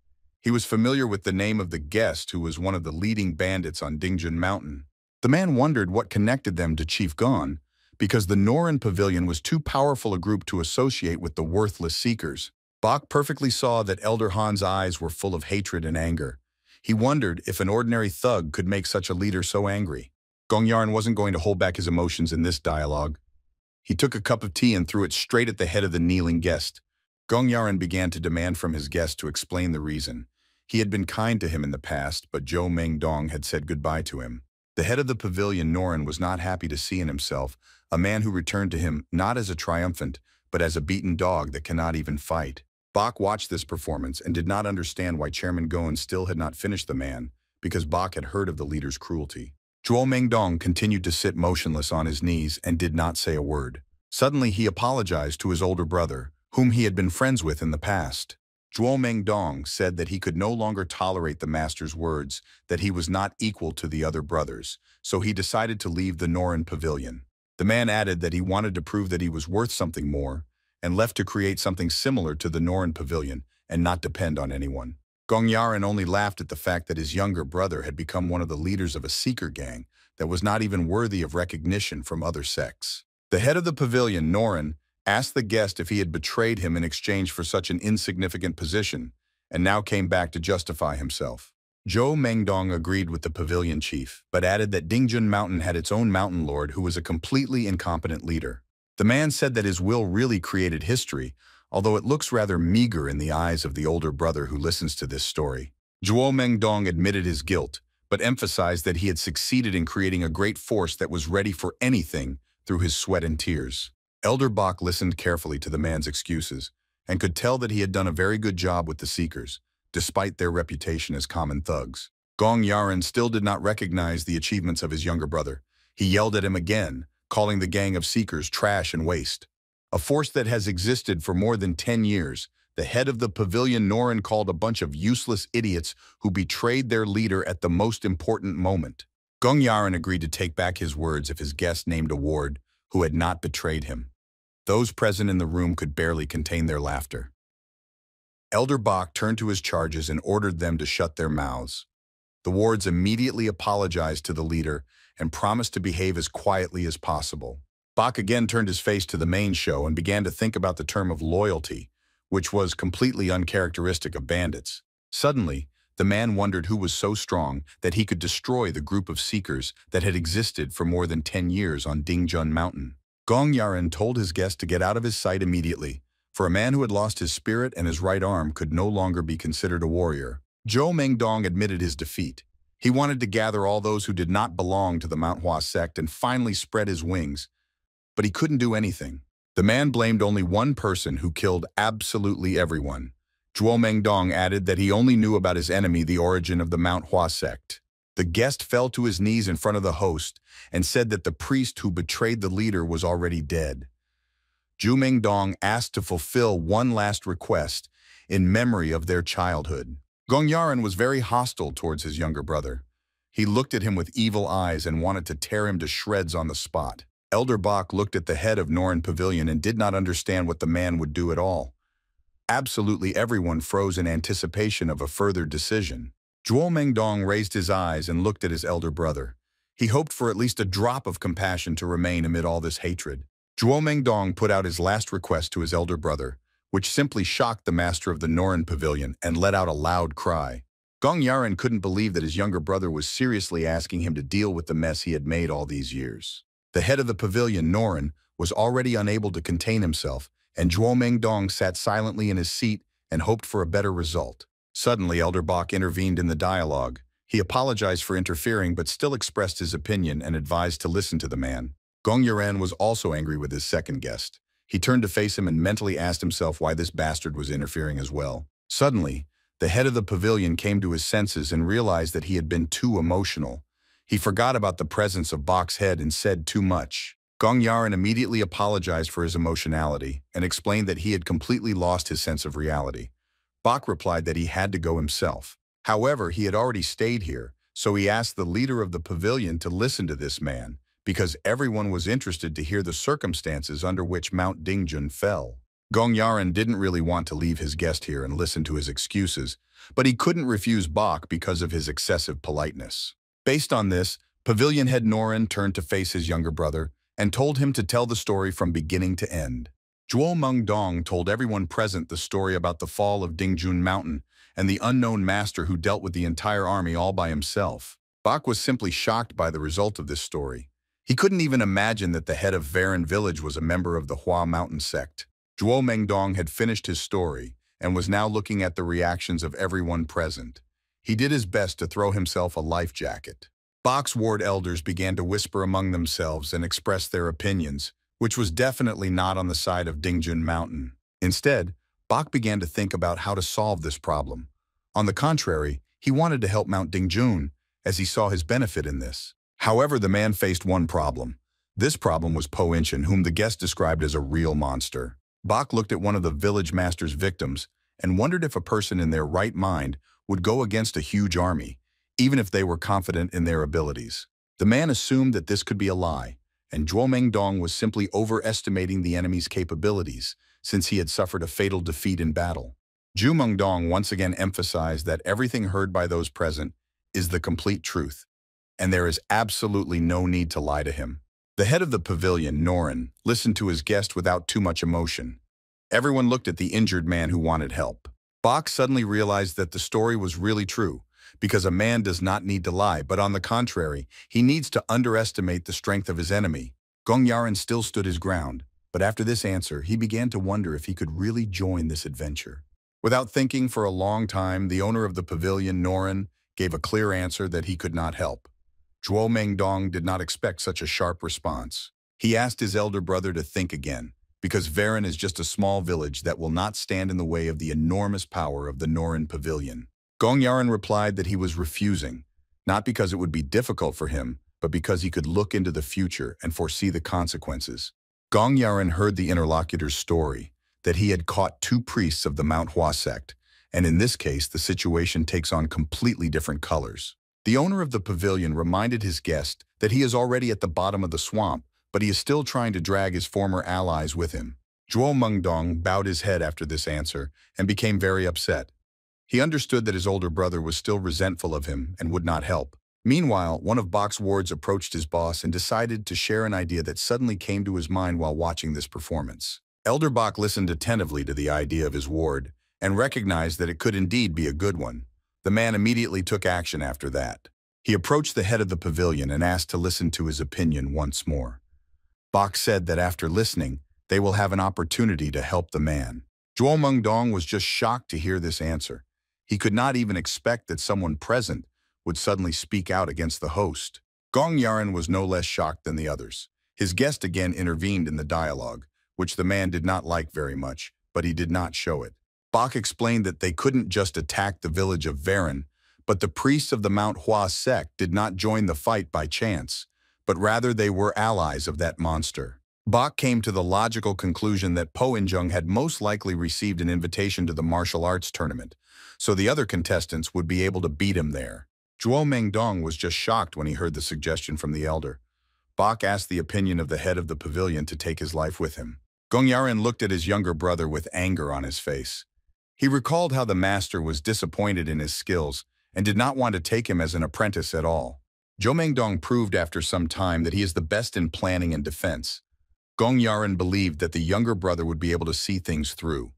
He was familiar with the name of the guest who was one of the leading bandits on Dingjun Mountain. The man wondered what connected them to Chief Gon, because the Norin Pavilion was too powerful a group to associate with the worthless seekers. Bach perfectly saw that Elder Han's eyes were full of hatred and anger. He wondered if an ordinary thug could make such a leader so angry. Gong Yarn wasn't going to hold back his emotions in this dialogue. He took a cup of tea and threw it straight at the head of the kneeling guest. Gong Yarn began to demand from his guest to explain the reason. He had been kind to him in the past, but Zhou Mengdong had said goodbye to him. The head of the pavilion, Norin, was not happy to see in himself a man who returned to him not as a triumphant, but as a beaten dog that cannot even fight. Bach watched this performance and did not understand why Chairman Gon still had not finished the man, because Bach had heard of the leader's cruelty. Zhuo Mengdong continued to sit motionless on his knees and did not say a word. Suddenly he apologized to his older brother, whom he had been friends with in the past. Zhuo Mengdong said that he could no longer tolerate the master's words, that he was not equal to the other brothers, so he decided to leave the Norin Pavilion. The man added that he wanted to prove that he was worth something more, and left to create something similar to the Norin Pavilion and not depend on anyone. Gong Yaren only laughed at the fact that his younger brother had become one of the leaders of a seeker gang that was not even worthy of recognition from other sects. The head of the pavilion, Norin, asked the guest if he had betrayed him in exchange for such an insignificant position, and now came back to justify himself. Zhou Mengdong agreed with the pavilion chief, but added that Dingjun Mountain had its own mountain lord who was a completely incompetent leader. The man said that his will really created history, although it looks rather meager in the eyes of the older brother who listens to this story. Zhuo Mengdong admitted his guilt, but emphasized that he had succeeded in creating a great force that was ready for anything through his sweat and tears. Elder Bach listened carefully to the man's excuses, and could tell that he had done a very good job with the Seekers, despite their reputation as common thugs. Gong Yaren still did not recognize the achievements of his younger brother. He yelled at him again, calling the gang of Seekers trash and waste. A force that has existed for more than 10 years, the head of the pavilion, Norin, called a bunch of useless idiots who betrayed their leader at the most important moment. Gong Yaren agreed to take back his words if his guest named a ward who had not betrayed him. Those present in the room could barely contain their laughter. Elder Bach turned to his charges and ordered them to shut their mouths. The wards immediately apologized to the leader and promised to behave as quietly as possible. Bach again turned his face to the main show and began to think about the term of loyalty, which was completely uncharacteristic of bandits. Suddenly, the man wondered who was so strong that he could destroy the group of seekers that had existed for more than 10 years on Dingjun Mountain. Gong Yaran told his guest to get out of his sight immediately, for a man who had lost his spirit and his right arm could no longer be considered a warrior. Zhou Mengdong admitted his defeat. He wanted to gather all those who did not belong to the Manhwa sect and finally spread his wings, but he couldn't do anything. The man blamed only one person who killed absolutely everyone. Zhuo Mengdong added that he only knew about his enemy, the origin of the Mount Hua sect. The guest fell to his knees in front of the host and said that the priest who betrayed the leader was already dead. Zhu Mengdong asked to fulfill one last request in memory of their childhood. Gong Yaran was very hostile towards his younger brother. He looked at him with evil eyes and wanted to tear him to shreds on the spot. Elder Bach looked at the head of Noren Pavilion and did not understand what the man would do at all. Absolutely everyone froze in anticipation of a further decision. Zhuo Mengdong raised his eyes and looked at his elder brother. He hoped for at least a drop of compassion to remain amid all this hatred. Zhuo Mengdong put out his last request to his elder brother, which simply shocked the master of the Noren Pavilion and let out a loud cry. Gong Yaran couldn't believe that his younger brother was seriously asking him to deal with the mess he had made all these years. The head of the pavilion, Noren, was already unable to contain himself, and Zhuo Mengdong sat silently in his seat and hoped for a better result. Suddenly, Elder Bach intervened in the dialogue. He apologized for interfering but still expressed his opinion and advised to listen to the man. Gong Yaran was also angry with his second guest. He turned to face him and mentally asked himself why this bastard was interfering as well. Suddenly, the head of the pavilion came to his senses and realized that he had been too emotional. He forgot about the presence of Bach's head and said too much. Gong Yaran immediately apologized for his emotionality and explained that he had completely lost his sense of reality. Bach replied that he had to go himself. However, he had already stayed here, so he asked the leader of the pavilion to listen to this man, because everyone was interested to hear the circumstances under which Mount Dingjun fell. Gong Yaran didn't really want to leave his guest here and listen to his excuses, but he couldn't refuse Bach because of his excessive politeness. Based on this, Pavilion head Noren turned to face his younger brother and told him to tell the story from beginning to end. Zhuo Mengdong told everyone present the story about the fall of Dingjun Mountain and the unknown master who dealt with the entire army all by himself. Bach was simply shocked by the result of this story. He couldn't even imagine that the head of Varen village was a member of the Hua Mountain sect. Zhuo Mengdong had finished his story and was now looking at the reactions of everyone present. He did his best to throw himself a life jacket. Bach's ward elders began to whisper among themselves and express their opinions, which was definitely not on the side of Dingjun Mountain. Instead, Bach began to think about how to solve this problem. On the contrary, he wanted to help Mount Dingjun, as he saw his benefit in this. However, the man faced one problem. This problem was Po Inchin, whom the guest described as a real monster. Bach looked at one of the village master's victims and wondered if a person in their right mind would go against a huge army, even if they were confident in their abilities. The man assumed that this could be a lie, and Zhuo Mengdong was simply overestimating the enemy's capabilities, since he had suffered a fatal defeat in battle. Zhu Mengdong once again emphasized that everything heard by those present is the complete truth, and there is absolutely no need to lie to him. The head of the pavilion, Noren, listened to his guest without too much emotion. Everyone looked at the injured man who wanted help. Bach suddenly realized that the story was really true, because a man does not need to lie, but on the contrary, he needs to underestimate the strength of his enemy. Gong Yaran still stood his ground, but after this answer, he began to wonder if he could really join this adventure. Without thinking for a long time, the owner of the pavilion, Noren, gave a clear answer that he could not help. Zhuo Mengdong did not expect such a sharp response. He asked his elder brother to think again, because Varen is just a small village that will not stand in the way of the enormous power of the Noren pavilion. Gong Yaran replied that he was refusing, not because it would be difficult for him, but because he could look into the future and foresee the consequences. Gong Yaran heard the interlocutor's story, that he had caught 2 priests of the Mount Hua sect, and in this case the situation takes on completely different colors. The owner of the pavilion reminded his guest that he is already at the bottom of the swamp, but he is still trying to drag his former allies with him. Zhuo Mengdong bowed his head after this answer and became very upset. He understood that his older brother was still resentful of him and would not help. Meanwhile, one of Bach's wards approached his boss and decided to share an idea that suddenly came to his mind while watching this performance. Elder Bach listened attentively to the idea of his ward and recognized that it could indeed be a good one. The man immediately took action after that. He approached the head of the pavilion and asked to listen to his opinion once more. Bach said that after listening, they will have an opportunity to help the man. Zhuo Mengdong was just shocked to hear this answer. He could not even expect that someone present would suddenly speak out against the host. Gong Yaran was no less shocked than the others. His guest again intervened in the dialogue, which the man did not like very much, but he did not show it. Bach explained that they couldn't just attack the village of Varen, but the priests of the Mount Hua sect did not join the fight by chance, but rather they were allies of that monster. Bach came to the logical conclusion that Po Injung had most likely received an invitation to the martial arts tournament, so the other contestants would be able to beat him there. Zhuo Mengdong was just shocked when he heard the suggestion from the elder. Bach asked the opinion of the head of the pavilion to take his life with him. Gong Yaran looked at his younger brother with anger on his face. He recalled how the master was disappointed in his skills and did not want to take him as an apprentice at all. Zhou Mengdong proved after some time that he is the best in planning and defense. Gong Yaran believed that the younger brother would be able to see things through.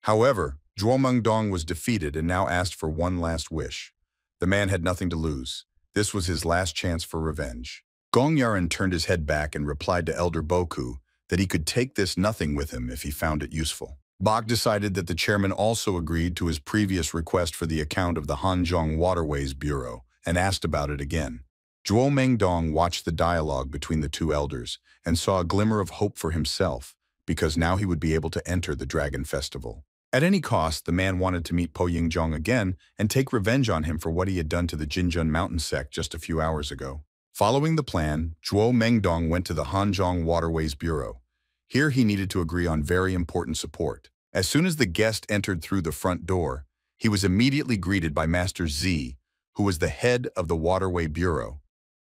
However, Zhuo Mengdong was defeated and now asked for one last wish. The man had nothing to lose. This was his last chance for revenge. Gong Yaran turned his head back and replied to Elder Boku that he could take this nothing with him if he found it useful. Bach decided that the chairman also agreed to his previous request for the account of the Hanzhong Waterways Bureau and asked about it again. Zhuo Mengdong watched the dialogue between the two elders and saw a glimmer of hope for himself because now he would be able to enter the Dragon Festival. At any cost, the man wanted to meet Po Yingjong again and take revenge on him for what he had done to the Jinjun Mountain sect just a few hours ago. Following the plan, Zhuo Mengdong went to the Hanzhong Waterways Bureau. Here he needed to agree on very important support. As soon as the guest entered through the front door, he was immediately greeted by Master Z, who was the head of the Waterway Bureau.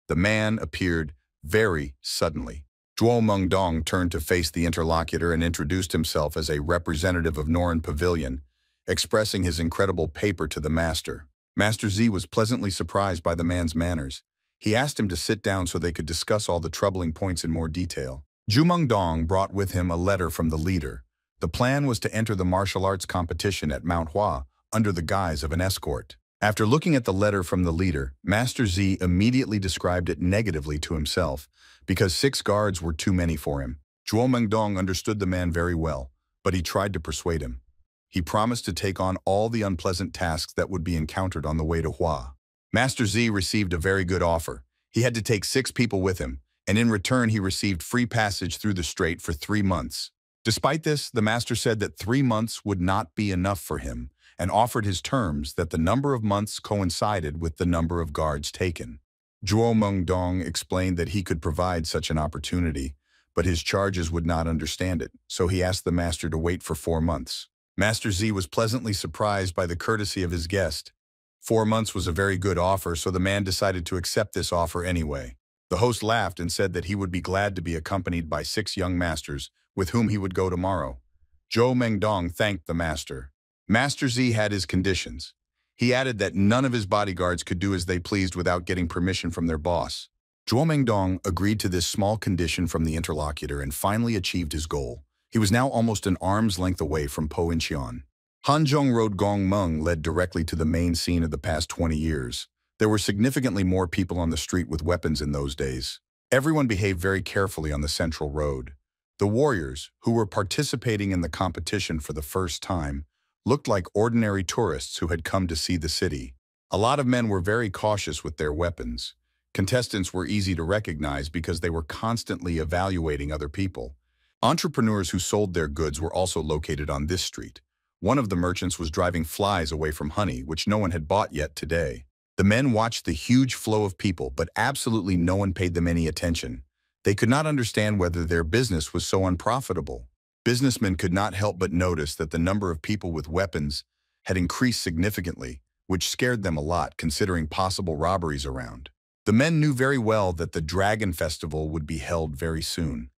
The man appeared very suddenly. Zhuo Mengdong turned to face the interlocutor and introduced himself as a representative of Norin Pavilion, expressing his incredible paper to the master. Master Z was pleasantly surprised by the man's manners. He asked him to sit down so they could discuss all the troubling points in more detail. Zhu Mengdong brought with him a letter from the leader. The plan was to enter the martial arts competition at Mount Hua under the guise of an escort. After looking at the letter from the leader, Master Z immediately described it negatively to himself because 6 guards were too many for him. Zhuo Mengdong understood the man very well, but he tried to persuade him. He promised to take on all the unpleasant tasks that would be encountered on the way to Hua. Master Z received a very good offer. He had to take 6 people with him, and in return he received free passage through the strait for 3 months. Despite this, the master said that 3 months would not be enough for him and offered his terms that the number of months coincided with the number of guards taken. Zhuo Mengdong explained that he could provide such an opportunity, but his charges would not understand it, so he asked the master to wait for 4 months. Master Z was pleasantly surprised by the courtesy of his guest. 4 months was a very good offer, so the man decided to accept this offer anyway. The host laughed and said that he would be glad to be accompanied by 6 young masters with whom he would go tomorrow. Zhou Mengdong thanked the master. Master Z had his conditions. He added that none of his bodyguards could do as they pleased without getting permission from their boss. Zhuo Mengdong agreed to this small condition from the interlocutor and finally achieved his goal. He was now almost an arm's length away from Po Incheon. Hanzhong Road Gongmeng led directly to the main scene of the past 20 years. There were significantly more people on the street with weapons in those days. Everyone behaved very carefully on the central road. The warriors, who were participating in the competition for the first time, looked like ordinary tourists who had come to see the city. A lot of men were very cautious with their weapons. Contestants were easy to recognize because they were constantly evaluating other people. Entrepreneurs who sold their goods were also located on this street. One of the merchants was driving flies away from honey, which no one had bought yet today. The men watched the huge flow of people, but absolutely no one paid them any attention. They could not understand whether their business was so unprofitable. Businessmen could not help but notice that the number of people with weapons had increased significantly, which scared them a lot considering possible robberies around. The men knew very well that the Dragon Festival would be held very soon.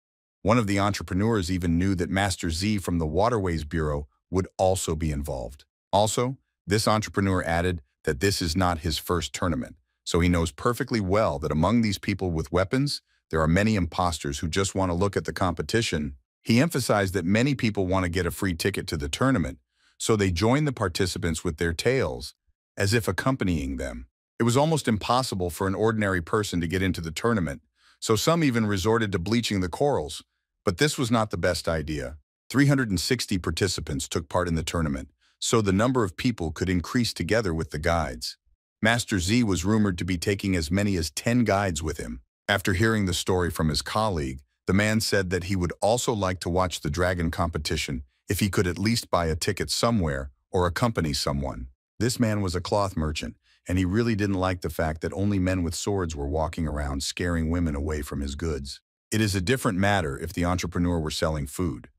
One of the entrepreneurs even knew that Master Z from the Waterways Bureau would also be involved. Also, this entrepreneur added that this is not his first tournament, so he knows perfectly well that among these people with weapons, there are many imposters who just want to look at the competition. He emphasized that many people want to get a free ticket to the tournament, so they join the participants with their tails, as if accompanying them. It was almost impossible for an ordinary person to get into the tournament, so some even resorted to bleaching the corals. But this was not the best idea. 360 participants took part in the tournament, so the number of people could increase together with the guides. Master Z was rumored to be taking as many as 10 guides with him. After hearing the story from his colleague, the man said that he would also like to watch the dragon competition if he could at least buy a ticket somewhere or accompany someone. This man was a cloth merchant, and he really didn't like the fact that only men with swords were walking around scaring women away from his goods. It is a different matter if the entrepreneur were selling food.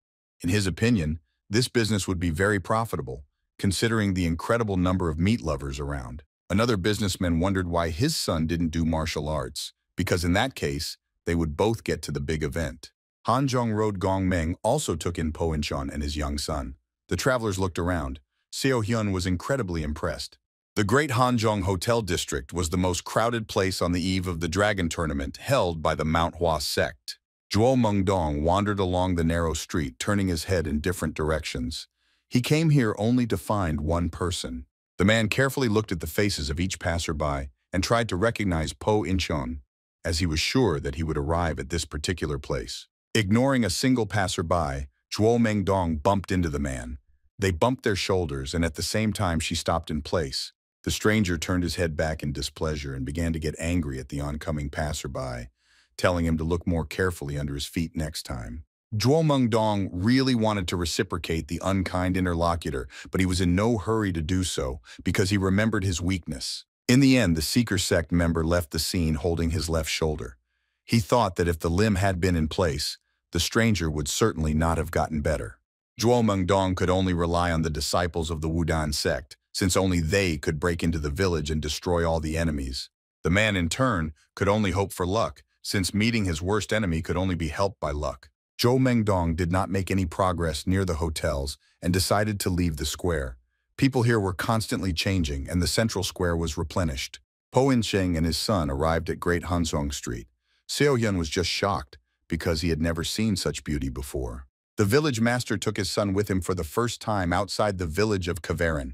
In his opinion, this business would be very profitable, considering the incredible number of meat lovers around. Another businessman wondered why his son didn't do martial arts, because in that case, they would both get to the big event. Hanzhong Road Gong Meng also took in Po In-cheon and his young son. The travelers looked around. Seo Hyun was incredibly impressed. The Great Hanzhong Hotel District was the most crowded place on the eve of the Dragon Tournament held by the Manhwa sect. Zhuo Mengdong wandered along the narrow street, turning his head in different directions. He came here only to find one person. The man carefully looked at the faces of each passerby and tried to recognize Po In-cheon, as he was sure that he would arrive at this particular place. Ignoring a single passerby, Zhuo Mengdong bumped into the man. They bumped their shoulders, and at the same time she stopped in place. The stranger turned his head back in displeasure and began to get angry at the oncoming passerby, telling him to look more carefully under his feet next time. Zhuo Mengdong really wanted to reciprocate the unkind interlocutor, but he was in no hurry to do so because he remembered his weakness. In the end, the Seeker sect member left the scene holding his left shoulder. He thought that if the limb had been in place, the stranger would certainly not have gotten better. Zhuo Mengdong could only rely on the disciples of the Wudan sect, since only they could break into the village and destroy all the enemies. The man, in turn, could only hope for luck, since meeting his worst enemy could only be helped by luck. Zhuo Mengdong did not make any progress near the hotels and decided to leave the square. People here were constantly changing, and the central square was replenished. Po In-cheon and his son arrived at Great Hanzhong Street. Seo Hyun was just shocked, because he had never seen such beauty before. The village master took his son with him for the first time outside the village of Kavarin.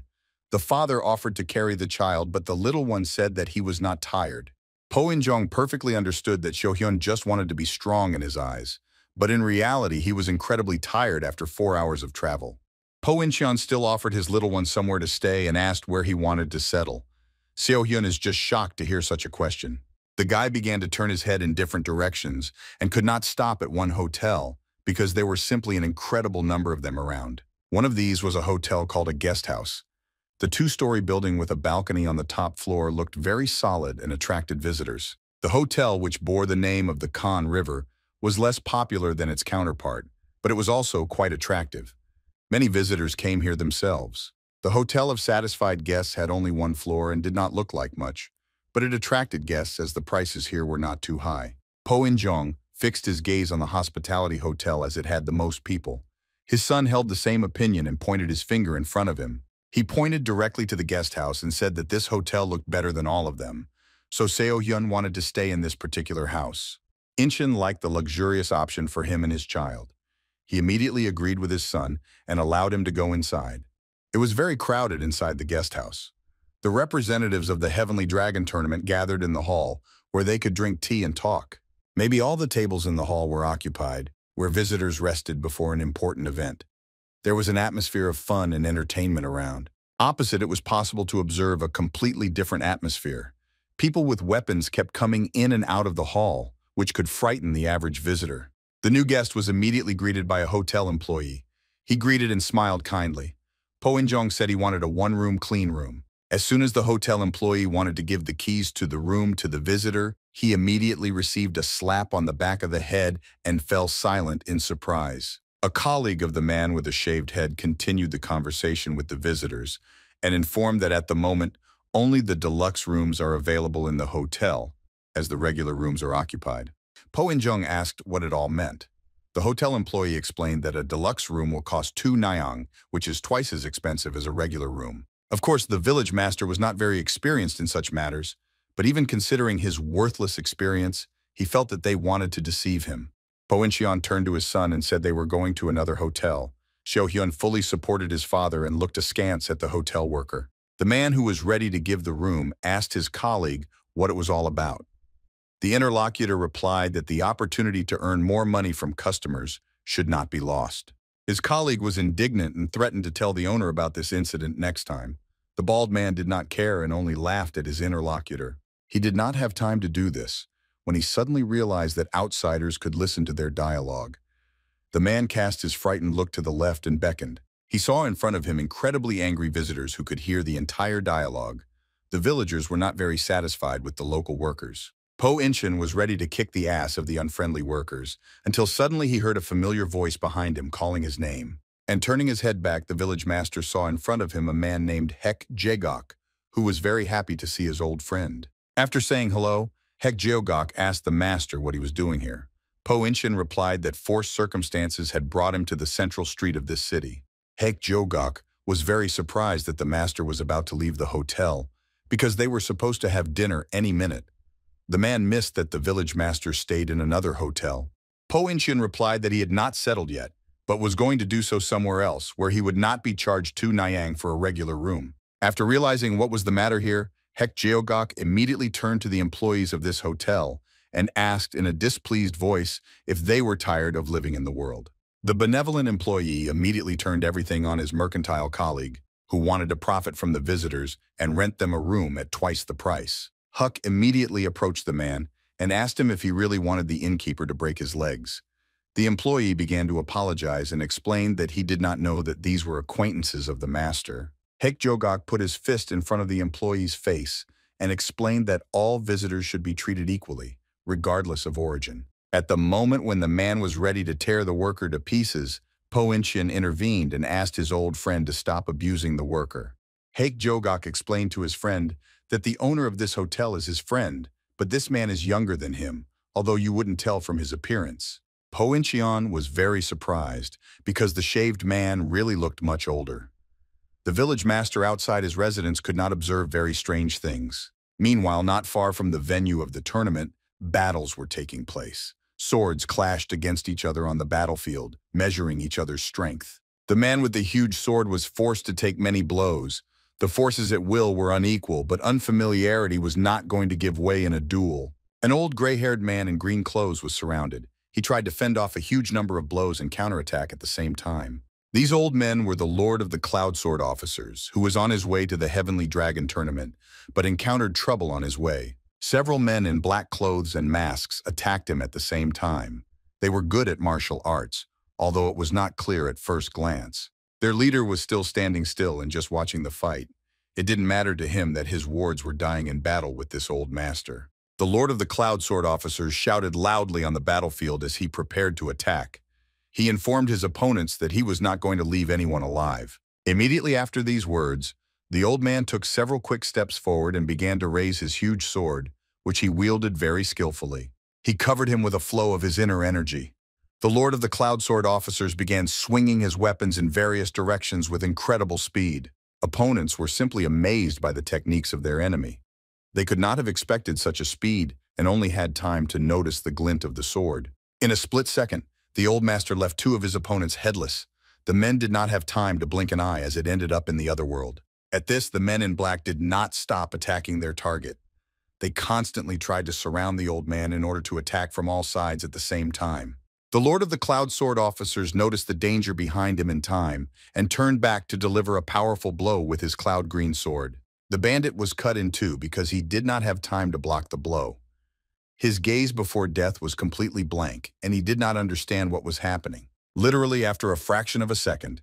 The father offered to carry the child, but the little one said that he was not tired. Po In-cheon perfectly understood that Seo Hyun just wanted to be strong in his eyes, but in reality he was incredibly tired after 4 hours of travel. Po In-cheon still offered his little one somewhere to stay and asked where he wanted to settle. Seo Hyun is just shocked to hear such a question. The guy began to turn his head in different directions and could not stop at one hotel because there were simply an incredible number of them around. One of these was a hotel called a guest house. The 2-story building with a balcony on the top floor looked very solid and attracted visitors. The hotel, which bore the name of the Khan River, was less popular than its counterpart, but it was also quite attractive. Many visitors came here themselves. The hotel of satisfied guests had only one floor and did not look like much, but it attracted guests as the prices here were not too high. Po In-cheon fixed his gaze on the hospitality hotel as it had the most people. His son held the same opinion and pointed his finger in front of him. He pointed directly to the guest house and said that this hotel looked better than all of them, so Seo Hyun wanted to stay in this particular house. In-cheon liked the luxurious option for him and his child. He immediately agreed with his son and allowed him to go inside. It was very crowded inside the guest house. The representatives of the Heavenly Dragon Tournament gathered in the hall where they could drink tea and talk. Maybe all the tables in the hall were occupied, where visitors rested before an important event. There was an atmosphere of fun and entertainment around. Opposite, it was possible to observe a completely different atmosphere. People with weapons kept coming in and out of the hall, which could frighten the average visitor. The new guest was immediately greeted by a hotel employee. He greeted and smiled kindly. Po In-cheon said he wanted a one-room clean room. As soon as the hotel employee wanted to give the keys to the room to the visitor, he immediately received a slap on the back of the head and fell silent in surprise. A colleague of the man with a shaved head continued the conversation with the visitors and informed that at the moment, only the deluxe rooms are available in the hotel, as the regular rooms are occupied. Po In-cheon asked what it all meant. The hotel employee explained that a deluxe room will cost 2 naeong, which is twice as expensive as a regular room. Of course, the village master was not very experienced in such matters, But even considering his worthless experience, he felt that they wanted to deceive him. Po In-cheon turned to his son and said they were going to another hotel. Seo-hyun fully supported his father and looked askance at the hotel worker. The man who was ready to give the room asked his colleague what it was all about. The interlocutor replied that the opportunity to earn more money from customers should not be lost. His colleague was indignant and threatened to tell the owner about this incident next time. The bald man did not care and only laughed at his interlocutor. He did not have time to do this when he suddenly realized that outsiders could listen to their dialogue. The man cast his frightened look to the left and beckoned. He saw in front of him incredibly angry visitors who could hear the entire dialogue. The villagers were not very satisfied with the local workers. Po In-cheon was ready to kick the ass of the unfriendly workers, until suddenly he heard a familiar voice behind him calling his name. And turning his head back, the village master saw in front of him a man named Hek Jae-gok, who was very happy to see his old friend. After saying hello, Hek Jae-gok asked the master what he was doing here. Po In-cheon replied that forced circumstances had brought him to the central street of this city. Hek Jae-gok was very surprised that the master was about to leave the hotel, because they were supposed to have dinner any minute. The man missed that the village master stayed in another hotel. Po In-cheon replied that he had not settled yet, but was going to do so somewhere else, where he would not be charged 2 nyang for a regular room. After realizing what was the matter here, Hek Jae-gok immediately turned to the employees of this hotel and asked in a displeased voice if they were tired of living in the world. The benevolent employee immediately turned everything on his mercantile colleague, who wanted to profit from the visitors and rent them a room at twice the price. Huck immediately approached the man and asked him if he really wanted the innkeeper to break his legs. The employee began to apologize and explained that he did not know that these were acquaintances of the master. Hek Jae-gok put his fist in front of the employee's face and explained that all visitors should be treated equally, regardless of origin. At the moment when the man was ready to tear the worker to pieces, Po In-cheon intervened and asked his old friend to stop abusing the worker. Hek Jae-gok explained to his friend that the owner of this hotel is his friend, but this man is younger than him, although you wouldn't tell from his appearance. Po In-cheon was very surprised because the shaved man really looked much older. The village master outside his residence could not observe very strange things. Meanwhile, not far from the venue of the tournament, battles were taking place. Swords clashed against each other on the battlefield, measuring each other's strength. The man with the huge sword was forced to take many blows. The forces at will were unequal, but unfamiliarity was not going to give way in a duel. An old gray-haired man in green clothes was surrounded. He tried to fend off a huge number of blows and counterattack at the same time. These old men were the Lord of the Cloud Sword officers, who was on his way to the Heavenly Dragon tournament, but encountered trouble on his way. Several men in black clothes and masks attacked him at the same time. They were good at martial arts, although it was not clear at first glance. Their leader was still standing still and just watching the fight. It didn't matter to him that his wards were dying in battle with this old master. The Lord of the Cloud Sword officers shouted loudly on the battlefield as he prepared to attack. He informed his opponents that he was not going to leave anyone alive. Immediately after these words, the old man took several quick steps forward and began to raise his huge sword, which he wielded very skillfully. He covered him with a flow of his inner energy. The Lord of the Cloud Sword officers began swinging his weapons in various directions with incredible speed. Opponents were simply amazed by the techniques of their enemy. They could not have expected such a speed and only had time to notice the glint of the sword. In a split second, the old master left 2 of his opponents headless. The men did not have time to blink an eye as it ended up in the other world. At this, the men in black did not stop attacking their target. They constantly tried to surround the old man in order to attack from all sides at the same time. The Lord of the Cloud Sword officers noticed the danger behind him in time and turned back to deliver a powerful blow with his cloud green sword. The bandit was cut in 2 because he did not have time to block the blow. His gaze before death was completely blank, and he did not understand what was happening. Literally after a fraction of a second,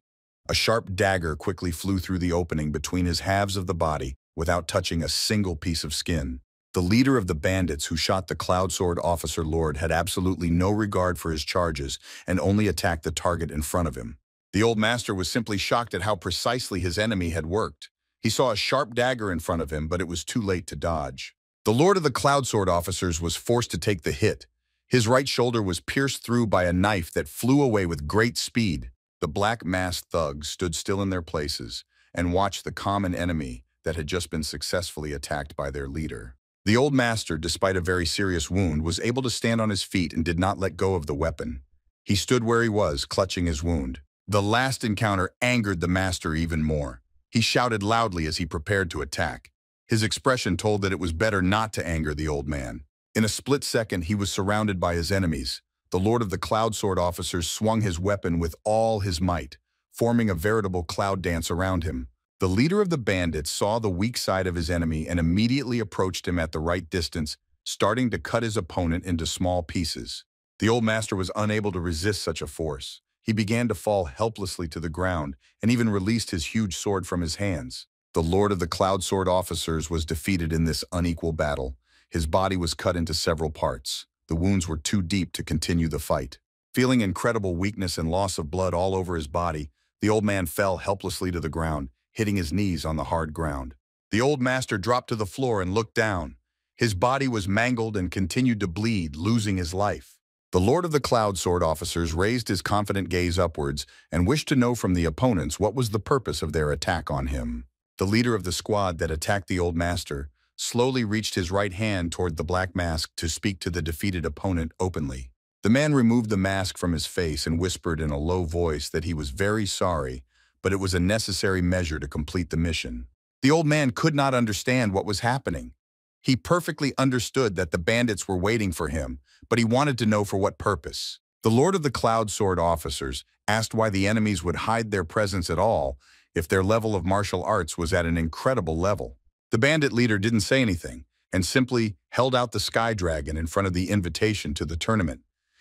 a sharp dagger quickly flew through the opening between his halves of the body without touching a single piece of skin. The leader of the bandits who shot the Cloud Sword officer lord had absolutely no regard for his charges and only attacked the target in front of him. The old master was simply shocked at how precisely his enemy had worked. He saw a sharp dagger in front of him, but it was too late to dodge. The Lord of the Cloud Sword officers was forced to take the hit. His right shoulder was pierced through by a knife that flew away with great speed. The black-masked thugs stood still in their places and watched the common enemy that had just been successfully attacked by their leader. The old master, despite a very serious wound, was able to stand on his feet and did not let go of the weapon. He stood where he was, clutching his wound. The last encounter angered the master even more. He shouted loudly as he prepared to attack. His expression told that it was better not to anger the old man. In a split second, he was surrounded by his enemies. The Lord of the Cloud Sword officers swung his weapon with all his might, forming a veritable cloud dance around him. The leader of the bandits saw the weak side of his enemy and immediately approached him at the right distance, starting to cut his opponent into small pieces. The old master was unable to resist such a force. He began to fall helplessly to the ground and even released his huge sword from his hands. The Lord of the Cloud Sword officers was defeated in this unequal battle. His body was cut into several parts. The wounds were too deep to continue the fight. Feeling incredible weakness and loss of blood all over his body, the old man fell helplessly to the ground, hitting his knees on the hard ground. The old master dropped to the floor and looked down. His body was mangled and continued to bleed, losing his life. The Lord of the Cloud Sword officers raised his confident gaze upwards and wished to know from the opponents what was the purpose of their attack on him. The leader of the squad that attacked the old master slowly reached his right hand toward the black mask to speak to the defeated opponent openly. The man removed the mask from his face and whispered in a low voice that he was very sorry, but it was a necessary measure to complete the mission. The old man could not understand what was happening. He perfectly understood that the bandits were waiting for him, but he wanted to know for what purpose. The Lord of the Cloud Sword officers asked why the enemies would hide their presence at all if their level of martial arts was at an incredible level. The bandit leader didn't say anything and simply held out the sky dragon in front of the invitation to the tournament.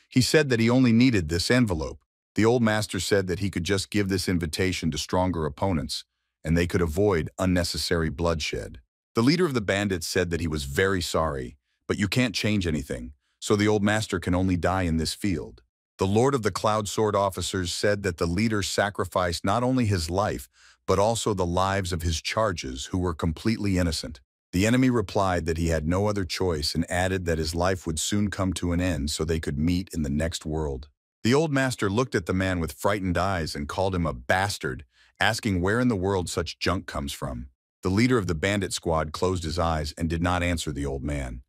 He said that he only needed this envelope. The old master said that he could just give this invitation to stronger opponents, and they could avoid unnecessary bloodshed. The leader of the bandits said that he was very sorry, but you can't change anything, so the old master can only die in this field. The Lord of the Cloud Sword officers said that the leader sacrificed not only his life, but also the lives of his charges who were completely innocent. The enemy replied that he had no other choice and added that his life would soon come to an end so they could meet in the next world. The old master looked at the man with frightened eyes and called him a bastard, asking where in the world such junk comes from. The leader of the bandit squad closed his eyes and did not answer the old man.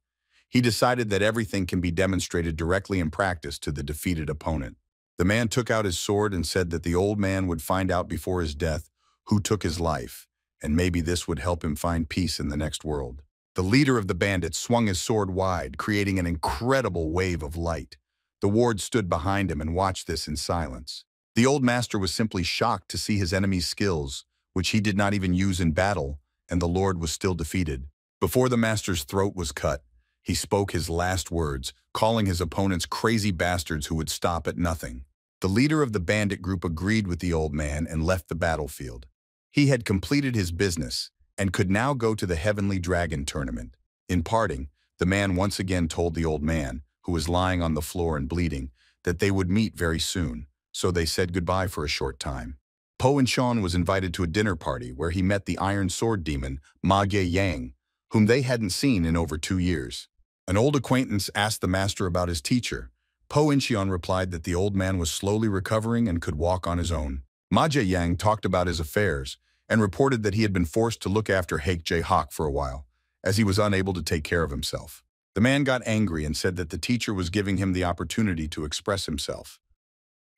He decided that everything can be demonstrated directly in practice to the defeated opponent. The man took out his sword and said that the old man would find out before his death who took his life, and maybe this would help him find peace in the next world. The leader of the bandits swung his sword wide, creating an incredible wave of light. The ward stood behind him and watched this in silence. The old master was simply shocked to see his enemy's skills, which he did not even use in battle, and the lord was still defeated. Before the master's throat was cut, he spoke his last words, calling his opponents crazy bastards who would stop at nothing. The leader of the bandit group agreed with the old man and left the battlefield. He had completed his business and could now go to the Heavenly Dragon tournament. In parting, the man once again told the old man, who was lying on the floor and bleeding, that they would meet very soon, so they said goodbye for a short time. Po and Sean was invited to a dinner party where he met the Iron Sword demon, Manga Yang, whom they hadn't seen in over 2 years. An old acquaintance asked the master about his teacher. Po Incheon replied that the old man was slowly recovering and could walk on his own. Ma Jae-yang talked about his affairs and reported that he had been forced to look after Haek Jae-hak for a while, as he was unable to take care of himself. The man got angry and said that the teacher was giving him the opportunity to express himself.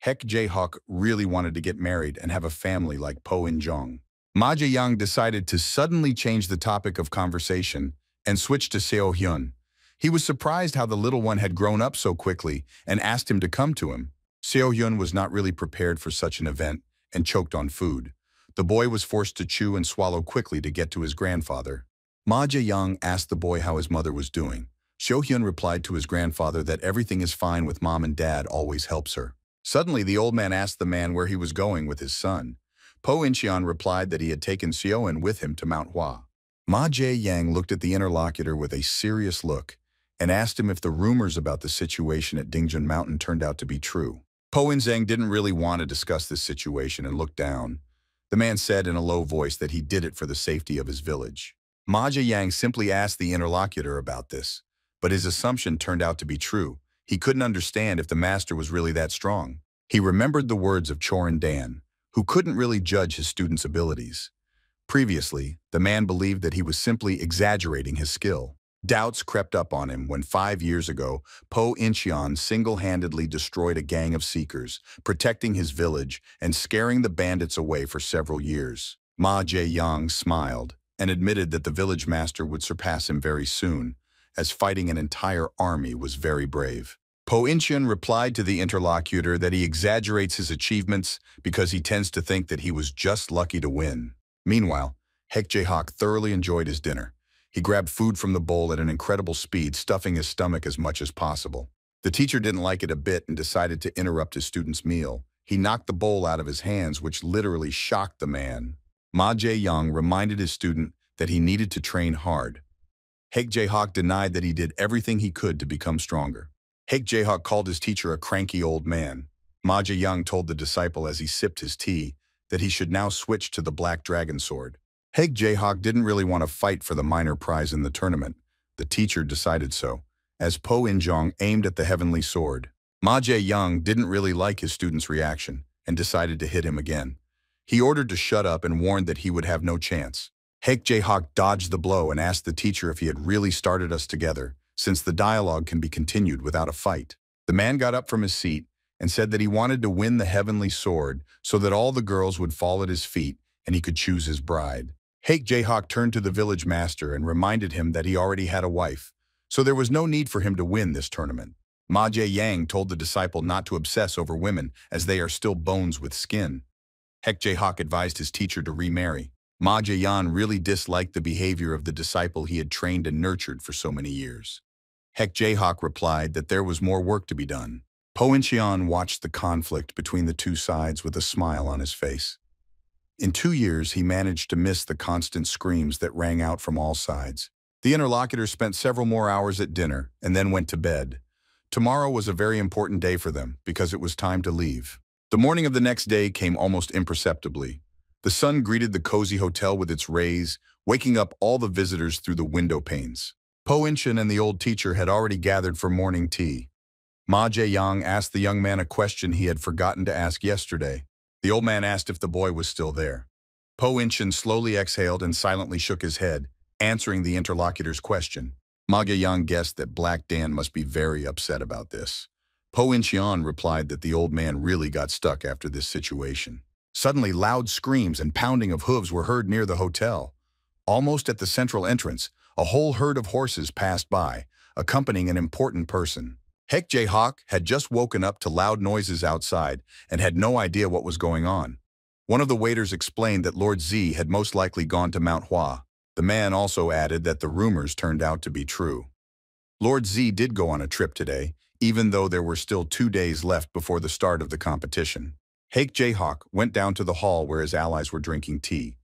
Haek Jae-hak really wanted to get married and have a family like Po In-jong. Ma Jae-yang decided to suddenly change the topic of conversation and switch to Seo Hyun. He was surprised how the little one had grown up so quickly and asked him to come to him. Seo Hyun was not really prepared for such an event and choked on food. The boy was forced to chew and swallow quickly to get to his grandfather. Ma Jae-yang asked the boy how his mother was doing. Seo Hyun replied to his grandfather that everything is fine with mom and dad always helps her. Suddenly, the old man asked the man where he was going with his son. Po Incheon replied that he had taken Seoin with him to Manhwa. Ma Jae-yang looked at the interlocutor with a serious look and asked him if the rumors about the situation at Dingjun Mountain turned out to be true. Po In-zang didn't really want to discuss this situation and looked down. The man said in a low voice that he did it for the safety of his village. Ma Jae-yang simply asked the interlocutor about this, but his assumption turned out to be true. He couldn't understand if the master was really that strong. He remembered the words of Chorin Dan, who couldn't really judge his student's abilities. Previously, the man believed that he was simply exaggerating his skill. Doubts crept up on him when 5 years ago, Po Incheon single-handedly destroyed a gang of seekers, protecting his village and scaring the bandits away for several years. Ma Jae-young smiled and admitted that the village master would surpass him very soon, as fighting an entire army was very brave. Po Incheon replied to the interlocutor that he exaggerates his achievements because he tends to think that he was just lucky to win. Meanwhile, Hek Jae-hak thoroughly enjoyed his dinner. He grabbed food from the bowl at an incredible speed, stuffing his stomach as much as possible. The teacher didn't like it a bit and decided to interrupt his student's meal. He knocked the bowl out of his hands, which literally shocked the man. Ma Jae-young reminded his student that he needed to train hard. Hek Jae-hak denied that he did everything he could to become stronger. Hek Jae-hak called his teacher a cranky old man. Ma Jae-young told the disciple as he sipped his tea that he should now switch to the Black Dragon Sword. Hek Jae-hak didn't really want to fight for the minor prize in the tournament. The teacher decided so, as Po In-jong aimed at the heavenly sword. Ma Jae-young didn't really like his student's reaction and decided to hit him again. He ordered to shut up and warned that he would have no chance. Hek Jae-hak dodged the blow and asked the teacher if he had really started us together, since the dialogue can be continued without a fight. The man got up from his seat and said that he wanted to win the heavenly sword so that all the girls would fall at his feet and he could choose his bride. Hek Jae-hak turned to the village master and reminded him that he already had a wife, so there was no need for him to win this tournament. Ma Jae-yang told the disciple not to obsess over women as they are still bones with skin. Hek Jae-hak advised his teacher to remarry. Ma Jae-yan really disliked the behavior of the disciple he had trained and nurtured for so many years. Hek Jae-hak replied that there was more work to be done. Po In-cheon watched the conflict between the two sides with a smile on his face. In 2 years, he managed to miss the constant screams that rang out from all sides. The interlocutor spent several more hours at dinner and then went to bed. Tomorrow was a very important day for them because it was time to leave. The morning of the next day came almost imperceptibly. The sun greeted the cozy hotel with its rays, waking up all the visitors through the window panes. Po In-cheon and the old teacher had already gathered for morning tea. Ma Jae-young asked the young man a question he had forgotten to ask yesterday. The old man asked if the boy was still there. Po In-cheon slowly exhaled and silently shook his head, answering the interlocutor's question. Ma Jae-young guessed that Black Dan must be very upset about this. Po In-cheon replied that the old man really got stuck after this situation. Suddenly, loud screams and pounding of hooves were heard near the hotel. Almost at the central entrance, a whole herd of horses passed by, accompanying an important person. Hek Jae-hak had just woken up to loud noises outside and had no idea what was going on. One of the waiters explained that Lord Z had most likely gone to Manhwa. The man also added that the rumors turned out to be true. Lord Z did go on a trip today, even though there were still 2 days left before the start of the competition. Hek Jae-hak went down to the hall where his allies were drinking tea.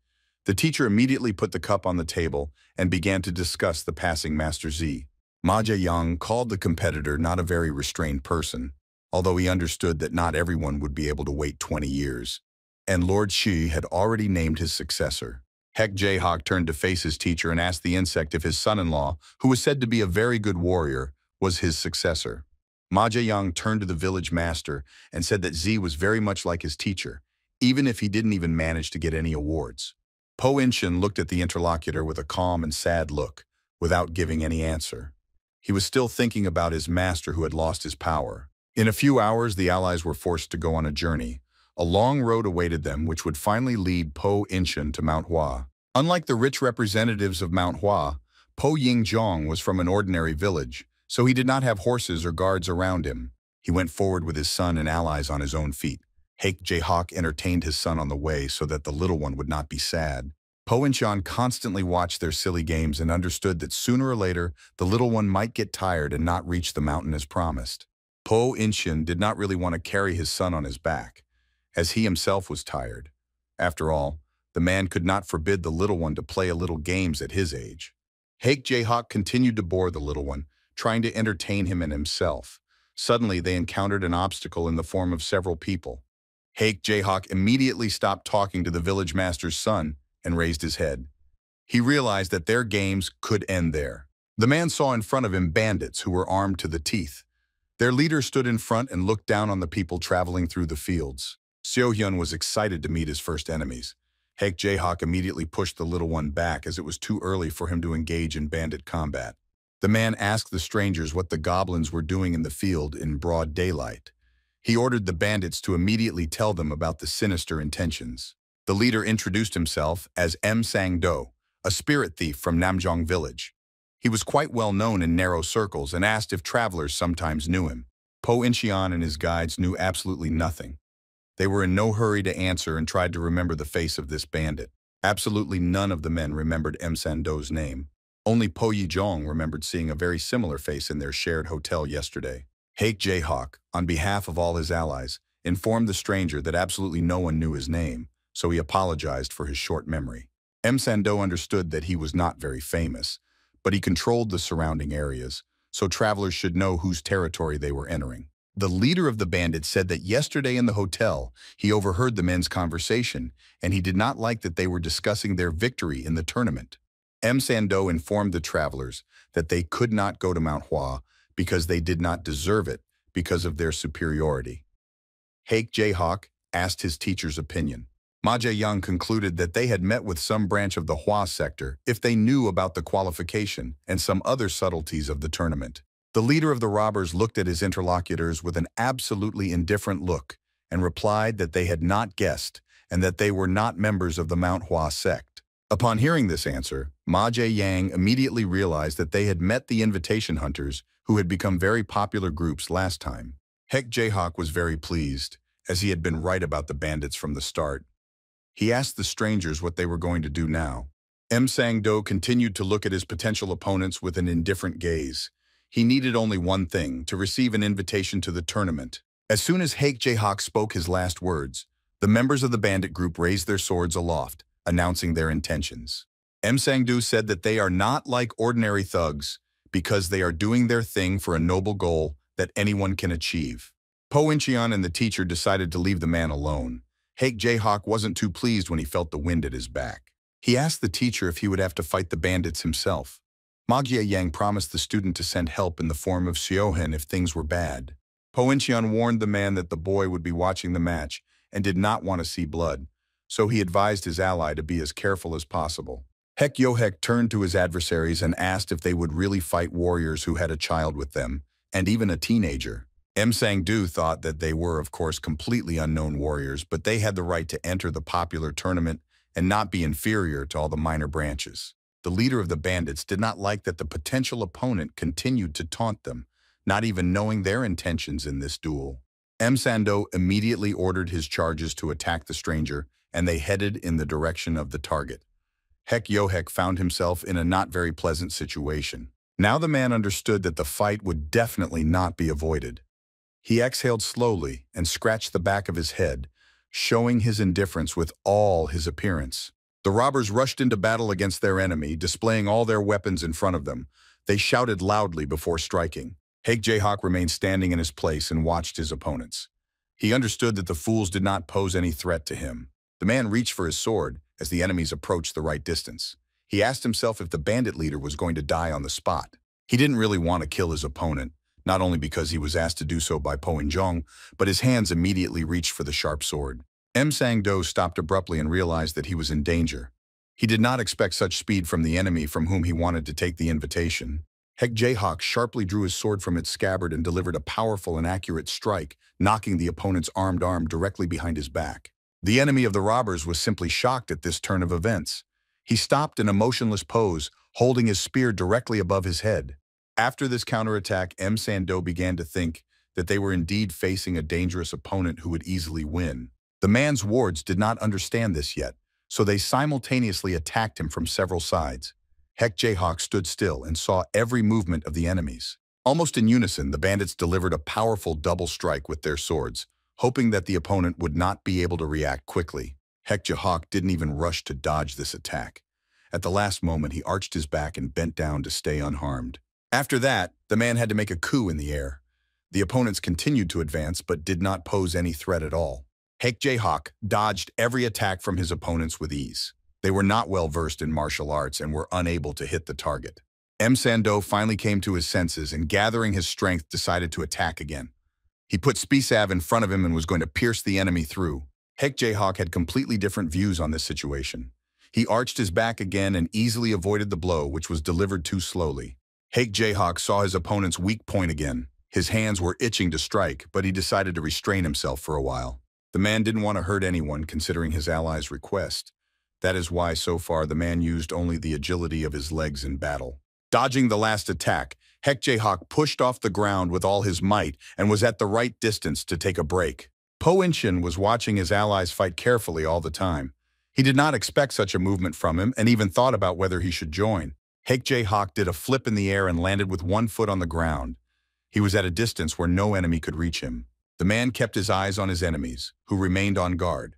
The teacher immediately put the cup on the table and began to discuss the passing Master Z. Ma Jae-young called the competitor not a very restrained person, although he understood that not everyone would be able to wait 20 years. And Lord Shi had already named his successor. Hek Jae-hak turned to face his teacher and asked the insect if his son-in-law, who was said to be a very good warrior, was his successor. Ma Jae-young turned to the village master and said that Z was very much like his teacher, even if he didn't even manage to get any awards. Po In-cheon looked at the interlocutor with a calm and sad look, without giving any answer. He was still thinking about his master who had lost his power. In a few hours, the allies were forced to go on a journey. A long road awaited them, which would finally lead Po In-cheon to Mount Hua. Unlike the rich representatives of Mount Hua, Po Ying-jong was from an ordinary village, so he did not have horses or guards around him. He went forward with his son and allies on his own feet. Hek Jae-hak entertained his son on the way so that the little one would not be sad. Po In-cheon constantly watched their silly games and understood that sooner or later, the little one might get tired and not reach the mountain as promised. Po In-cheon did not really want to carry his son on his back, as he himself was tired. After all, the man could not forbid the little one to play a little games at his age. Hek Jae-hak continued to bore the little one, trying to entertain him and himself. Suddenly, they encountered an obstacle in the form of several people. Hek Jae-hak immediately stopped talking to the village master's son and raised his head. He realized that their games could end there. The man saw in front of him bandits who were armed to the teeth. Their leader stood in front and looked down on the people traveling through the fields. Seo-hyun was excited to meet his first enemies. Hek Jae-hak immediately pushed the little one back as it was too early for him to engage in bandit combat. The man asked the strangers what the goblins were doing in the field in broad daylight. He ordered the bandits to immediately tell them about the sinister intentions. The leader introduced himself as Sang-do, a spirit thief from Namjong village. He was quite well known in narrow circles and asked if travelers sometimes knew him. Po Incheon and his guides knew absolutely nothing. They were in no hurry to answer and tried to remember the face of this bandit. Absolutely none of the men remembered Sang-do's name. Only Po Yi-jong remembered seeing a very similar face in their shared hotel yesterday. Haek Jae-hak, on behalf of all his allies, informed the stranger that absolutely no one knew his name, so he apologized for his short memory. Sang-do understood that he was not very famous, but he controlled the surrounding areas, so travelers should know whose territory they were entering. The leader of the bandits said that yesterday in the hotel, he overheard the men's conversation, and he did not like that they were discussing their victory in the tournament. Sang-do informed the travelers that they could not go to Manhwa because they did not deserve it because of their superiority. Haek Jae-hak asked his teacher's opinion. Ma Jae-young concluded that they had met with some branch of the Hwa sector if they knew about the qualification and some other subtleties of the tournament. The leader of the robbers looked at his interlocutors with an absolutely indifferent look and replied that they had not guessed and that they were not members of the Mount Hwa sect. Upon hearing this answer, Ma Jae-yang immediately realized that they had met the invitation hunters who had become very popular groups last time. Haek Jae-hak was very pleased, as he had been right about the bandits from the start. He asked the strangers what they were going to do now. Sang-do continued to look at his potential opponents with an indifferent gaze. He needed only one thing, to receive an invitation to the tournament. As soon as Haek Jae-hak spoke his last words, the members of the bandit group raised their swords aloft, announcing their intentions. Sang-do said that they are not like ordinary thugs because they are doing their thing for a noble goal that anyone can achieve. Po Incheon and the teacher decided to leave the man alone. Haek Jae-hak wasn't too pleased when he felt the wind at his back. He asked the teacher if he would have to fight the bandits himself. Ma Jae-yang promised the student to send help in the form of Seohen if things were bad. Po Incheon warned the man that the boy would be watching the match and did not want to see blood, so he advised his ally to be as careful as possible. Haek Yo-hek turned to his adversaries and asked if they would really fight warriors who had a child with them, and even a teenager. Sang-do thought that they were, of course, completely unknown warriors, but they had the right to enter the popular tournament and not be inferior to all the minor branches. The leader of the bandits did not like that the potential opponent continued to taunt them, not even knowing their intentions in this duel. Sang-do immediately ordered his charges to attack the stranger, and they headed in the direction of the target. Haek Yo-hek found himself in a not very pleasant situation. Now the man understood that the fight would definitely not be avoided. He exhaled slowly and scratched the back of his head, showing his indifference with all his appearance. The robbers rushed into battle against their enemy, displaying all their weapons in front of them. They shouted loudly before striking. Haek Jae-hak remained standing in his place and watched his opponents. He understood that the fools did not pose any threat to him. The man reached for his sword as the enemies approached the right distance. He asked himself if the bandit leader was going to die on the spot. He didn't really want to kill his opponent, not only because he was asked to do so by Po In-jong, but his hands immediately reached for the sharp sword. Sang-do stopped abruptly and realized that he was in danger. He did not expect such speed from the enemy from whom he wanted to take the invitation. Haek Jae-hak sharply drew his sword from its scabbard and delivered a powerful and accurate strike, knocking the opponent's armed arm directly behind his back. The enemy of the robbers was simply shocked at this turn of events. He stopped in a motionless pose, holding his spear directly above his head. After this counterattack, Sang-do began to think that they were indeed facing a dangerous opponent who would easily win. The man's wards did not understand this yet, so they simultaneously attacked him from several sides. Haek Jae-hak stood still and saw every movement of the enemies. Almost in unison, the bandits delivered a powerful double strike with their swords, hoping that the opponent would not be able to react quickly. Haek Jae-hak didn't even rush to dodge this attack. At the last moment, he arched his back and bent down to stay unharmed. After that, the man had to make a coup in the air. The opponents continued to advance but did not pose any threat at all. Haek Jae-hak dodged every attack from his opponents with ease. They were not well versed in martial arts and were unable to hit the target. Sang-do finally came to his senses and, gathering his strength, decided to attack again. He put Spisav in front of him and was going to pierce the enemy through. Haek Jae-hak had completely different views on this situation. He arched his back again and easily avoided the blow, which was delivered too slowly. Hake Jayhawk saw his opponent's weak point again. His hands were itching to strike, but he decided to restrain himself for a while. The man didn't want to hurt anyone considering his ally's request. That is why, so far, the man used only the agility of his legs in battle. Dodging the last attack, Hake Jayhawk pushed off the ground with all his might and was at the right distance to take a break. Po Inshin was watching his allies fight carefully all the time. He did not expect such a movement from him and even thought about whether he should join. Hake Jayhawk did a flip in the air and landed with one foot on the ground. He was at a distance where no enemy could reach him. The man kept his eyes on his enemies, who remained on guard.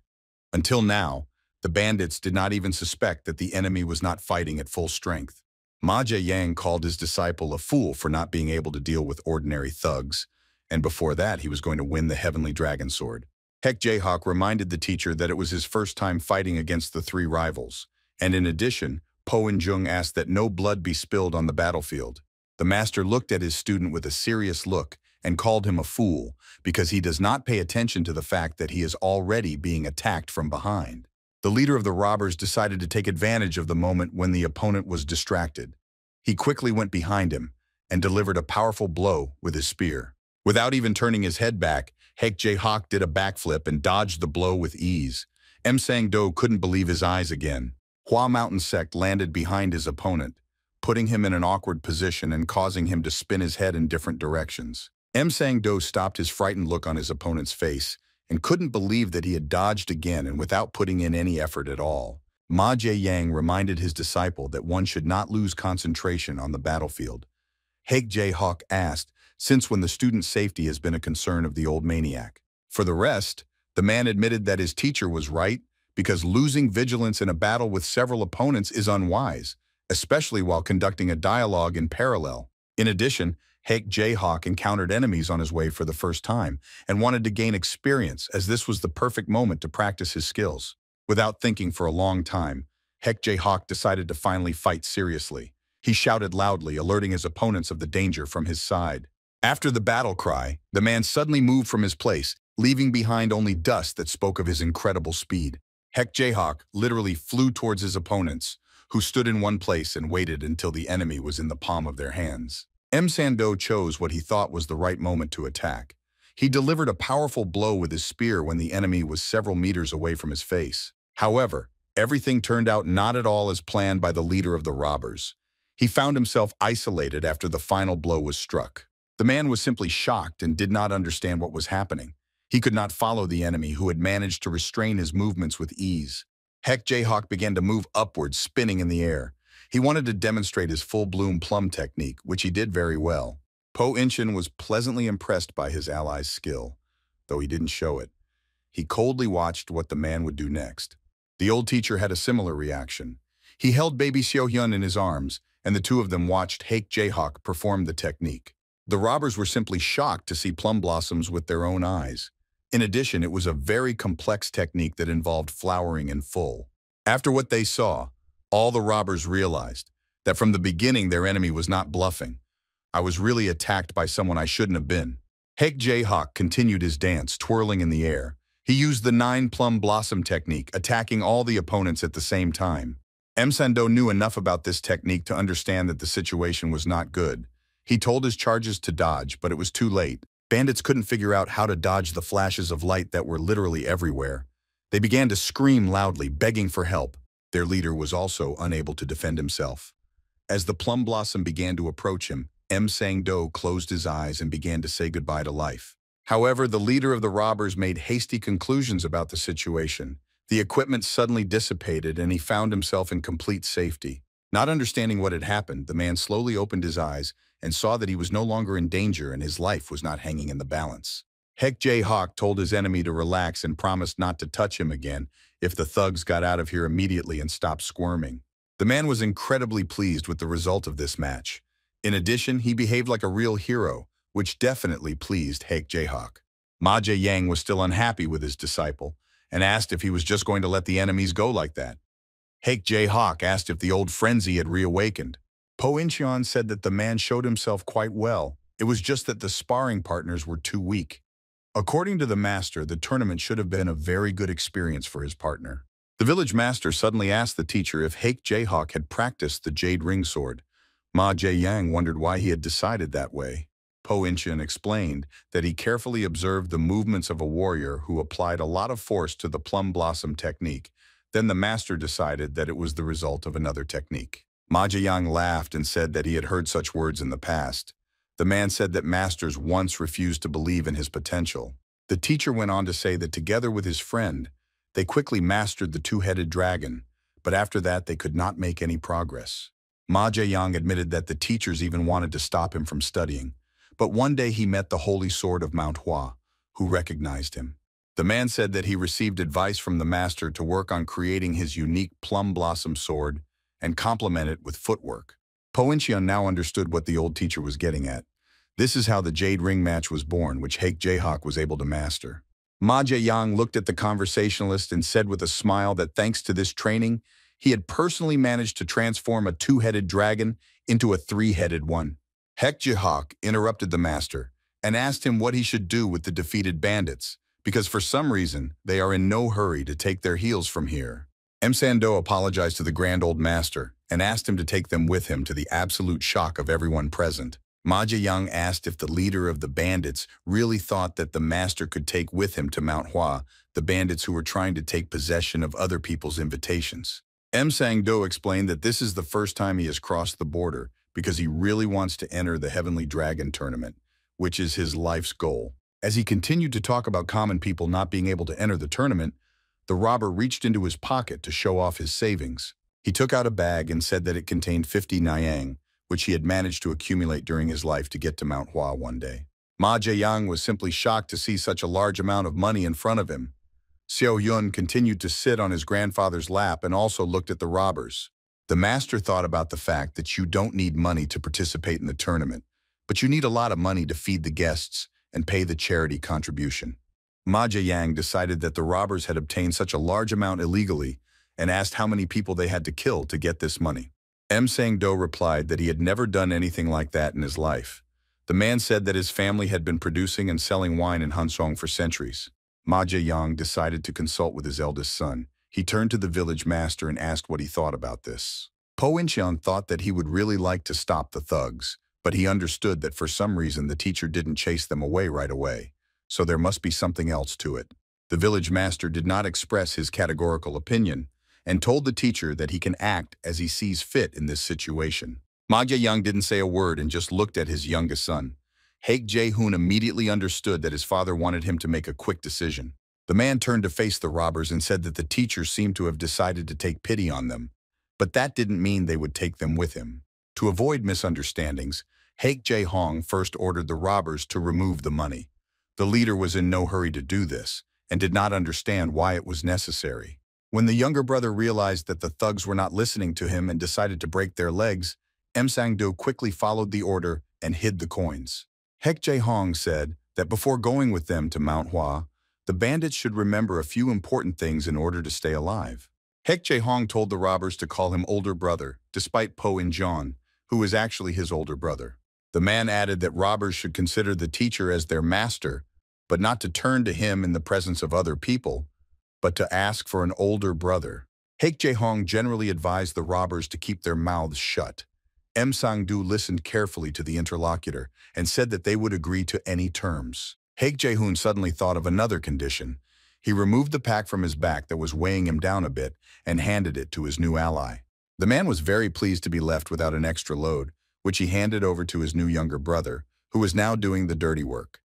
Until now, the bandits did not even suspect that the enemy was not fighting at full strength. Ma Jiayang called his disciple a fool for not being able to deal with ordinary thugs, and before that he was going to win the Heavenly Dragon Sword. Hake Jayhawk reminded the teacher that it was his first time fighting against the three rivals, and in addition, Po Injung asked that no blood be spilled on the battlefield. The master looked at his student with a serious look and called him a fool because he does not pay attention to the fact that he is already being attacked from behind. The leader of the robbers decided to take advantage of the moment when the opponent was distracted. He quickly went behind him and delivered a powerful blow with his spear. Without even turning his head back, Hake Jayhawk did a backflip and dodged the blow with ease. Sang-do couldn't believe his eyes again. Hua Mountain Sect landed behind his opponent, putting him in an awkward position and causing him to spin his head in different directions. Sang-do stopped his frightened look on his opponent's face and couldn't believe that he had dodged again and without putting in any effort at all. Ma Jiayang reminded his disciple that one should not lose concentration on the battlefield. Hake Jayhawk asked, since when the student's safety has been a concern of the old maniac. For the rest, the man admitted that his teacher was right because losing vigilance in a battle with several opponents is unwise, especially while conducting a dialogue in parallel. In addition, Hake Jayhawk encountered enemies on his way for the first time and wanted to gain experience as this was the perfect moment to practice his skills. Without thinking for a long time, Hake Jayhawk decided to finally fight seriously. He shouted loudly, alerting his opponents of the danger from his side. After the battle cry, the man suddenly moved from his place, leaving behind only dust that spoke of his incredible speed. Hake Jayhawk literally flew towards his opponents, who stood in one place and waited until the enemy was in the palm of their hands. Sang-do chose what he thought was the right moment to attack. He delivered a powerful blow with his spear when the enemy was several meters away from his face. However, everything turned out not at all as planned by the leader of the robbers. He found himself isolated after the final blow was struck. The man was simply shocked and did not understand what was happening. He could not follow the enemy who had managed to restrain his movements with ease. Hake Jayhawk began to move upwards, spinning in the air. He wanted to demonstrate his full-bloom plum technique, which he did very well. Po Inshin was pleasantly impressed by his ally's skill, though he didn't show it. He coldly watched what the man would do next. The old teacher had a similar reaction. He held baby Xiaohyun in his arms, and the two of them watched Hake Jayhawk perform the technique. The robbers were simply shocked to see plum blossoms with their own eyes. In addition, it was a very complex technique that involved flowering in full. After what they saw, all the robbers realized that from the beginning their enemy was not bluffing. I was really attacked by someone I shouldn't have been. Hake Jayhawk continued his dance, twirling in the air. He used the 9 plum blossom technique, attacking all the opponents at the same time. Sang-do knew enough about this technique to understand that the situation was not good. He told his charges to dodge, but it was too late. Bandits couldn't figure out how to dodge the flashes of light that were literally everywhere. They began to scream loudly, begging for help. Their leader was also unable to defend himself. As the plum blossom began to approach him, Sang-do closed his eyes and began to say goodbye to life. However, the leader of the robbers made hasty conclusions about the situation. The equipment suddenly dissipated and he found himself in complete safety. Not understanding what had happened, the man slowly opened his eyes and saw that he was no longer in danger and his life was not hanging in the balance. Hake Jayhawk told his enemy to relax and promised not to touch him again if the thugs got out of here immediately and stopped squirming. The man was incredibly pleased with the result of this match. In addition, he behaved like a real hero, which definitely pleased Hake Jayhawk. Ma Jiayang was still unhappy with his disciple and asked if he was just going to let the enemies go like that. Hake Jayhawk asked if the old frenzy had reawakened. Po Inshin said that the man showed himself quite well. It was just that the sparring partners were too weak. According to the master, the tournament should have been a very good experience for his partner. The village master suddenly asked the teacher if Hake Jayhawk had practiced the jade ring sword. Ma Jiayang wondered why he had decided that way. Po Incheon explained that he carefully observed the movements of a warrior who applied a lot of force to the plum blossom technique. Then the master decided that it was the result of another technique. Ma Jiayang laughed and said that he had heard such words in the past. The man said that masters once refused to believe in his potential. The teacher went on to say that together with his friend, they quickly mastered the two-headed dragon, but after that they could not make any progress. Ma Jiayang admitted that the teachers even wanted to stop him from studying, but one day he met the holy sword of Manhwa, who recognized him. The man said that he received advice from the master to work on creating his unique plum blossom sword and complement it with footwork. Po Incheon now understood what the old teacher was getting at. This is how the Jade Ring match was born, which Haek Jae-hok was able to master. Ma Jae-yang looked at the conversationalist and said with a smile that thanks to this training, he had personally managed to transform a two-headed dragon into a three-headed one. Haek Jae-hok interrupted the master and asked him what he should do with the defeated bandits, because for some reason, they are in no hurry to take their heels from here. Sang-do apologized to the grand old master and asked him to take them with him to the absolute shock of everyone present. Ma Jae-yang asked if the leader of the bandits really thought that the master could take with him to Mount Hua the bandits who were trying to take possession of other people's invitations. Sang-do explained that this is the first time he has crossed the border because he really wants to enter the Heavenly Dragon tournament, which is his life's goal. As he continued to talk about common people not being able to enter the tournament, the robber reached into his pocket to show off his savings. He took out a bag and said that it contained 50 nyang, which he had managed to accumulate during his life to get to Mount Hua one day. Ma Jae-yang was simply shocked to see such a large amount of money in front of him. Seo Yun continued to sit on his grandfather's lap and also looked at the robbers. The master thought about the fact that you don't need money to participate in the tournament, but you need a lot of money to feed the guests and pay the charity contribution. Ma Jae-yang decided that the robbers had obtained such a large amount illegally and asked how many people they had to kill to get this money. Sang-do replied that he had never done anything like that in his life. The man said that his family had been producing and selling wine in Hansong for centuries. Ma Jae-yang decided to consult with his eldest son. He turned to the village master and asked what he thought about this. Po Incheon thought that he would really like to stop the thugs, but he understood that for some reason the teacher didn't chase them away right away, so there must be something else to it. The village master did not express his categorical opinion and told the teacher that he can act as he sees fit in this situation. Ma Jae-yang didn't say a word and just looked at his youngest son. Haek Jae-hoon immediately understood that his father wanted him to make a quick decision. The man turned to face the robbers and said that the teacher seemed to have decided to take pity on them, but that didn't mean they would take them with him. To avoid misunderstandings, Haek Jae-hong first ordered the robbers to remove the money. The leader was in no hurry to do this and did not understand why it was necessary. When the younger brother realized that the thugs were not listening to him and decided to break their legs, Sang-do quickly followed the order and hid the coins. Haek Jae-hong said that before going with them to Mount Hua, the bandits should remember a few important things in order to stay alive. Haek Jae-hong told the robbers to call him older brother, despite Po In-jeon, who was actually his older brother. The man added that robbers should consider the teacher as their master, but not to turn to him in the presence of other people, but to ask for an older brother. Haek Jae-hong generally advised the robbers to keep their mouths shut. Sang-do listened carefully to the interlocutor and said that they would agree to any terms. Haek Jae-hoon suddenly thought of another condition. He removed the pack from his back that was weighing him down a bit and handed it to his new ally. The man was very pleased to be left without an extra load, which he handed over to his new younger brother, who was now doing the dirty work.